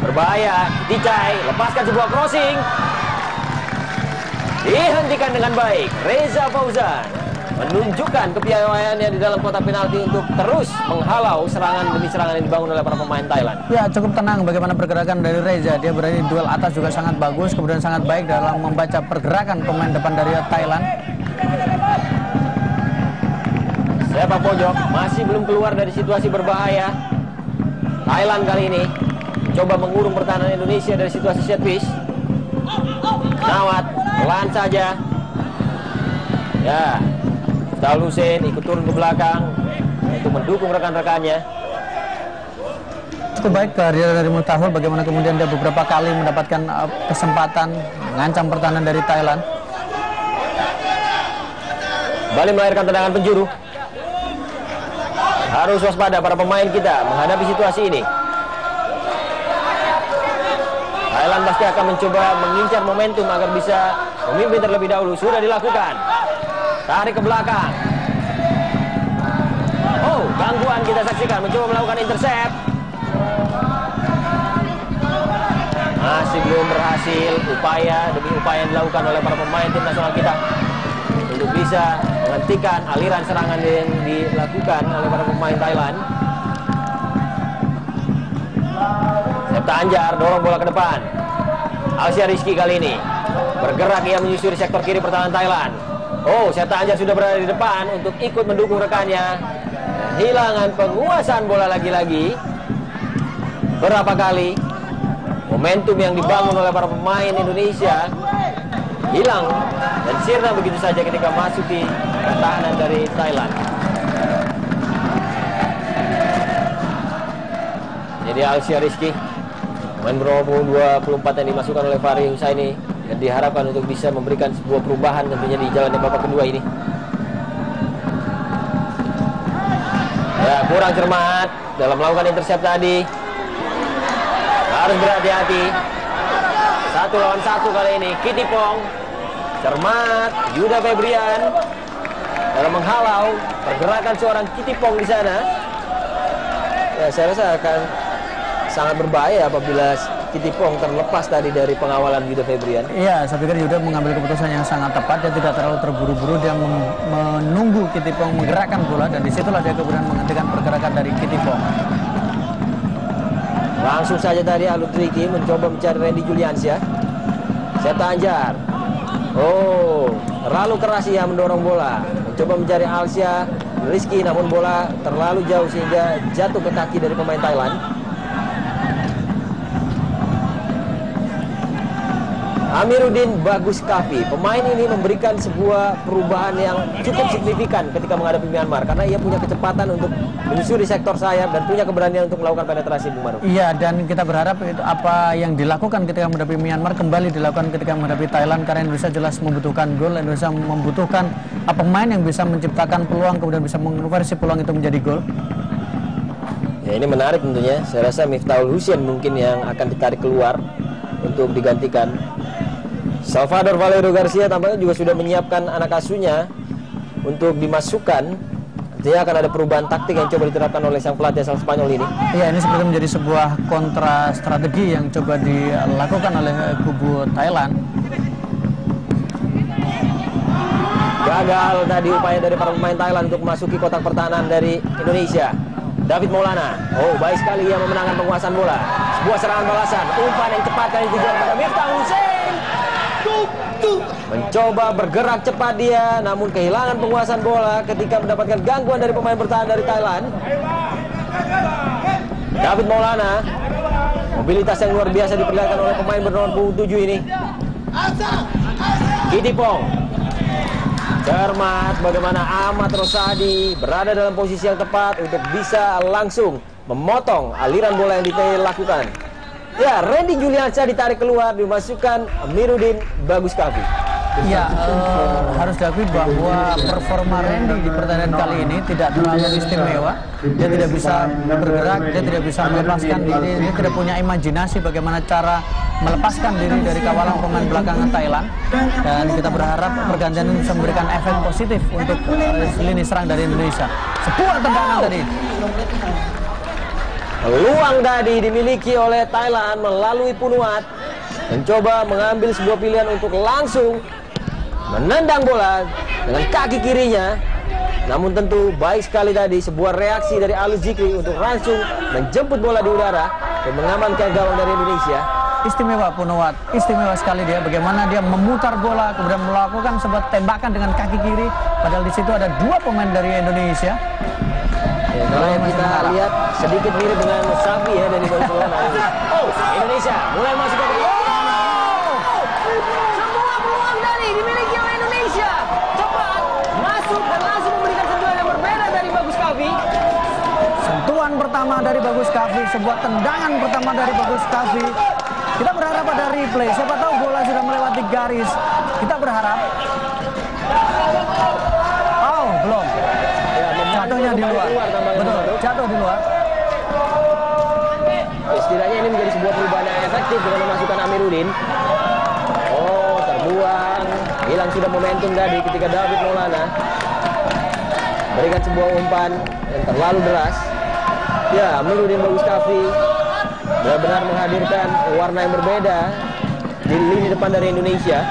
A: Berbahaya, Ticai lepaskan sebuah crossing. Dihentikan dengan baik. Reza Fauzan menunjukkan kepiawaiannya di dalam kotak penalti untuk terus menghalau serangan demi serangan yang dibangun oleh para pemain Thailand.
B: Ya, cukup tenang bagaimana pergerakan dari Reza. Dia berada di duel atas juga sangat bagus, kemudian sangat baik dalam membaca pergerakan pemain depan dari Thailand.
A: Sepak pojok masih belum keluar dari situasi berbahaya. Thailand kali ini coba mengurung pertahanan Indonesia dari situasi set piece. Nawat pelan saja. Ya, Miftahul Hussein ikut turun ke belakang untuk mendukung rekan-rekannya.
B: Cukup baik kehadiran dari Miftahul, bagaimana kemudian dia beberapa kali mendapatkan kesempatan mengancam pertahanan dari Thailand.
A: Bali melahirkan tendangan penjuru. Harus waspada para pemain kita menghadapi situasi ini. Thailand pasti akan mencoba mengincar momentum agar bisa memimpin terlebih dahulu. Sudah dilakukan. Tarik ke belakang. Oh, gangguan kita saksikan. Mencoba melakukan intercept. Masih belum berhasil. Upaya demi upaya yang dilakukan oleh para pemain tim nasional kita untuk bisa menghentikan aliran serangan yang dilakukan oleh para pemain Thailand. Septa Anjar dorong bola ke depan. Alsia Rizky kali ini bergerak, ia menyusuri sektor kiri pertahanan Thailand. Oh, Septa Anjar sudah berada di depan untuk ikut mendukung rekannya. Hilangan penguasaan bola lagi-lagi. Berapa kali momentum yang dibangun oleh para pemain Indonesia hilang dan sirna begitu saja ketika masuki pertahanan dari Thailand. Jadi Alsia Rizky, pemain berumur 24 yang dimasukkan oleh Fahri Husaini, yang diharapkan untuk bisa memberikan sebuah perubahan tentunya di jalannya babak kedua ini. Ya, kurang cermat dalam melakukan intercept tadi. Harus berhati-hati. 1 lawan 1 kali ini. Kitipong cermat, Yuda Febrian dalam menghalau pergerakan seorang Kitipong di sana. Ya, saya rasa akan sangat berbahaya apabila Kitipong terlepas tadi dari pengawalan Yuda Febrian.
B: Iya, saya pikir Yuda mengambil keputusan yang sangat tepat. Dia tidak terlalu terburu-buru, dia menunggu Kitipong menggerakkan bola dan disitulah dia kemudian menghentikan pergerakan dari Kitipong.
A: Langsung saja tadi Alut Riki mencoba mencari Randy Juliansyah. Septa Anjar. Oh, terlalu keras ia mendorong bola. Mencoba mencari Alsia Rizky, namun bola terlalu jauh sehingga jatuh ke kaki dari pemain Thailand. Amiruddin Bagus Kafi, pemain ini memberikan sebuah perubahan yang cukup signifikan ketika menghadapi Myanmar karena ia punya kecepatan untuk menyusuri sektor sayap dan punya keberanian untuk melakukan penetrasi, Bung Manu.
B: Iya, dan kita berharap itu apa yang dilakukan ketika menghadapi Myanmar kembali dilakukan ketika menghadapi Thailand karena Indonesia jelas membutuhkan gol. Indonesia membutuhkan pemain yang bisa menciptakan peluang kemudian bisa mengonversi peluang itu menjadi gol.
A: Ya, ini menarik tentunya. Saya rasa Miftahul Hussein mungkin yang akan ditarik keluar untuk digantikan. Salvador Valero Garcia tampaknya juga sudah menyiapkan anak asuhnya untuk dimasukkan. Artinya akan ada perubahan taktik yang coba diterapkan oleh sang pelatih asal Spanyol ini.
B: Iya, ini seperti menjadi sebuah kontra strategi yang coba dilakukan oleh kubu Thailand.
A: Gagal tadi upaya dari para pemain Thailand untuk memasuki kotak pertahanan dari Indonesia. David Maulana, oh baik sekali ia memenangkan penguasaan bola. Sebuah serangan balasan, umpan yang cepat kali dijual pada Miftahul Hussein. Mencoba bergerak cepat dia, namun kehilangan penguasaan bola ketika mendapatkan gangguan dari pemain bertahan dari Thailand. David Maulana, mobilitas yang luar biasa diperlihatkan oleh pemain bernomor punggung 7 ini. Kitipong, cermat bagaimana Ahmad Rosadi berada dalam posisi yang tepat untuk bisa langsung memotong aliran bola yang dilakukan. Ya, Randy Juliansyah ditarik keluar, dimasukkan Amiruddin Bagus Kavi.
B: Ya, harus diakui bahwa performa Randy di pertandingan kali ini tidak terlalu istimewa. Dia tidak bisa bergerak, dia tidak bisa melepaskan diri, dia tidak punya imajinasi bagaimana cara melepaskan diri dari kawalan pemain belakangan Thailand. Dan kita berharap pergantian ini bisa memberikan efek positif untuk lini serang dari Indonesia. Sebuah tendangan tadi.
A: Peluang tadi dimiliki oleh Thailand melalui Punuat. Mencoba mengambil sebuah pilihan untuk langsung menendang bola dengan kaki kirinya. Namun tentu baik sekali tadi sebuah reaksi dari Alus Zikri untuk langsung menjemput bola di udara dan mengamankan gawang dari Indonesia.
B: Istimewa Punuat, istimewa sekali dia bagaimana dia memutar bola kemudian melakukan sebuah tembakan dengan kaki kiri, padahal di situ ada dua pemain dari Indonesia.
A: Ya, kalau yang kita lihat sedikit mirip dengan Safi ya dari Barcelona. Oh, Indonesia mulai masuk ke
O: semua peluang tadi dimiliki oleh Indonesia. Cepat masuk dan langsung memberikan sentuhan yang berbeda dari Bagus Kavi.
B: Sentuhan pertama dari Bagus Kavi, sebuah tendangan pertama dari Bagus Kavi. Kita berharap ada replay, siapa tahu bola sudah melewati garis. Kita berharap. Oh, belum. Jatuhnya di luar. Betul, jatuh di luar.
A: Setidaknya ini menjadi sebuah perubahan yang efektif dengan memasukkan Amiruddin. Oh, terbuang. Hilang sudah momentum tadi ketika David Maulana berikan sebuah umpan yang terlalu deras. Ya, Amiruddin Bagus Kavi benar-benar menghadirkan warna yang berbeda di lini depan dari Indonesia.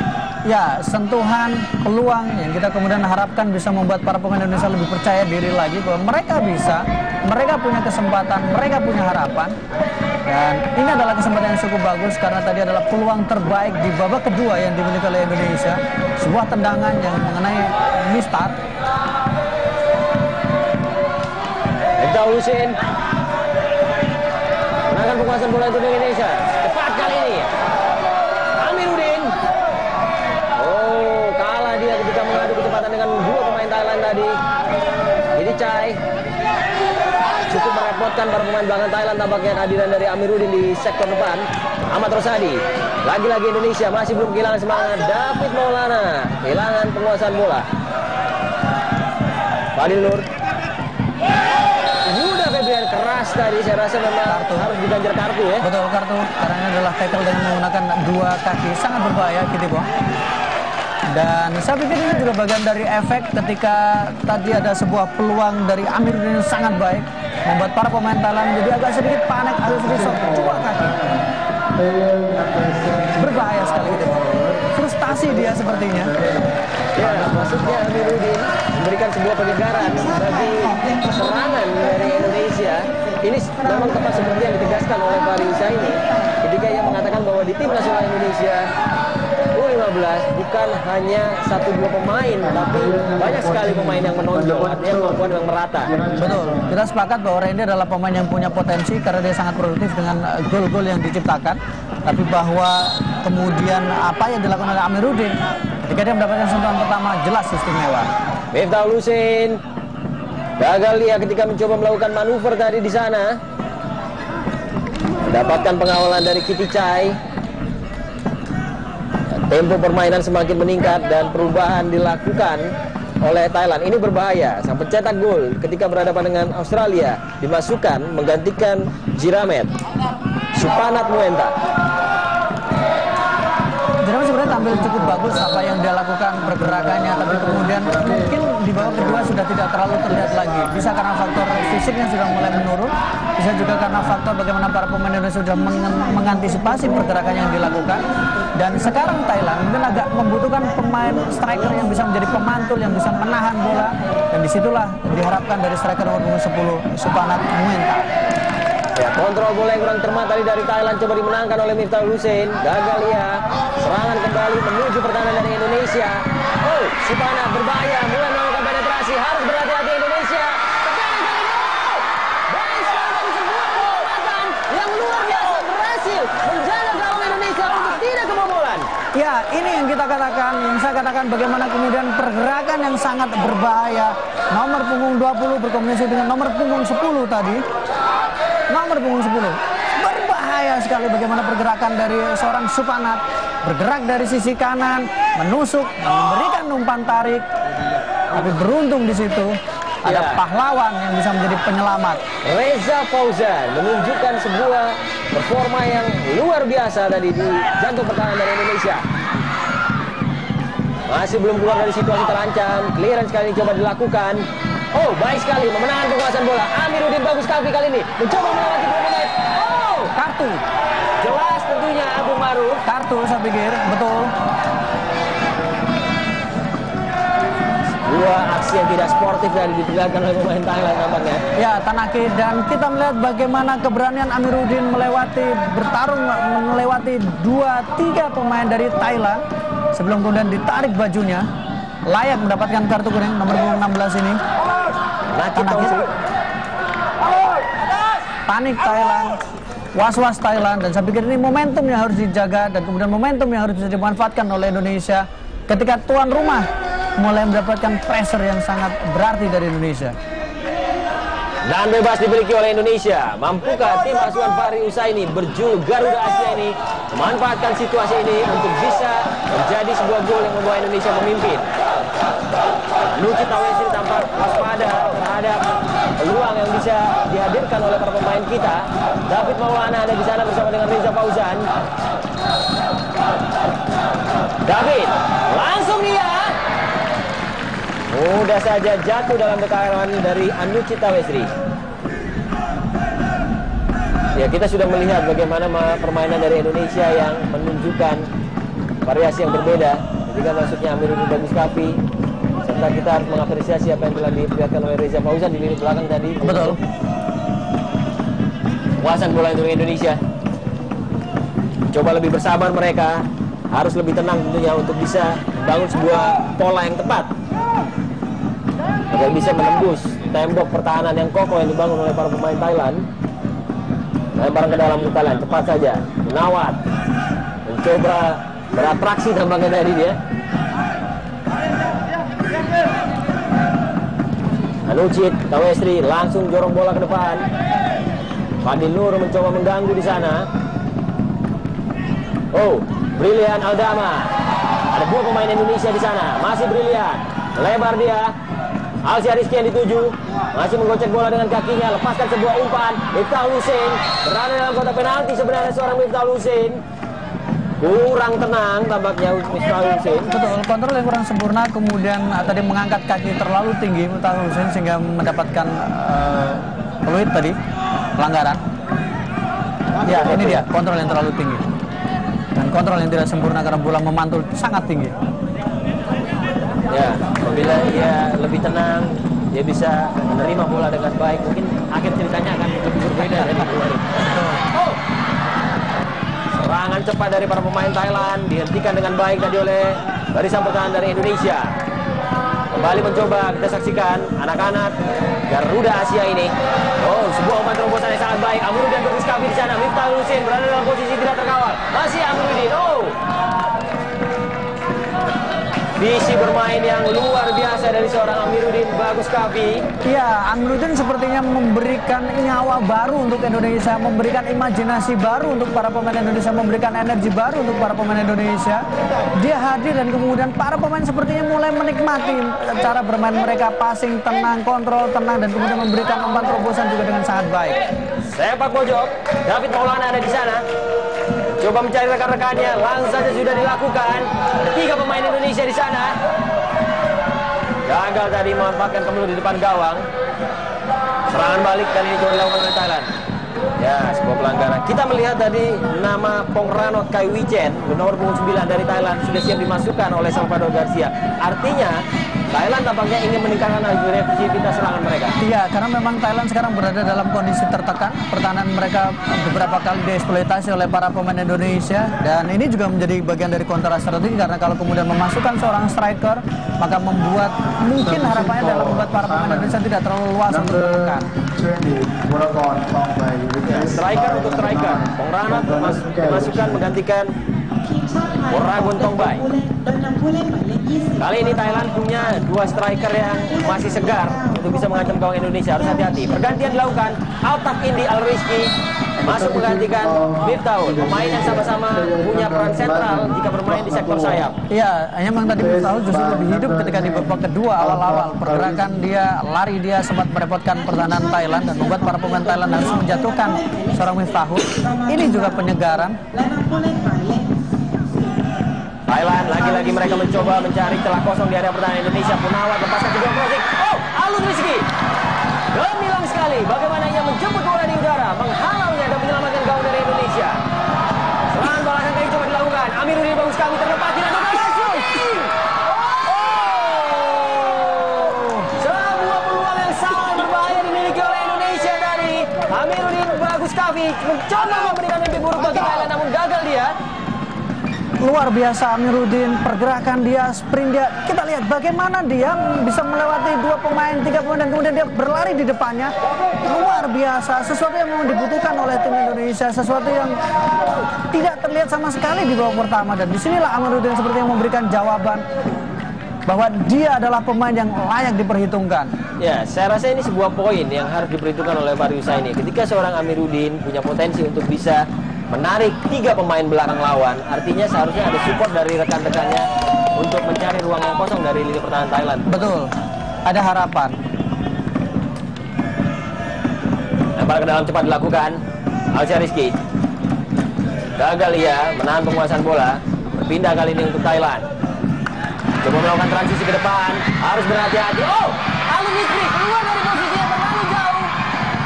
B: Ya, sentuhan, peluang yang kita kemudian harapkan bisa membuat para pemain Indonesia lebih percaya diri lagi bahwa mereka bisa, mereka punya kesempatan, mereka punya harapan. Dan ini adalah kesempatan yang cukup bagus karena tadi adalah peluang terbaik di babak kedua yang dimiliki oleh Indonesia. Sebuah tendangan yang mengenai Mistar.
A: Miftahul Husein menangkan penguasaan bola untuk Indonesia. Cepat kali ini. Amiruddin. Oh, kalah dia ketika mengadu kecepatan dengan dua pemain Thailand tadi. Jadi Chai cukup merepotkan para pemain belakang Thailand tampaknya kehadiran dari Amiruddin di sektor depan. Ahmad Rosadi. Lagi-lagi Indonesia masih belum kehilangan semangat. David Maulana kehilangan penguasaan bola. Fadil Nur. Yuda Febrian keras tadi, saya rasa memang harus diganjar kartu ya.
B: Betul, kartu karena ini adalah tackle dengan menggunakan dua kaki, sangat berbahaya Kitipong. Dan saya pikir ini juga bagian dari efek ketika tadi ada sebuah peluang dari Amiruddin yang sangat baik, membuat para pemain Thailand jadi agak sedikit panik, agak sedikit dua kaki. Berbahaya sekali Kitipong. Frustasi dia sepertinya.
A: Ya, maksudnya Amiruddin memberikan sebuah penyegaran bagi serangan dari Indonesia. Ini memang tepat seperti yang ditegaskan oleh Fahri Husaini ketika ia mengatakan bahwa di tim nasional Indonesia U15 bukan hanya 1-2 pemain, tapi banyak sekali pemain yang menonjol, artinya kemampuan yang merata.
B: Betul, kita sepakat bahwa Randy adalah pemain yang punya potensi karena dia sangat produktif dengan gol-gol yang diciptakan. Tapi bahwa kemudian apa yang dilakukan oleh Amiruddin ketika dia mendapatkan sentuhan pertama jelas istimewa.
A: Miftahul Husein gagal dia ketika mencoba melakukan manuver tadi di sana. Mendapatkan pengawalan dari Kitty Chai. Tempo permainan semakin meningkat dan perubahan dilakukan oleh Thailand. Ini berbahaya. Sang pencetak gol ketika berhadapan dengan Australia dimasukkan menggantikan Jiramet. Supanat Muenta.
B: Jiramet sebenarnya tampil cukup bagus apa yang dia lakukan pergerakannya, tapi kemudian mungkin di babak kedua sudah tidak terlalu terlihat lagi. Bisa karena faktor fisiknya sudah mulai menurun, bisa juga karena faktor bagaimana para pemain Indonesia sudah mengantisipasi pergerakan yang dilakukan. Dan sekarang Thailand mungkin agak membutuhkan pemain striker yang bisa menjadi pemantul, yang bisa menahan bola. Dan disitulah diharapkan dari striker nomor 10, Supanat Muenta.
A: Ya, kontrol bola yang kurang cermat tadi dari Thailand coba dimenangkan oleh Miftahul Hussein. Gagal ya. Serangan kembali menuju pertahanan dari Indonesia. Oh, Supanat berbahaya, mulai melakukan penetrasi. Harus berhati-hati Indonesia. Tekanan kali ini. Oh, baik sekali dari sebuah penyelamatan yang luar biasa berhasil menjaga gawang Indonesia untuk tidak kebobolan.
B: Ya, ini yang kita katakan, yang saya katakan bagaimana kemudian pergerakan yang sangat berbahaya. Nomor punggung 20 berkombinasi dengan nomor punggung 10 tadi. Nomor punggung 10. Berbahaya sekali bagaimana pergerakan dari seorang Supanat. Bergerak dari sisi kanan, menusuk, memberikan umpan tarik. Tapi beruntung di situ ada pahlawan yang bisa menjadi penyelamat.
A: Reza Fauzan menunjukkan sebuah performa yang luar biasa tadi di jantung pertahanan dari Indonesia. Masih belum keluar dari situasi terancam. Clearance kali ini coba dilakukan. Oh, baik sekali memenangkan penguasaan bola. Amiruddin Bagus Kafi kali ini mencoba melewati 2 menit. Oh,
B: kartu.
A: Jelas tentunya Abu Maruf.
B: Kartu saya pikir, betul.
A: Dua aksi yang tidak sportif dari diperlihatkan oleh pemain Thailand nampaknya.
B: Ya, Tanaki, dan kita melihat bagaimana keberanian Amiruddin bertarung melewati 2-3 pemain dari Thailand sebelum kemudian ditarik bajunya. Layak mendapatkan kartu kuning nomor 16 ini. Tanaki. Panik Thailand, was-was Thailand, dan saya pikir ini momentum yang harus dijaga dan kemudian momentum yang harus bisa dimanfaatkan oleh Indonesia ketika tuan rumah mulai mendapatkan pressure yang sangat berarti dari Indonesia.
A: Dan bebas dimiliki oleh Indonesia. Mampukah tim asuhan Fahri Husaini berjuluk Garuda Asia ini memanfaatkan situasi ini untuk bisa menjadi sebuah gol yang membawa Indonesia memimpin? Nuci Tawesri tampak waspada terhadap peluang yang bisa dihadirkan oleh para pemain kita. David Maulana ada di sana bersama dengan Reza Fauzan. David, langsung dia. Mudah saja jatuh dalam tekanan dari Anuci Tawesri. Ya, kita sudah melihat bagaimana permainan dari Indonesia yang menunjukkan variasi yang berbeda ketika masuknya Amiruddin Bagus Kafi. Serta kita harus mengapresiasi apa yang telah diperlihatkan oleh Reza Fauzan di lini belakang tadi.
B: Betul.
A: Kuasaan bola untuk Indonesia. Coba lebih bersabar mereka. Harus lebih tenang tentunya untuk bisa bangun sebuah pola yang tepat agar bisa menembus tembok pertahanan yang kokoh yang dibangun oleh para pemain Thailand. Lemparan ke dalam Thailand, cepat saja. Nawat mencoba beratraksi tampaknya tadi dia. Anucit Tawesri langsung jorong bola ke depan. Fadil Nur mencoba mengganggu di sana. Oh, Brilian Aldama. Ada 2 pemain Indonesia di sana. Masih Brilian. Lebar dia. Alsyah Rizky yang dituju. Masih menggocek bola dengan kakinya. Lepaskan sebuah umpan. Miftahul Hussein berada dalam kotak penalti sebenarnya seorang Miftahul Hussein. Kurang tenang tampaknya Miftahul Hussein.
B: Betul, kontrol yang kurang sempurna. Kemudian tadi mengangkat kaki terlalu tinggi Miftahul Hussein sehingga mendapatkan peluit tadi. Pelanggaran. Ya, ini dia kontrol yang terlalu tinggi. Dan kontrol yang tidak sempurna karena bola memantul sangat tinggi.
A: Ya, apabila dia lebih tenang, dia bisa menerima bola dengan baik. Mungkin akhir ceritanya akan lebih berbeda dari kemarin. Oh. Serangan cepat dari para pemain Thailand dihentikan dengan baik tadi oleh barisan pertahanan dari Indonesia. Kembali mencoba kita saksikan anak-anak Garuda Asia ini. Oh, sebuah umpan terobosan yang sangat baik. Amiruddin Bagus Kafi di sana. Miftahul Hussein berada dalam posisi tidak terkawal. Masih Amiruddin. Oh. Visi bermain yang luar biasa dari seorang Amiruddin Bagus Kafi.
B: Ya, Amiruddin sepertinya memberikan nyawa baru untuk Indonesia, memberikan imajinasi baru untuk para pemain Indonesia, memberikan energi baru untuk para pemain Indonesia. Dia hadir dan kemudian para pemain sepertinya mulai menikmati cara bermain mereka, passing tenang, kontrol tenang, dan kemudian memberikan umpan terobosan juga dengan sangat baik.
A: Sepak pojok, David Maulana ada di sana. Coba mencari rekan-rekannya, langsung saja sudah dilakukan. Ada 3 pemain Indonesia di sana. Gagal tadi memanfaatkan kemelut di depan gawang. Serangan balik kali ini coba dilakukan oleh Thailand. Ya, sebuah pelanggaran. Kita melihat tadi nama Pongranot Kaiwichen, nomor punggung 9 dari Thailand, sudah siap dimasukkan oleh Salvador Garcia. Artinya Thailand tampaknya ingin meningkatkan agresivitas serangan mereka.
B: Iya, karena memang Thailand sekarang berada dalam kondisi tertekan. Pertahanan mereka beberapa kali dieksploitasi oleh para pemain Indonesia, dan ini juga menjadi bagian dari kontra strategi karena kalau kemudian memasukkan seorang striker, maka membuat mungkin harapannya dalam membuat para pemain Indonesia tidak terlalu luas untuk menekan.
A: Ya, striker untuk striker. Pong Ranot dimasukkan menggantikan Oragon Tongbai. Kali ini Thailand punya dua striker yang masih segar untuk bisa mengancam gawang Indonesia. Harus hati-hati. Pergantian dilakukan. Altaf Indi Al Rizky masuk menggantikan Miftahul. Pemain yang sama-sama punya peran sentral jika bermain di sektor sayap.
B: Iya, hanya memang tadi Miftahul justru lebih hidup ketika di babak kedua awal-awal. Pergerakan dia, lari dia sempat merepotkan pertahanan Thailand dan membuat para pemain Thailand harus menjatuhkan seorang Miftahul. Ini juga penyegaran.
A: Thailand lagi-lagi mereka mencoba mencari celah kosong di area pertahanan Indonesia. Punawat lepaskan kedua crossing. Oh, Alun Rizky gemilang sekali bagaimana ia menjemput bola di udara, menghalaunya dan menyelamatkan gawang dari Indonesia. Serangan balasan kali coba dilakukan. Amiruddin bagus sekali terlepas tidak ada shooting. Oh, sebuah peluang yang sangat berbahaya dimiliki oleh Indonesia dari Amiruddin Bagus Kavi, mencoba memberikan mimpi buruk bagi Thailand namun gagal dia.
B: Luar biasa Amiruddin, pergerakan dia, sprint dia. Kita lihat bagaimana dia bisa melewati dua pemain, tiga pemain, dan kemudian dia berlari di depannya. Luar biasa, sesuatu yang memang dibutuhkan oleh tim Indonesia, sesuatu yang tidak terlihat sama sekali di babak pertama. Dan disinilah Amiruddin seperti yang memberikan jawaban bahwa dia adalah pemain yang layak diperhitungkan.
A: Ya, saya rasa ini sebuah poin yang harus diperhitungkan oleh Fahri Husaini. Ketika seorang Amiruddin punya potensi untuk bisa menarik tiga pemain belakang lawan, artinya seharusnya ada support dari rekan-rekannya untuk mencari ruang yang kosong dari lini pertahanan Thailand.
B: Betul, ada harapan.
A: Lempar ke dalam cepat dilakukan. Alsya Rizky gagal ia menahan penguasaan bola. Berpindah kali ini untuk Thailand. Coba melakukan transisi ke depan, harus berhati-hati. Oh, Alun Rizky keluar dari posisinya terlalu jauh.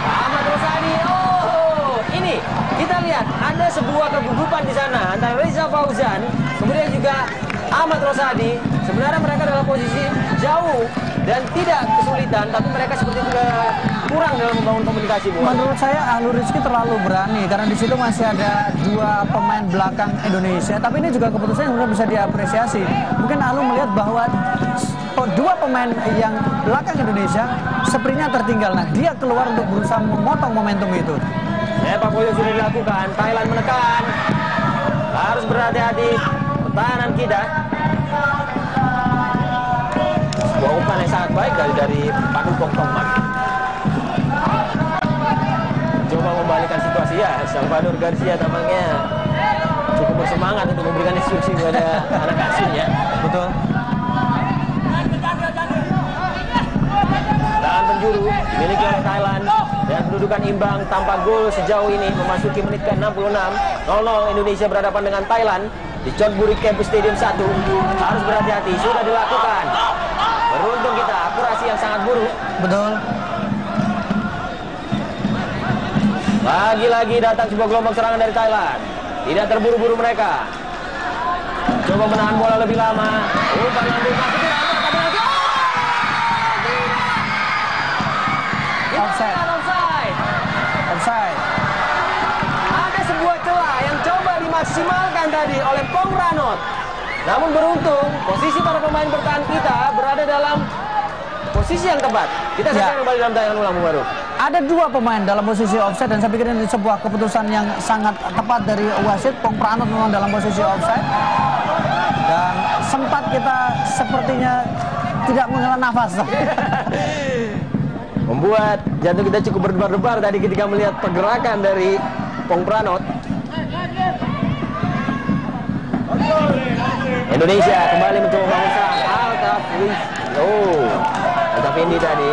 A: Ahmad Rosadi. Oh, ini kita lihat ada sebuah kegugupan di sana antara Reza Fauzan kemudian juga Ahmad Rosadi. Sebenarnya mereka dalam posisi jauh dan tidak kesulitan, tapi mereka seperti kurang dalam membangun komunikasi.
B: Menurut saya Alun Rizky terlalu berani karena di situ masih ada dua pemain belakang Indonesia. Tapi ini juga keputusan yang bisa diapresiasi. Mungkin Alun melihat bahwa dua pemain yang belakang Indonesia sprintnya tertinggal. Nah, dia keluar untuk berusaha memotong momentum itu.
A: Sepak bola sudah dilakukan, Thailand menekan. Harus berhati-hati pertahanan kita. Sebuah umpan yang sangat baik dari Panupong Tongman. Coba membalikan situasi ya, Salvador Garcia tampaknya cukup bersemangat untuk memberikan instruksi kepada anak asuhnya.
B: Betul.
A: Tahan penjuru dimiliki oleh Thailand dan kedudukan imbang tanpa gol sejauh ini memasuki menit ke-66. 0-0 Indonesia berhadapan dengan Thailand di Chonburi Campus Stadium 1. Harus berhati-hati, sudah dilakukan. Beruntung kita, akurasi yang sangat buruk.
B: Betul.
A: Lagi-lagi datang sebuah gelombang serangan dari Thailand. Tidak terburu-buru mereka. Coba menahan bola lebih lama. Umpan lanjut masuk ke dalam, tapi lagi.
B: Offside. Offside.
A: Ada sebuah celah yang coba dimaksimalkan tadi oleh Pong Ranot. Namun beruntung, posisi para pemain bertahan kita berada dalam posisi yang tepat. Kita saksikan kembali dalam tayangan ulang baru.
B: Ada dua pemain dalam posisi offside dan saya pikir ini sebuah keputusan yang sangat tepat dari wasit. Pong Pranot memang dalam posisi offside dan sempat kita sepertinya tidak menghela nafas.
A: Membuat jantung kita cukup berdebar-debar tadi ketika melihat pergerakan dari Pong Pranot. Indonesia kembali mencoba membangun serang. Altaf Indi tadi.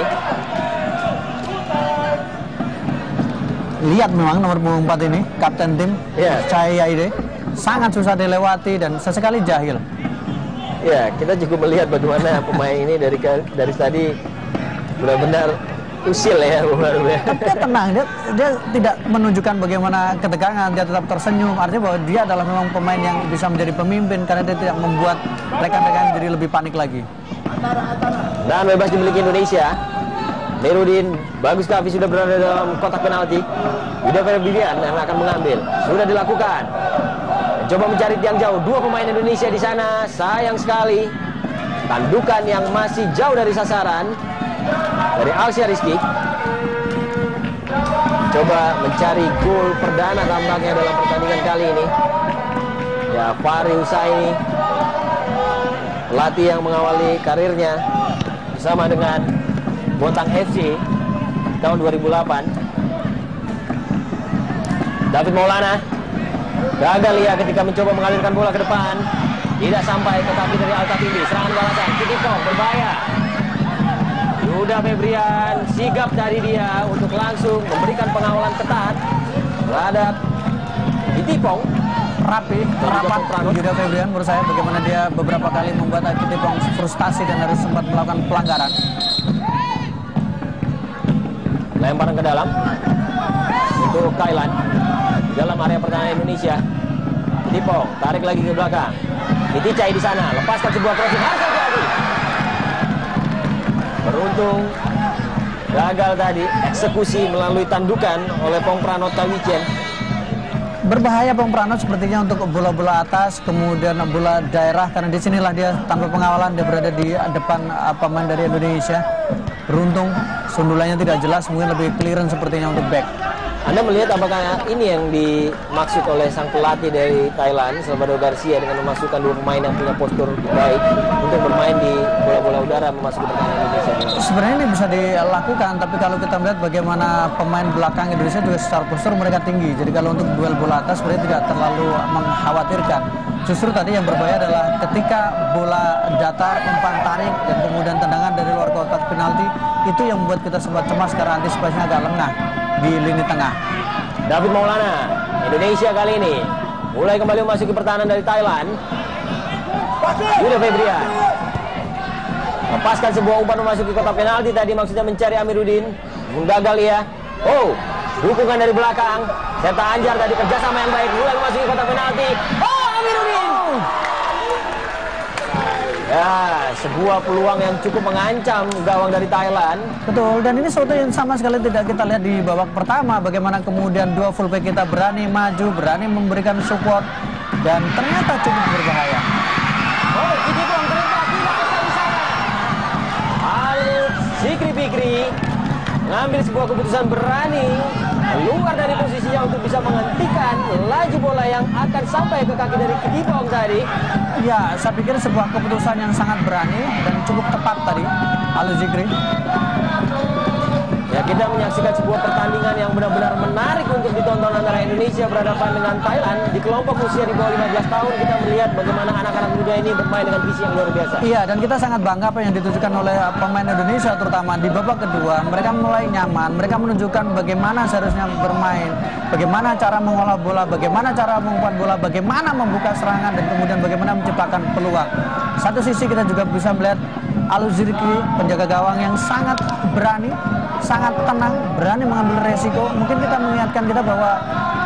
B: Lihat memang nomor punggung 4 ini, kapten tim Cahaya Ide, sangat susah dilewati dan sesekali jahil.
A: Ya, kita cukup melihat bagaimana pemain ini dari tadi benar-benar usil ya.
B: Tapi dia tenang, dia tidak menunjukkan bagaimana ketegangan, dia tetap tersenyum. Artinya bahwa dia adalah memang pemain yang bisa menjadi pemimpin karena dia tidak membuat rekan-rekan jadi lebih panik lagi.
A: Dan bebas dimiliki Indonesia. Nerudin, bagus Kavi sudah berada dalam kotak penalti. Yuda Febrian yang akan mengambil. Sudah dilakukan. Coba mencari tiang jauh. Dua pemain Indonesia di sana. Sayang sekali. Tandukan yang masih jauh dari sasaran dari Alsya Rizky. Coba mencari gol perdana tampaknya dalam pertandingan kali ini. Ya, Fahri Husaini, pelatih yang mengawali karirnya bersama dengan Bontang FC tahun 2008. David Maulana gagal ya ketika mencoba mengalirkan bola ke depan. Tidak sampai ke kaki dari Altafindi. Serangan balasan, Kitipong berbahaya. Yuda Febrian sigap dari dia untuk langsung memberikan pengawalan ketat terhadap Kitipong.
B: Rapi, rapat Yuda Febrian menurut saya, bagaimana dia beberapa kali membuat Kitipong frustasi dan harus sempat melakukan pelanggaran.
A: Lemparan ke dalam untuk Thailand dalam area pertahanan Indonesia. Kitipong tarik lagi ke belakang. Iticai di sana, lepaskan sebuah crossing, harus lagi. Beruntung gagal tadi eksekusi melalui tandukan oleh Pong Pranot Tawichen.
B: Berbahaya Pong Pranot sepertinya untuk bola-bola atas, kemudian bola daerah, karena disinilah dia tanpa pengawalan dia berada di depan pemain dari Indonesia. Beruntung sundulannya tidak jelas, mungkin lebih clearance sepertinya untuk back.
A: Anda melihat apakah ini yang dimaksud oleh sang pelatih dari Thailand, Salvador Garcia, dengan memasukkan dua pemain yang punya postur baik untuk bermain di bola-bola udara memasuki pertahanan Indonesia?
B: Sebenarnya ini bisa dilakukan, tapi kalau kita melihat bagaimana pemain belakang Indonesia juga secara postur mereka tinggi. Jadi kalau untuk duel bola atas sebenarnya tidak terlalu mengkhawatirkan. Justru tadi yang berbahaya adalah ketika bola datar, umpan tarik, dan kemudian tendangan dari luar kotak penalti, itu yang membuat kita sempat cemas karena antisipasinya agak lengah di lini tengah.
A: David Maulana, Indonesia kali ini mulai kembali memasuki pertahanan dari Thailand. Yuda Febrian lepaskan sebuah umpan memasuki kotak penalti tadi, maksudnya mencari Amiruddin. Gagal ya. Oh, dukungan dari belakang. Serta Anjar tadi kerjasama yang baik mulai memasuki kotak penalti. Oh, Amiruddin. Ya, sebuah peluang yang cukup mengancam gawang dari Thailand.
B: Betul, dan ini sesuatu yang sama sekali tidak kita lihat di babak pertama. Bagaimana kemudian dua fullback kita berani maju, berani memberikan support, dan ternyata cukup berbahaya.
A: Oh, ini peluang ternyata tidak bisa di sana. Lalu Zikri Fikri mengambil sebuah keputusan berani keluar dari posisinya untuk bisa menghentikan laju bola yang akan sampai ke kaki dari Kitipong tadi.
B: Ya, saya pikir sebuah keputusan yang sangat berani dan cukup tepat tadi, Alu Zikri.
A: Ya, kita menyaksikan sebuah pertandingan yang benar-benar menarik untuk ditonton antara Indonesia berhadapan dengan Thailand. Di kelompok usia di bawah 15 tahun kita melihat bagaimana anak-anak muda ini bermain dengan visi yang luar biasa.
B: Iya, dan kita sangat bangga apa yang ditunjukkan oleh pemain Indonesia, terutama di babak kedua. Mereka mulai nyaman, mereka menunjukkan bagaimana seharusnya bermain, bagaimana cara mengolah bola, bagaimana cara mengumpan bola, bagaimana membuka serangan, dan kemudian bagaimana menciptakan peluang. Satu sisi kita juga bisa melihat Alu Zikri, penjaga gawang yang sangat berani, sangat tenang, berani mengambil resiko. Mungkin kita mengingatkan kita bahwa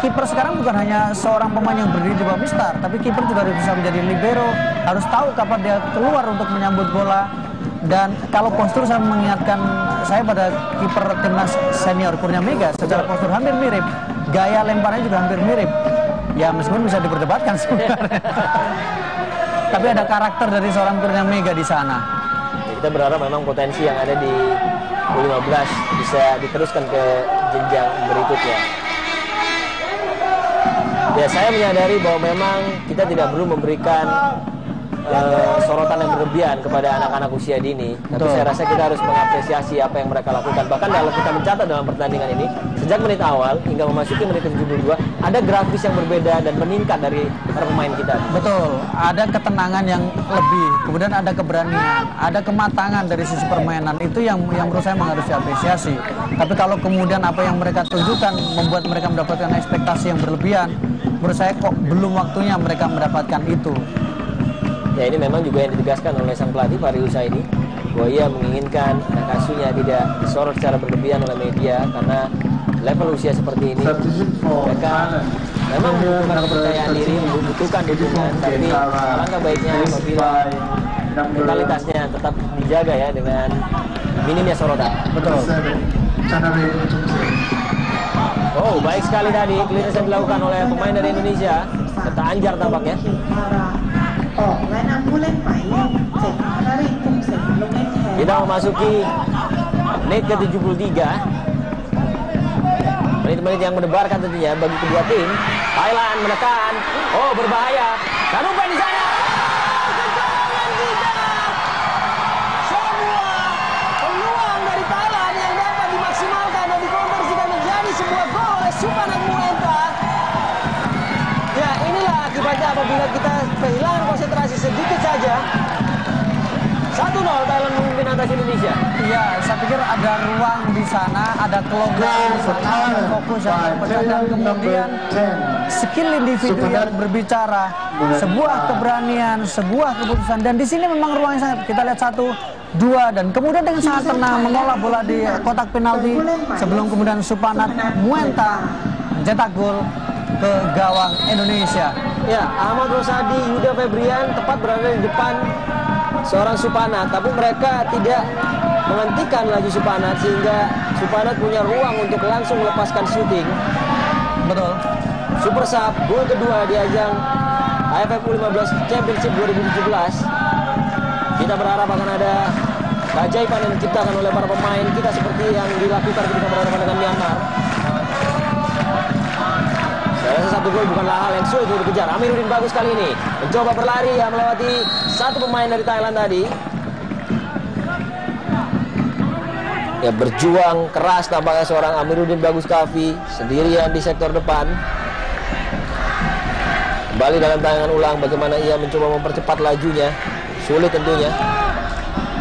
B: kiper sekarang bukan hanya seorang pemain yang berdiri di bawah mistar, tapi kiper juga harus bisa menjadi libero, harus tahu kapan dia keluar untuk menyambut bola. Dan kalau postur, saya mengingatkan saya pada kiper timnas senior Kurnia Mega, secara postur hampir mirip, gaya lemparnya juga hampir mirip. Ya, meskipun bisa diperdebatkan sebenarnya. Tapi ada karakter dari seorang Kurnia Mega di sana.
A: Kita berharap memang potensi yang ada di U15 bisa diteruskan ke jenjang berikutnya. Ya, saya menyadari bahwa memang kita tidak perlu memberikan sorotan yang berlebihan kepada anak-anak usia dini. Tapi saya rasa kita harus mengapresiasi apa yang mereka lakukan. Bahkan kalau kita mencatat dalam pertandingan ini, sejak menit awal hingga memasuki menit ke-72, ada grafis yang berbeda dan meningkat dari para pemain kita.
B: Betul, ada ketenangan yang lebih, kemudian ada keberanian, ada kematangan dari sisi permainan. Itu yang menurut saya harus diapresiasi. Tapi kalau kemudian apa yang mereka tunjukkan membuat mereka mendapatkan ekspektasi yang berlebihan, menurut saya kok belum waktunya mereka mendapatkan itu.
A: Ya, ini memang juga yang ditegaskan oleh sang pelatih Fahri Husaini, bahwa ia menginginkan anak asuhnya tidak disorot secara berlebihan oleh media, karena level usia seperti ini mereka memang membutuhkan kepercayaan diri, membutuhkan dukungan. Tapi alangkah baiknya apabila mentalitasnya tetap dijaga ya dengan minimnya sorotan.
B: Betul.
A: Oh, baik sekali tadi clearance yang dilakukan oleh pemain dari Indonesia. Serta Anjar tampaknya. Kita memasuki menit ke-73. Menit-menit yang mendebarkan tentunya bagi kedua tim. Thailand menekan. Oh, berbahaya. Dan umpan di sana. Kecolongan kita. Semua peluang dari Thailand yang dapat dimaksimalkan dan dikonversikan menjadi sebuah gol oleh Supanak Muenta. Ya, inilah akibatnya apabila kita kehilangan konsentrasi sedikit saja. 1-0 Thailand memimpin atas Indonesia.
B: Iya, saya pikir ada ruang di sana, ada kelonggaran di sana, ada fokus yang terpecah, dan kemudian skill individu yang berbicara, sebuah keberanian, sebuah keputusan, dan di sini memang ruangnya sangat. Kita lihat 1, 2, dan kemudian dengan sangat tenang mengolah bola di kotak penalti sebelum kemudian Supanak Muenta mencetak gol ke gawang Indonesia.
A: Ya, Ahmad Rosadi, Yuda Febrian tepat berada di depan seorang Supanak, tapi mereka tidak menghentikan laju Supanak sehingga Supanak punya ruang untuk langsung melepaskan syuting.
B: Betul.
A: Super Sub, gol kedua di ajang AFF U15 Championship 2017. Kita berharap akan ada keajaiban yang diciptakan oleh para pemain kita seperti yang dilakukan ketika berhadapan dengan Myanmar. Saya rasa 1 gol bukanlah hal yang sulit untuk dikejar. Amiruddin bagus kali ini mencoba berlari ya, melewati 1 pemain dari Thailand tadi. Ya, berjuang keras tampaknya seorang Amiruddin Bagus Kavi sendirian di sektor depan. Kembali dalam tayangan ulang bagaimana ia mencoba mempercepat lajunya. Sulit tentunya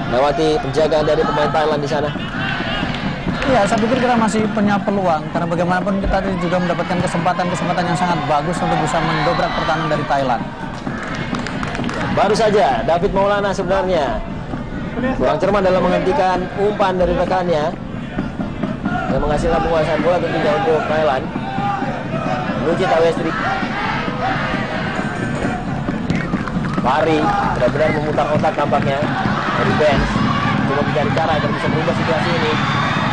A: melewati penjagaan dari pemain Thailand di sana.
B: Ya, saya pikir kita masih punya peluang karena bagaimanapun kita juga mendapatkan kesempatan yang sangat bagus untuk bisa mendobrak pertahanan dari Thailand.
A: Baru saja David Maulana sebenarnya kurang cermat dalam menghentikan umpan dari rekannya yang menghasilkan penguasaan bola tentunya untuk Thailand. Menuju Tawestri. Pari benar-benar memutar otak tampaknya dari bench, coba mencari cara agar bisa merubah situasi ini.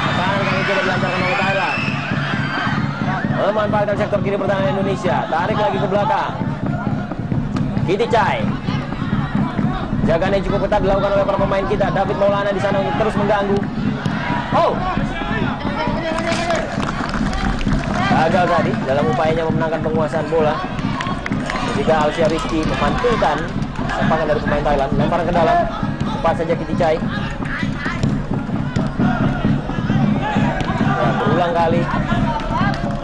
A: Tekanan kali coba dilancarkan oleh Thailand. Memanfaatkan sektor kiri pertahanan Indonesia. Tarik lagi ke belakang. Kiti Chai. Jagaan yang cukup ketat dilakukan oleh para pemain kita. David Maulana di sana untuk terus mengganggu. Oh, gagal tadi dalam upayanya memenangkan penguasaan bola. Ketika Alsia Rizky memantulkan serangan dari pemain Thailand, lemparan ke dalam, cepat saja Kiti Chai. Ya, berulang kali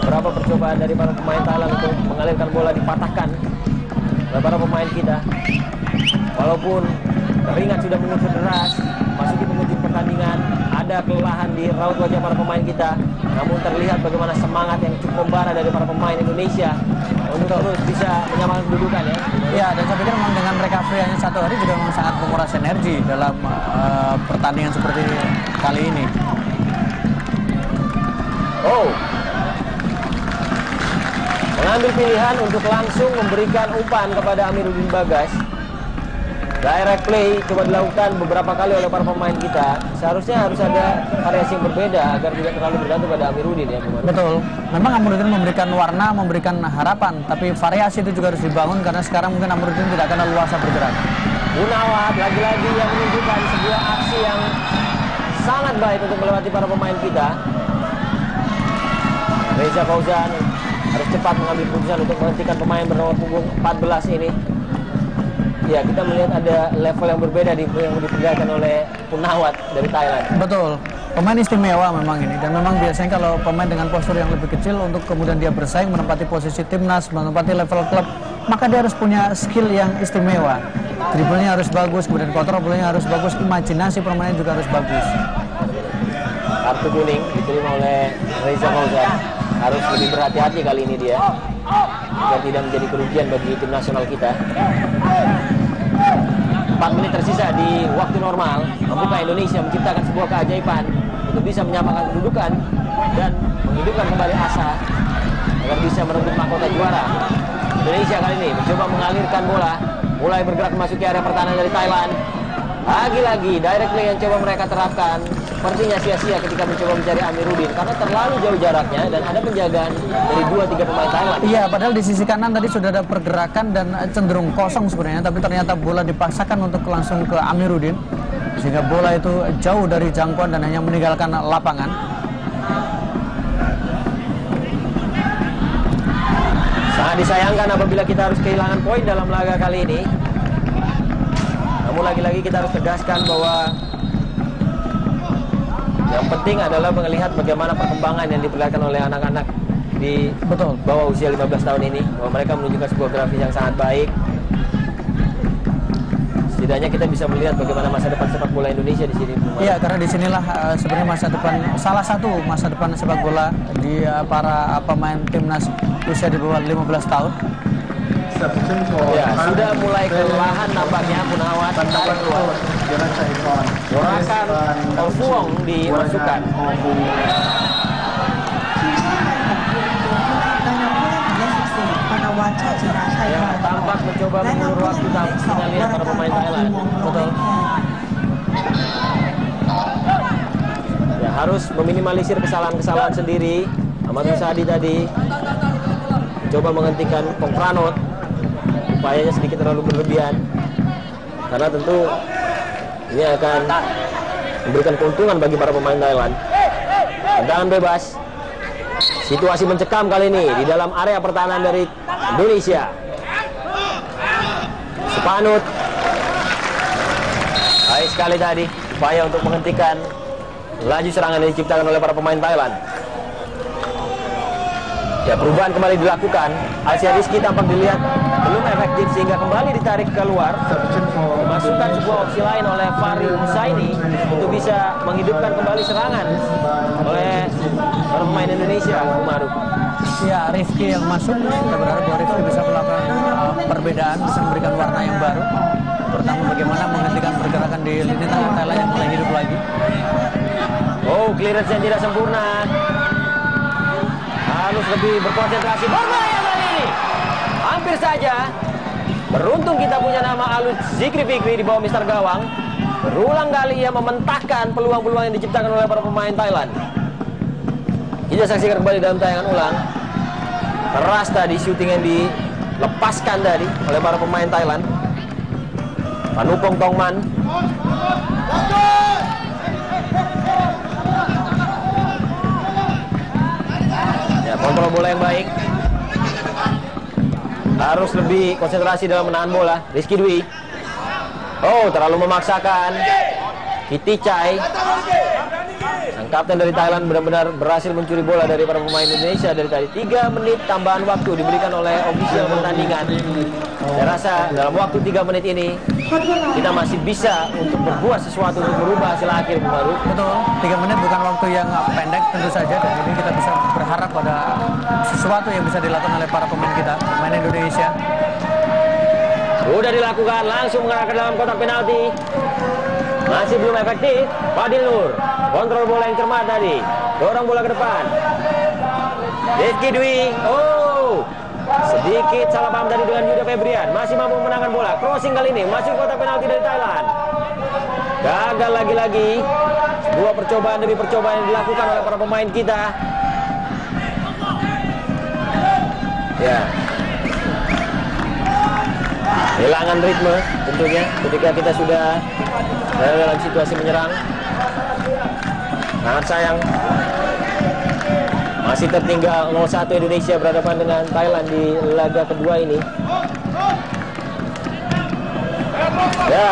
A: berapa percobaan dari para pemain Thailand untuk mengalirkan bola dipatahkan oleh para pemain kita. Walaupun keringat sudah mengucur deras, masuki penghujung pertandingan, ada kelelahan di raut wajah para pemain kita, namun terlihat bagaimana semangat yang cukup membara dari para pemain Indonesia untuk terus bisa menyamakan kedudukan ya.
B: Ya, dan saya pikir memang dengan recovery hanya 1 hari juga memang sangat menguras energi dalam pertandingan seperti kali ini.
A: Oh, mengambil pilihan untuk langsung memberikan umpan kepada Amiruddin Bagas. Direct play coba dilakukan beberapa kali oleh para pemain kita. Seharusnya harus ada variasi yang berbeda agar tidak terlalu bergantung pada Amiruddin ya.
B: Betul. Memang Amiruddin memberikan warna, memberikan harapan, tapi variasi itu juga harus dibangun karena sekarang mungkin Amiruddin tidak akan leluasa bergerak.
A: Munawat lagi-lagi yang menunjukkan sebuah aksi yang sangat baik untuk melewati para pemain kita. Reza Fauzan harus cepat mengambil keputusan untuk menghentikan pemain bernomor punggung 14 ini. Ya, kita melihat ada level yang berbeda yang diperlihatkan oleh Punawat dari Thailand.
B: Betul. Pemain istimewa memang ini, dan memang biasanya kalau pemain dengan postur yang lebih kecil untuk kemudian dia bersaing menempati posisi timnas, menempati level klub, maka dia harus punya skill yang istimewa. Dribblenya harus bagus, kemudian kontrol bolanya harus bagus, imajinasi permainan juga harus bagus.
A: Kartu kuning diterima oleh Reza Fauzan. Harus lebih berhati-hati kali ini dia agar tidak menjadi kerugian bagi tim nasional kita. 4 menit tersisa di waktu normal, membuka Indonesia menciptakan sebuah keajaiban untuk bisa menyamakan kedudukan dan menghidupkan kembali asa agar bisa merebut mahkota juara. Indonesia kali ini mencoba mengalirkan bola, mulai bergerak memasuki area pertahanan dari Thailand. Lagi-lagi direct play yang coba mereka terapkan sepertinya sia-sia ketika mencoba mencari Amiruddin karena terlalu jauh jaraknya dan ada penjagaan dari 2-3 pemain Thailand.
B: Iya, padahal di sisi kanan tadi sudah ada pergerakan dan cenderung kosong sebenarnya, tapi ternyata bola dipaksakan untuk langsung ke Amiruddin sehingga bola itu jauh dari jangkauan dan hanya meninggalkan lapangan.
A: Sangat disayangkan apabila kita harus kehilangan poin dalam laga kali ini. Namun lagi-lagi kita harus tegaskan bahwa yang penting adalah melihat bagaimana perkembangan yang diperlihatkan oleh anak-anak di bawah usia 15 tahun ini, bahwa mereka menunjukkan sebuah grafis yang sangat baik. Setidaknya kita bisa melihat bagaimana masa depan sepak bola Indonesia di sini.
B: Iya, karena disinilah sebenarnya masa depan, salah satu masa depan sepak bola di para pemain timnas usia di bawah 15 tahun.
A: Ya, sudah mulai kelelahan nampaknya Gunawan tarik keluar. Orakan Orfuong dimasukkan. Ya, tampak mencoba mengulur waktu tapi kita lihat para pemain Thailand. Betul. Ya, harus meminimalisir kesalahan-kesalahan sendiri. Ahmad Musadi tadi coba menghentikan Pong Pranot. Upayanya sedikit terlalu berlebihan karena tentu ini akan memberikan keuntungan bagi para pemain Thailand. Tendangan bebas, situasi mencekam kali ini di dalam area pertahanan dari Indonesia. Supanut baik sekali tadi upaya untuk menghentikan laju serangan yang diciptakan oleh para pemain Thailand. Ya, perubahan kembali dilakukan. Alsia Rizky tampak dilihat belum efektif sehingga kembali ditarik keluar. Dimasukkan sebuah opsi lain oleh Fahri Husaini untuk bisa menghidupkan kembali serangan oleh para pemain Indonesia. Umaruk.
B: Ya, Rizky yang masuk, kita berharap bahwa Rizky bisa melakukan perbedaan, bisa memberikan warna yang baru. Pertama, bagaimana menghentikan pergerakan di lini tengah Thailand yang mulai hidup lagi.
A: Oh, clearance yang tidak sempurna. Harus lebih berkonsentrasi. Berbahaya kali ini. Hampir saja. Beruntung kita punya nama Alus Zikri Fikri di bawah Mister Gawang. Berulang kali ia mementahkan peluang-peluang yang diciptakan oleh para pemain Thailand. Kita saksikan kembali dalam tayangan ulang. Keras tadi syuting yang dilepaskan tadi oleh para pemain Thailand. Panupong Tongman. Ya, kontrol bola yang baik. Harus lebih konsentrasi dalam menahan bola. Rizky Dwi. Oh, terlalu memaksakan. Kitty Chai. Sang kapten dari Thailand benar-benar berhasil mencuri bola dari para pemain Indonesia dari tadi. 3 menit tambahan waktu diberikan oleh ofisial pertandingan. Saya rasa dalam waktu 3 menit ini kita masih bisa untuk berbuat sesuatu untuk merubah hasil akhir, baru.
B: Betul, 3 menit bukan waktu yang pendek tentu saja, dan ini kita bisa berharap pada sesuatu yang bisa dilakukan oleh para pemain kita, pemain Indonesia.
A: Sudah dilakukan, langsung mengarah ke dalam kotak penalti. Masih belum efektif. Fadil Nur kontrol bola yang cermat tadi, dorong bola ke depan. Rizky Dwi, oh, sedikit salah paham tadi dengan Yuda Febrian. Masih mampu memenangkan bola. Crossing kali ini masuk kotak penalti dari Thailand. Gagal lagi-lagi. Sebuah percobaan demi percobaan yang dilakukan oleh para pemain kita. Ya, kehilangan ritme tentunya ketika kita sudah dalam situasi menyerang. Sangat sayang. Masih tertinggal 0-1 Indonesia berhadapan dengan Thailand di laga kedua ini. Ya,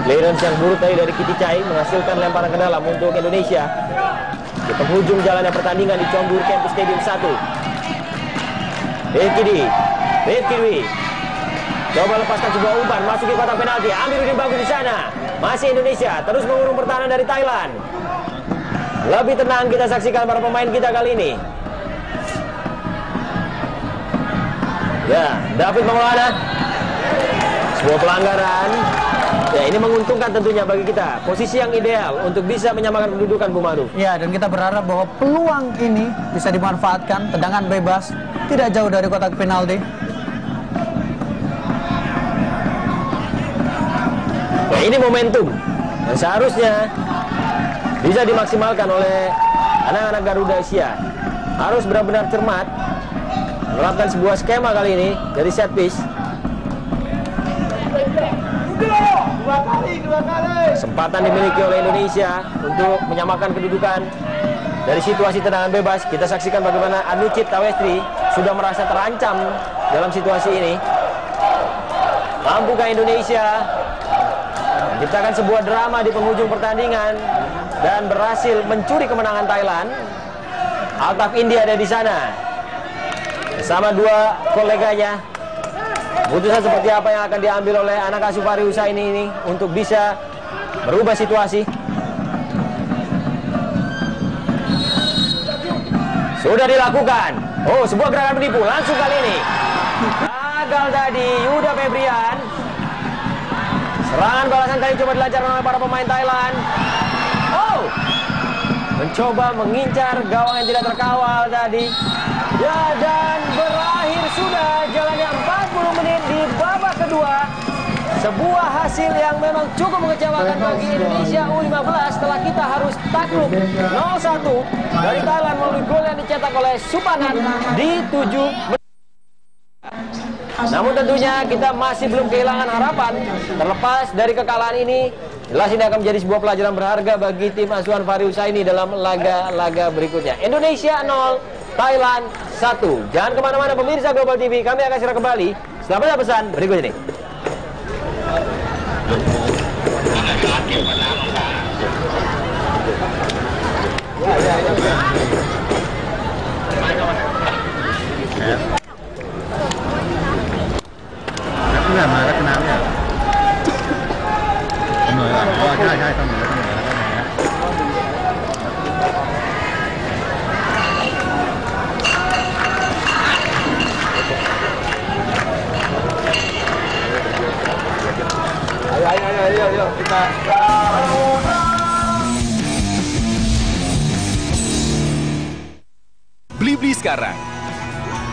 A: clearance yang buruk tadi dari Kitty Chai menghasilkan lemparan ke dalam untuk Indonesia di penghujung jalannya pertandingan di Chonburi Campus Stadium 1. Rizky Dwi coba lepaskan sebuah umpan, masuki kotak penalti. Amiruddin bagus di sana. Masih Indonesia terus mengurung pertahanan dari Thailand. Lebih tenang kita saksikan para pemain kita kali ini. Ya, David Maulana. Sebuah pelanggaran. Ya, ini menguntungkan tentunya bagi kita. Posisi yang ideal untuk bisa menyamakan kedudukan, Bu Madu.
B: Ya, dan kita berharap bahwa peluang ini bisa dimanfaatkan. Tendangan bebas, tidak jauh dari kotak penalti.
A: Ya, ini momentum yang seharusnya bisa dimaksimalkan oleh anak-anak Garuda Asia. Harus benar-benar cermat menerapkan sebuah skema kali ini dari set piece. Kesempatan dimiliki oleh Indonesia untuk menyamakan kedudukan dari situasi tendangan bebas. Kita saksikan bagaimana Anucit Tawestri sudah merasa terancam dalam situasi ini. Mampukah Indonesia menciptakan sebuah drama di penghujung pertandingan dan berhasil mencuri kemenangan Thailand? Altaf India ada di sana bersama dua koleganya. Keputusan seperti apa yang akan diambil oleh anak asuh Fahri Husaini ini untuk bisa merubah situasi? Sudah dilakukan. Oh, sebuah gerakan penipu langsung kali ini. Gagal tadi Yuda Febrian. Serangan balasan tadi coba dilancarkan oleh para pemain Thailand. Oh, mencoba mengincar gawang yang tidak terkawal tadi. Ya, dan berakhir sudah jalannya 40 menit di babak kedua. Sebuah hasil yang memang cukup mengecewakan bagi Indonesia U15 setelah kita harus takluk 0-1 dari Thailand melalui gol yang dicetak oleh Supanan di 7 menit. Namun tentunya kita masih belum kehilangan harapan. Terlepas dari kekalahan ini, jelas ini akan menjadi sebuah pelajaran berharga bagi tim asuhan Fahri Husaini dalam laga-laga berikutnya. Indonesia 0, Thailand 1. Jangan kemana-mana pemirsa Global TV, kami akan segera kembali setelah pesan berikut ini.
O: Ayo, kita.
L: Beli-beli sekarang.